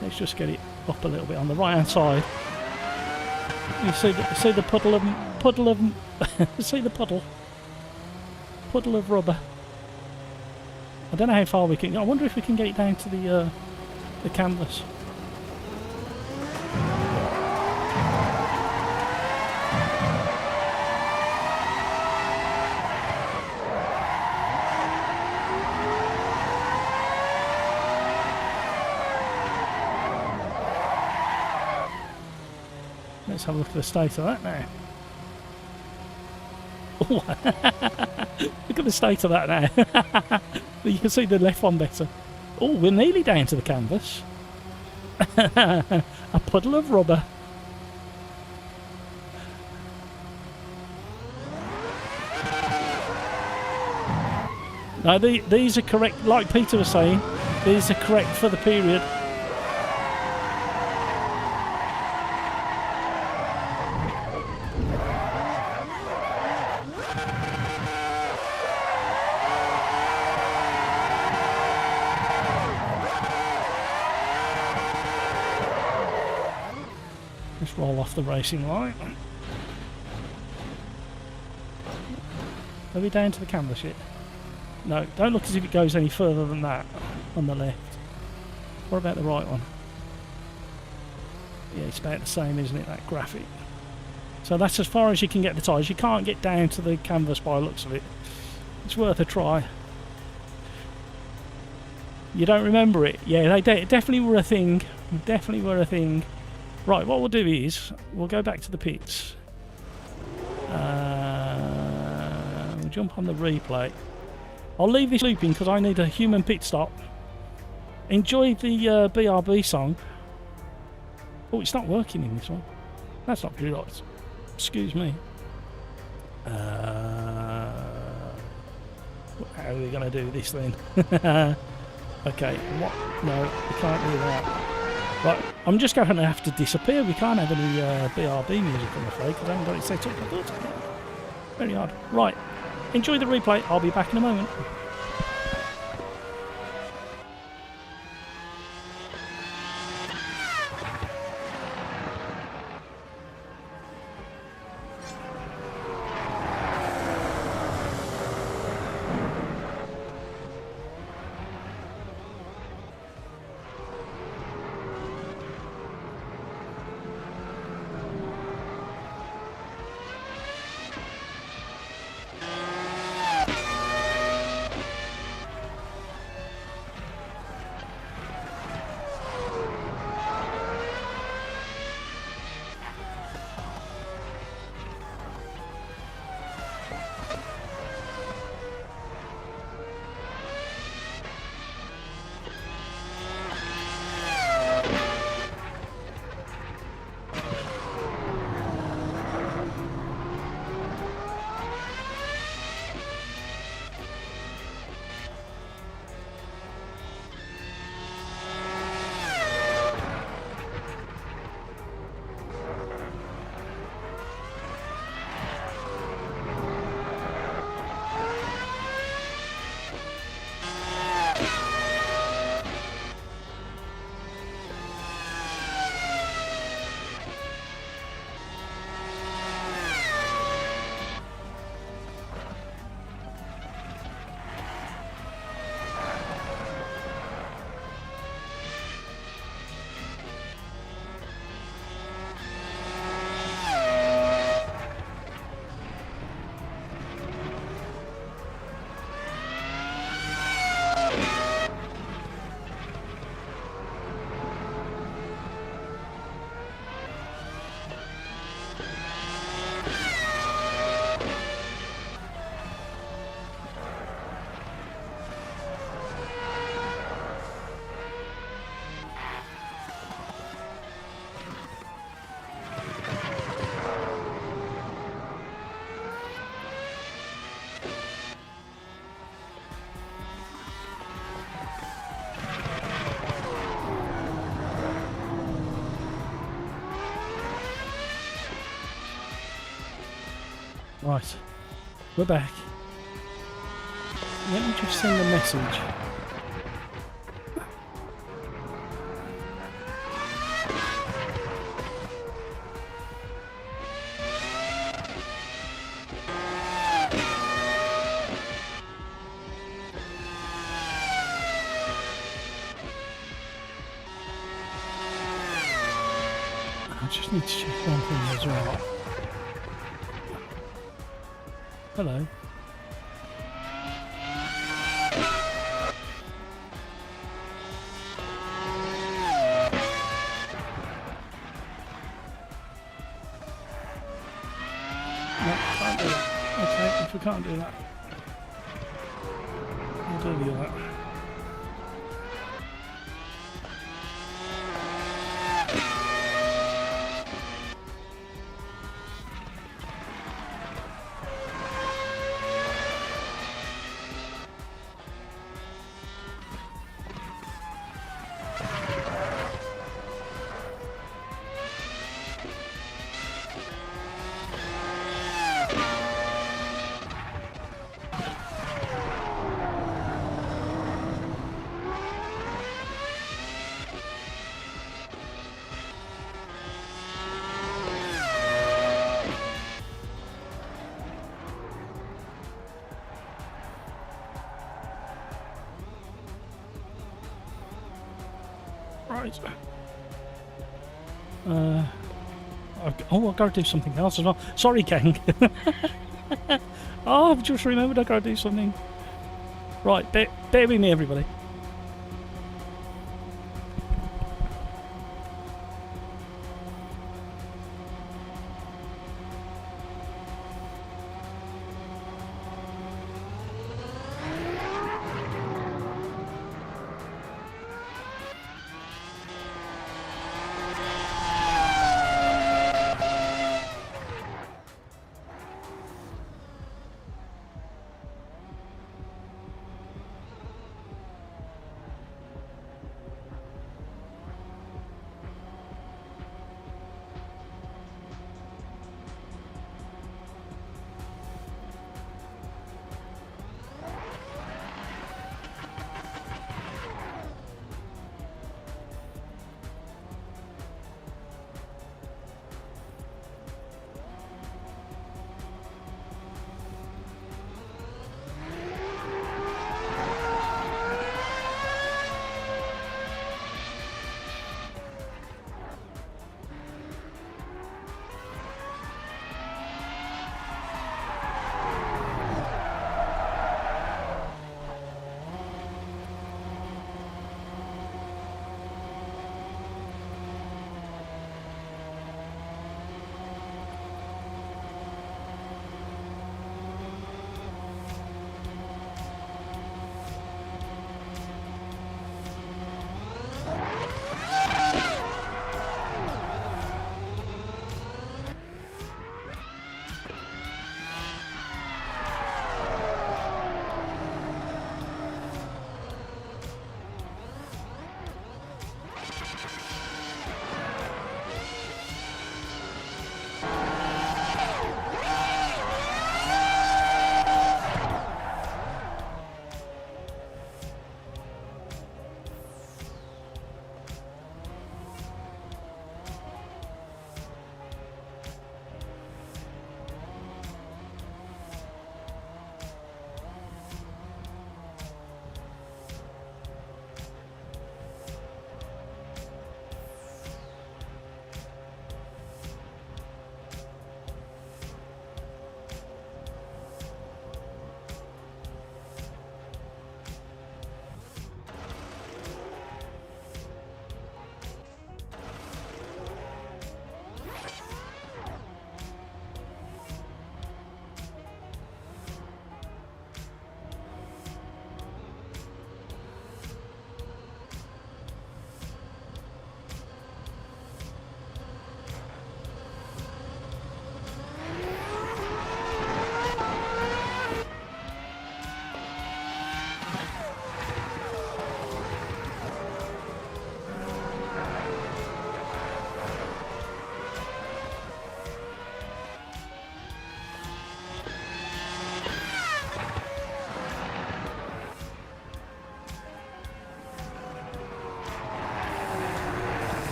Let's just get it up a little bit on the right hand side. You see the puddle of see the puddle of rubber. I don't know how far we can. I wonder if we can get it down to the canvas. Let's have a look at the state of that now. Look at the state of that now. You can see the left one better. Oh, we're nearly down to the canvas. A puddle of rubber. Now these are correct, like Peter was saying, these are correct for the period. Just roll off the racing line. Are we down to the canvas yet? No, don't look as if it goes any further than that on the left. What about the right one? Yeah, it's about the same, isn't it, that graphic? So that's as far as you can get the tyres. You can't get down to the canvas by the looks of it. It's worth a try. You don't remember it? Yeah, they definitely were a thing. Definitely were a thing. Right, what we'll do is we'll go back to the pits. We'll jump on the replay. I'll leave this looping because I need a human pit stop. Enjoy the BRB song. Oh, it's not working in this one. That's not very right. Excuse me. How are we going to do this then? Okay, what? No, we can't do that. Right, I'm just going to have to disappear. We can't have any BRB music, I'm afraid, because I haven't got it set up. Very hard. Right, enjoy the replay. I'll be back in a moment. Right, we're back. Let me just send a message. I just need to check one thing as well. Hello. No, can't do that. Okay, if we can't do that, we'll do that. Right. I've got to do something else as well. Sorry, gang. Oh, I've just remembered I've got to do something. Right, bear with me, everybody.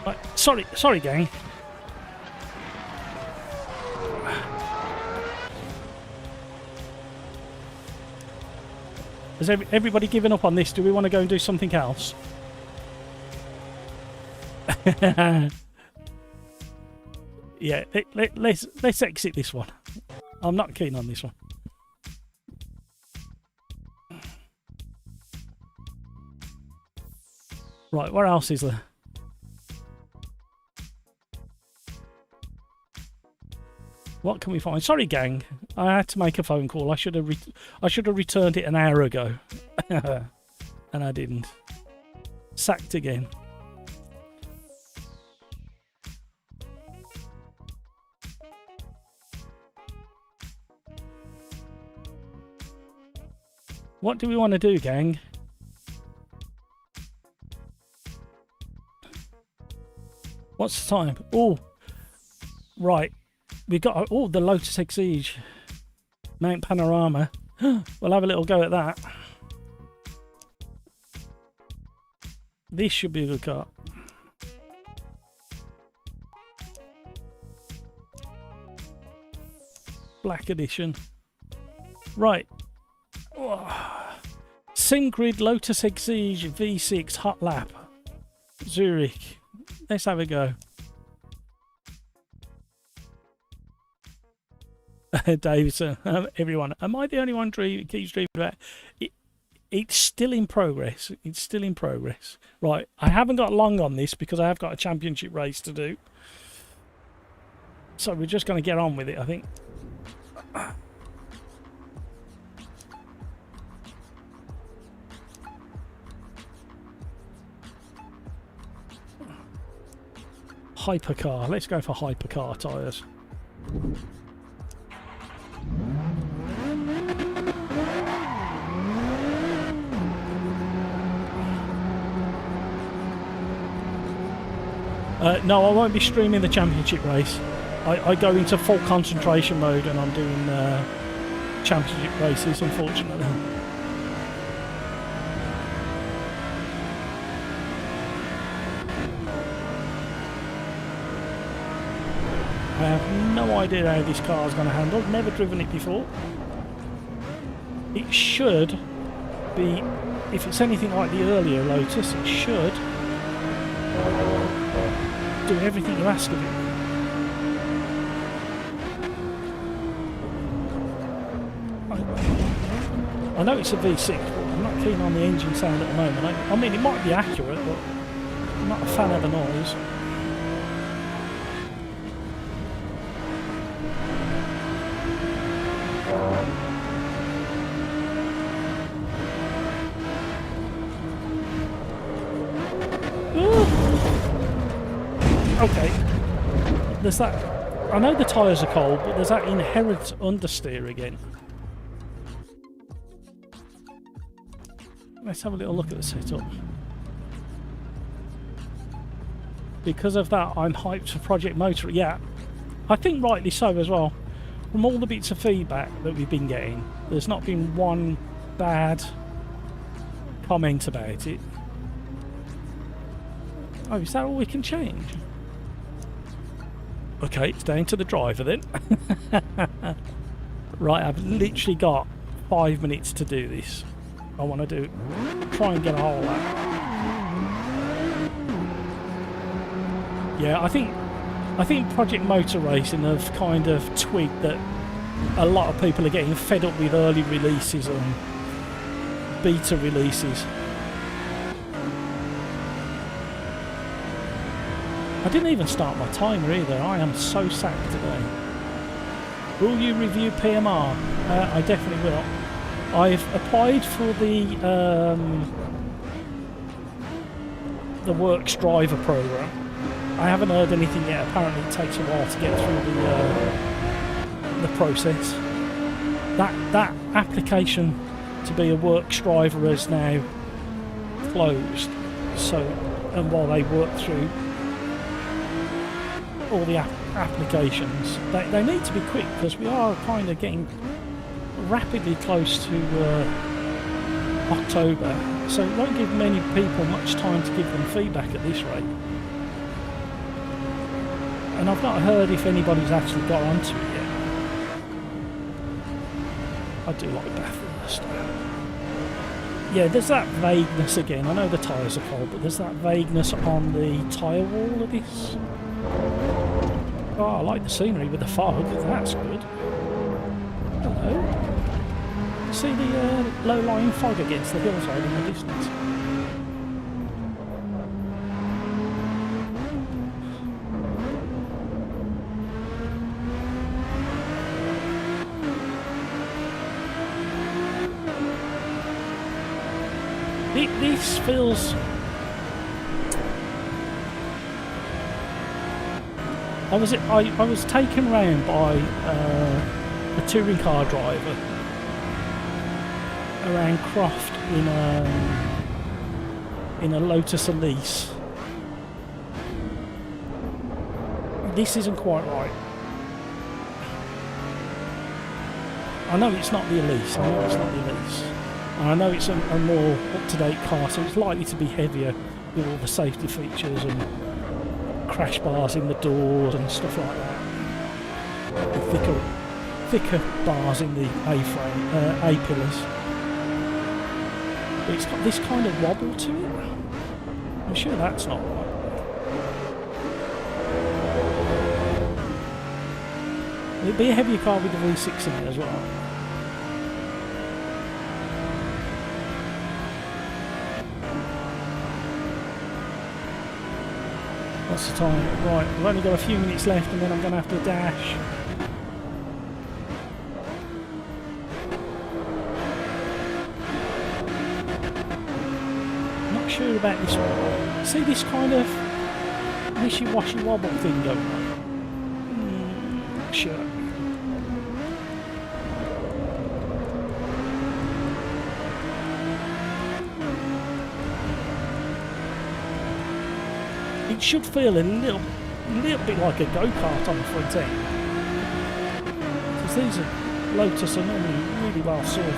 Right, sorry, gang. Has everybody given up on this? Do we want to go and do something else? Yeah, let's exit this one. I'm not keen on this one. Right, where else is there? What can we find? Sorry, gang. I had to make a phone call. I should have returned it an hour ago, and I didn't. Sacked again. What do we want to do, gang? What's the time? Oh, right. We got the Lotus Exige Mount Panorama. We'll have a little go at that. This should be a good car. Black edition. Right. Syncgrid Lotus Exige V6 Hot Lap. Zurich. Let's have a go. Davidson, everyone. Am I the only one keeps dreaming about it? It's still in progress. It's still in progress. Right, I haven't got long on this because I have got a championship race to do. So we're just going to get on with it, I think. Hypercar. Let's go for hypercar tyres. No, I won't be streaming the championship race. I go into full concentration mode and I'm doing championship races, unfortunately. I have no idea how this car is going to handle. Never driven it before. It should be, if it's anything like the earlier Lotus, it should do everything you ask of it. I know it's a V6, but I'm not keen on the engine sound at the moment. I mean, it might be accurate, but I'm not a fan of the noise. Okay, there's that. I know the tyres are cold, but there's that inherent understeer again. Let's have a little look at the setup. Because of that, I'm hyped for Project Motor. Yeah, I think rightly so as well. From all the bits of feedback that we've been getting, there's not been one bad comment about it. Oh, is that all we can change? Okay, it's down to the driver then. Right, I've literally got 5 minutes to do this. I want to try and get a whole lap. Yeah, I think Project Motor Racing have kind of twigged that a lot of people are getting fed up with early releases and beta releases. I didn't even start my timer either. I am so sacked today. Will you review PMR? I definitely will. I've applied for the Works Driver program. I haven't heard anything yet. Apparently it takes a while to get through the process. That application to be a Works Driver is now closed. So, and while they work through all the applications, they need to be quick because we are kind of getting rapidly close to October, so it won't give many people much time to give them feedback at this rate. And I've not heard if anybody's actually got onto it yet. I do like Bathurst. Yeah, there's that vagueness again. I know the tyres are cold, but there's that vagueness on the tyre wall of this. Oh, I like the scenery with the fog. That's good. Hello. See the low-lying fog against the hillside in the distance. This feels... I was taken round by a touring car driver around Croft in a Lotus Elise. This isn't quite right. I know it's not the Elise. And I know it's a more up-to-date car, so it's likely to be heavier with all the safety features and crash bars in the doors and stuff like that. The thicker bars in the A-frame, A-pillars. But it's got this kind of wobble to it. I'm sure that's not right. It'd be a heavier car with the V6 in it as well. What's the time? Right, we've only got a few minutes left and then I'm going to have to dash. Not sure about this one. See this kind of wishy-washy wobble thing going on? Not sure. It should feel a little bit like a go-kart on the front end. Because these are Lotus are normally really well sorted.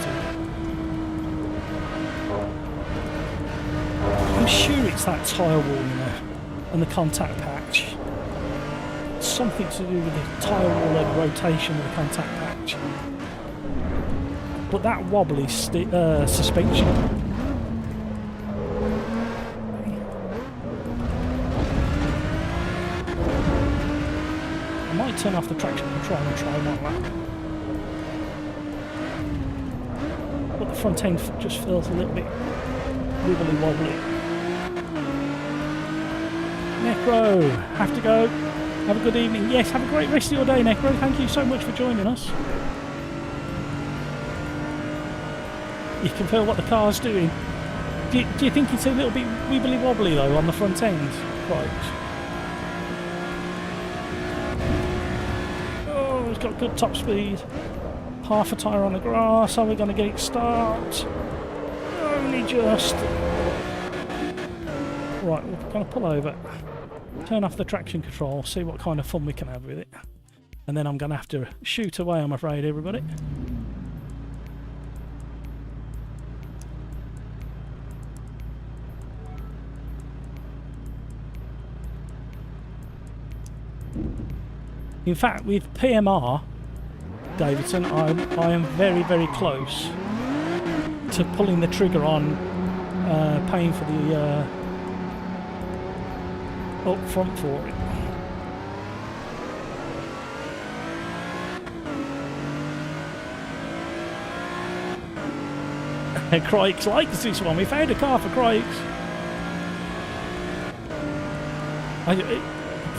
I'm sure it's that tyre wall and the contact patch. It's something to do with the tyre wall and rotation of the contact patch. But that wobble is suspension. Turn off the traction control and try one lap. But the front end just feels a little bit wibbly wobbly. Necro, have to go. Have a good evening. Yes, have a great rest of your day, Necro. Thank you so much for joining us. You can feel what the car's doing. Do you think it's a little bit wibbly wobbly though on the front end? Right. Got good top speed. Half a tyre on the grass. Are we going to get it start? Only just. Right, we're going to pull over. Turn off the traction control. See what kind of fun we can have with it. And then I'm going to have to shoot away, I'm afraid, everybody. In fact, with PMR, Davidson, I am very, very close to pulling the trigger on paying for the up front for it. Crikes likes this one. We found a car for Crikes.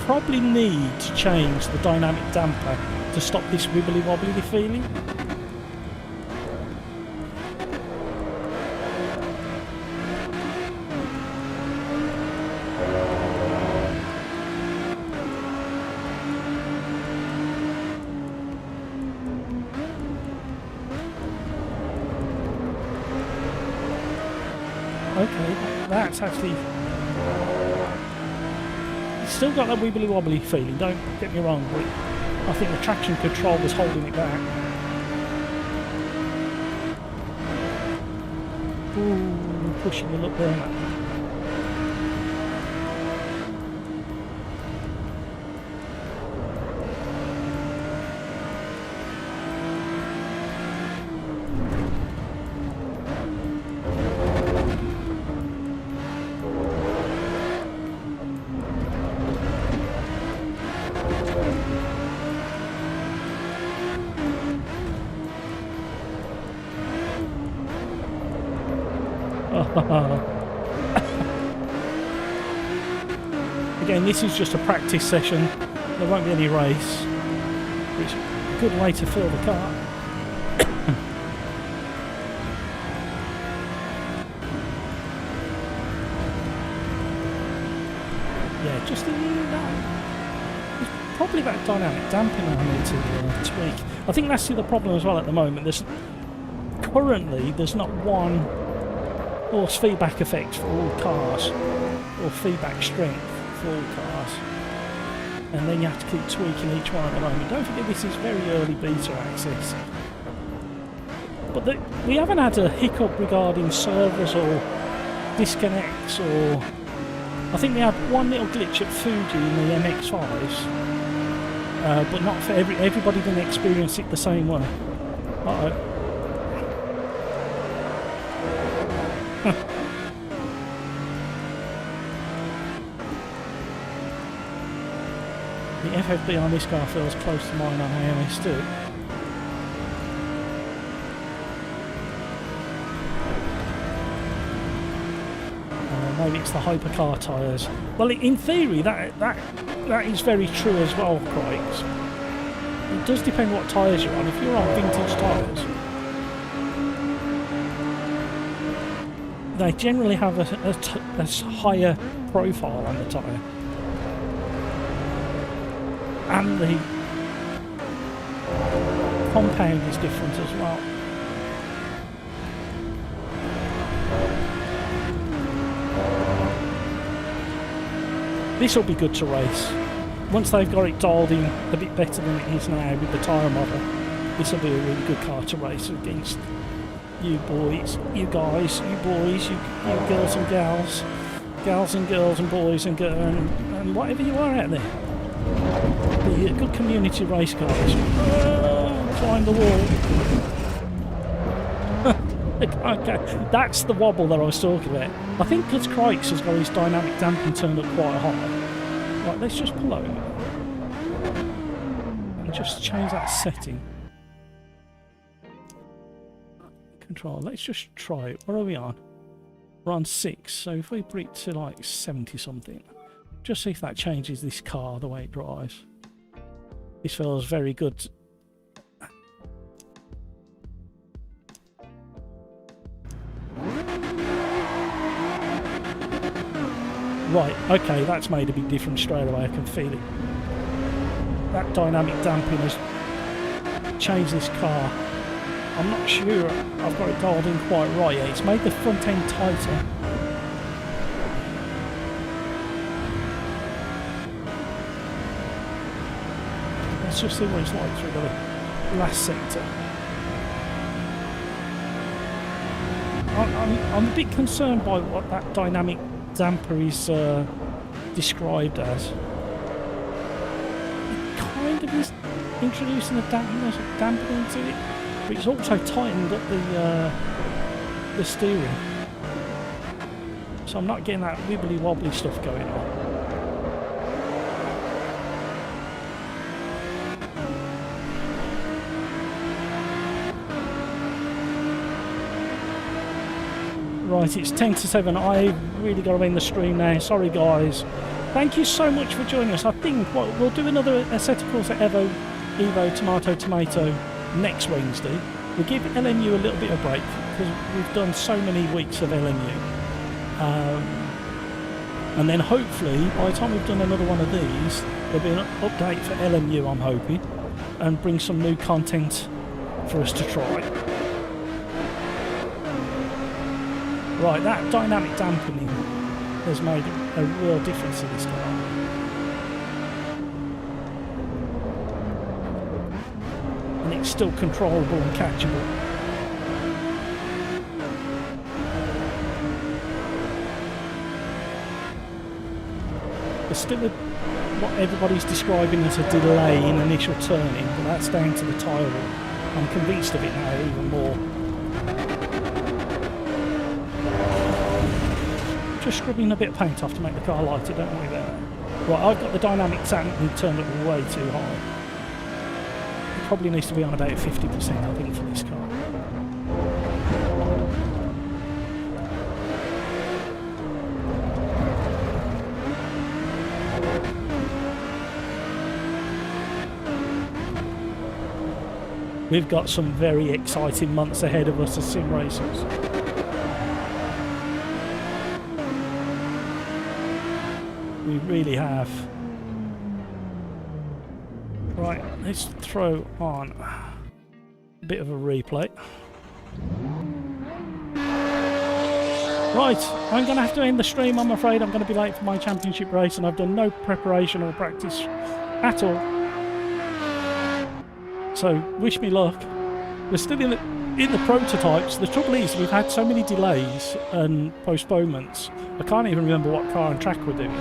Probably need to change the dynamic damper to stop this wibbly wobbly feeling. Okay, that's actually. Still got that wibbly wobbly feeling, don't get me wrong, but I think the traction control was holding it back. Ooh, pushing the look there, man. Again, this is just a practice session. There won't be any race. It's a good way to fill the car. Yeah, just it's probably that dynamic damping I need to tweak. I think that's the problem as well at the moment. There's not one force feedback effect for all cars or feedback strength for all cars, and then you have to keep tweaking each one at the moment. Don't forget this is very early beta access, but we haven't had a hiccup regarding servers or disconnects or I think they had one little glitch at Fuji in the MX-5s, but not for everybody didn't experience it the same way. Uh-oh. The FFB on this car feels close to mine on AMS2. Maybe it's the hypercar tyres. Well, in theory, that is very true as well, Craig. It does depend what tyres you're on. If you're on vintage tyres, they generally have a higher profile on the tyre. And the compound is different as well. This will be good to race. Once they've got it dialed in a bit better than it is now with the tyre model, this will be a really good car to race against you boys, you guys, you boys, you girls and gals, gals and girls and boys and and whatever you are out there. Be a good community race, guys. Climb the wall. Okay, that's the wobble that I was talking about. I think because Crikes has got his dynamic damping turned up quite high. Right, let's just pull over and just change that setting. Control, let's just try it. What are we on? We're on 6, so if we put it to like 70 something, just see if that changes this car the way it drives. This feels very good. Right, okay, that's made a big difference straight away, I can feel it. That dynamic damping has changed this car. I'm not sure I've got it dialed in quite right yet. It's made the front end tighter. Let's just see what it's like through the last sector. I'm a bit concerned by what that dynamic damper is described as. It kind of is introducing a damper into it, but it's also tightened up the steering. So I'm not getting that wibbly wobbly stuff going on. Right, it's 10 to 7. I really got to end the stream now. Sorry, guys. Thank you so much for joining us. I think we'll do another Assetto Corsa EVO Tomato next Wednesday. We'll give LMU a little bit of break because we've done so many weeks of LMU. And then hopefully, by the time we've done another one of these, there'll be an update for LMU, I'm hoping, and bring some new content for us to try. Right, that dynamic dampening has made a real difference in this car. And it's still controllable and catchable. There's still what everybody's describing as a delay in initial turning, but that's down to the tyre wheel. I'm convinced of it now even more. Just scrubbing a bit of paint off to make the car lighter, don't worry about that. Right, I've got the dynamic damping turned up way too high. It probably needs to be on about 50%, I think, for this car. We've got some very exciting months ahead of us as sim racers. We really have. Right, let's throw on a bit of a replay. Right, I'm going to have to end the stream, I'm afraid. I'm going to be late for my championship race and I've done no preparation or practice at all. So, wish me luck. We're still in the prototypes. The trouble is we've had so many delays and postponements. I can't even remember what car and track we're doing.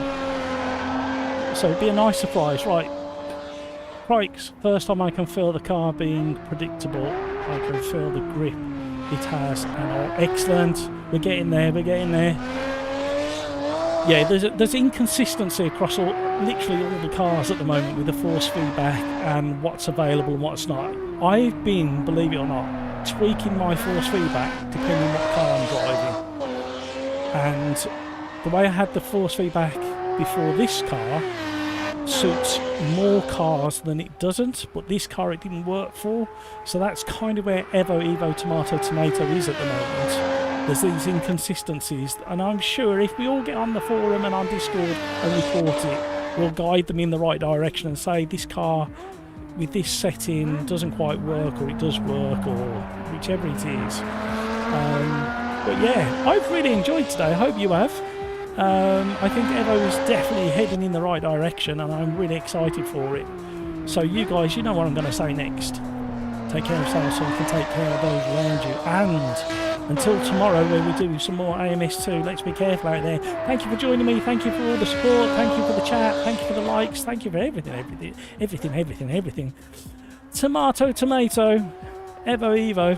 So it'd be a nice surprise, right? Crikes, first time I can feel the car being predictable. I can feel the grip it has, and oh, excellent. We're getting there. We're getting there. Yeah, there's inconsistency across literally all the cars at the moment with the force feedback and what's available and what's not. I've been, believe it or not, tweaking my force feedback depending on what car I'm driving. And the way I had the force feedback before this car suits more cars than it doesn't, but this car it didn't work for. So that's kind of where Evo, Tomato is at the moment. There's these inconsistencies, and I'm sure if we all get on the forum and on Discord and report it, we'll guide them in the right direction and say this car with this setting doesn't quite work, or it does work, or whichever it is. But yeah, I've really enjoyed today. I hope you have. I think Evo is definitely heading in the right direction, and I'm really excited for it. So you guys, you know what I'm going to say next. Take care of yourselves so you can take care of those around you. And until tomorrow, where we do some more AMS2, let's be careful out there. Thank you for joining me. Thank you for all the support. Thank you for the chat. Thank you for the likes. Thank you for everything. Tomato, Evo, Evo.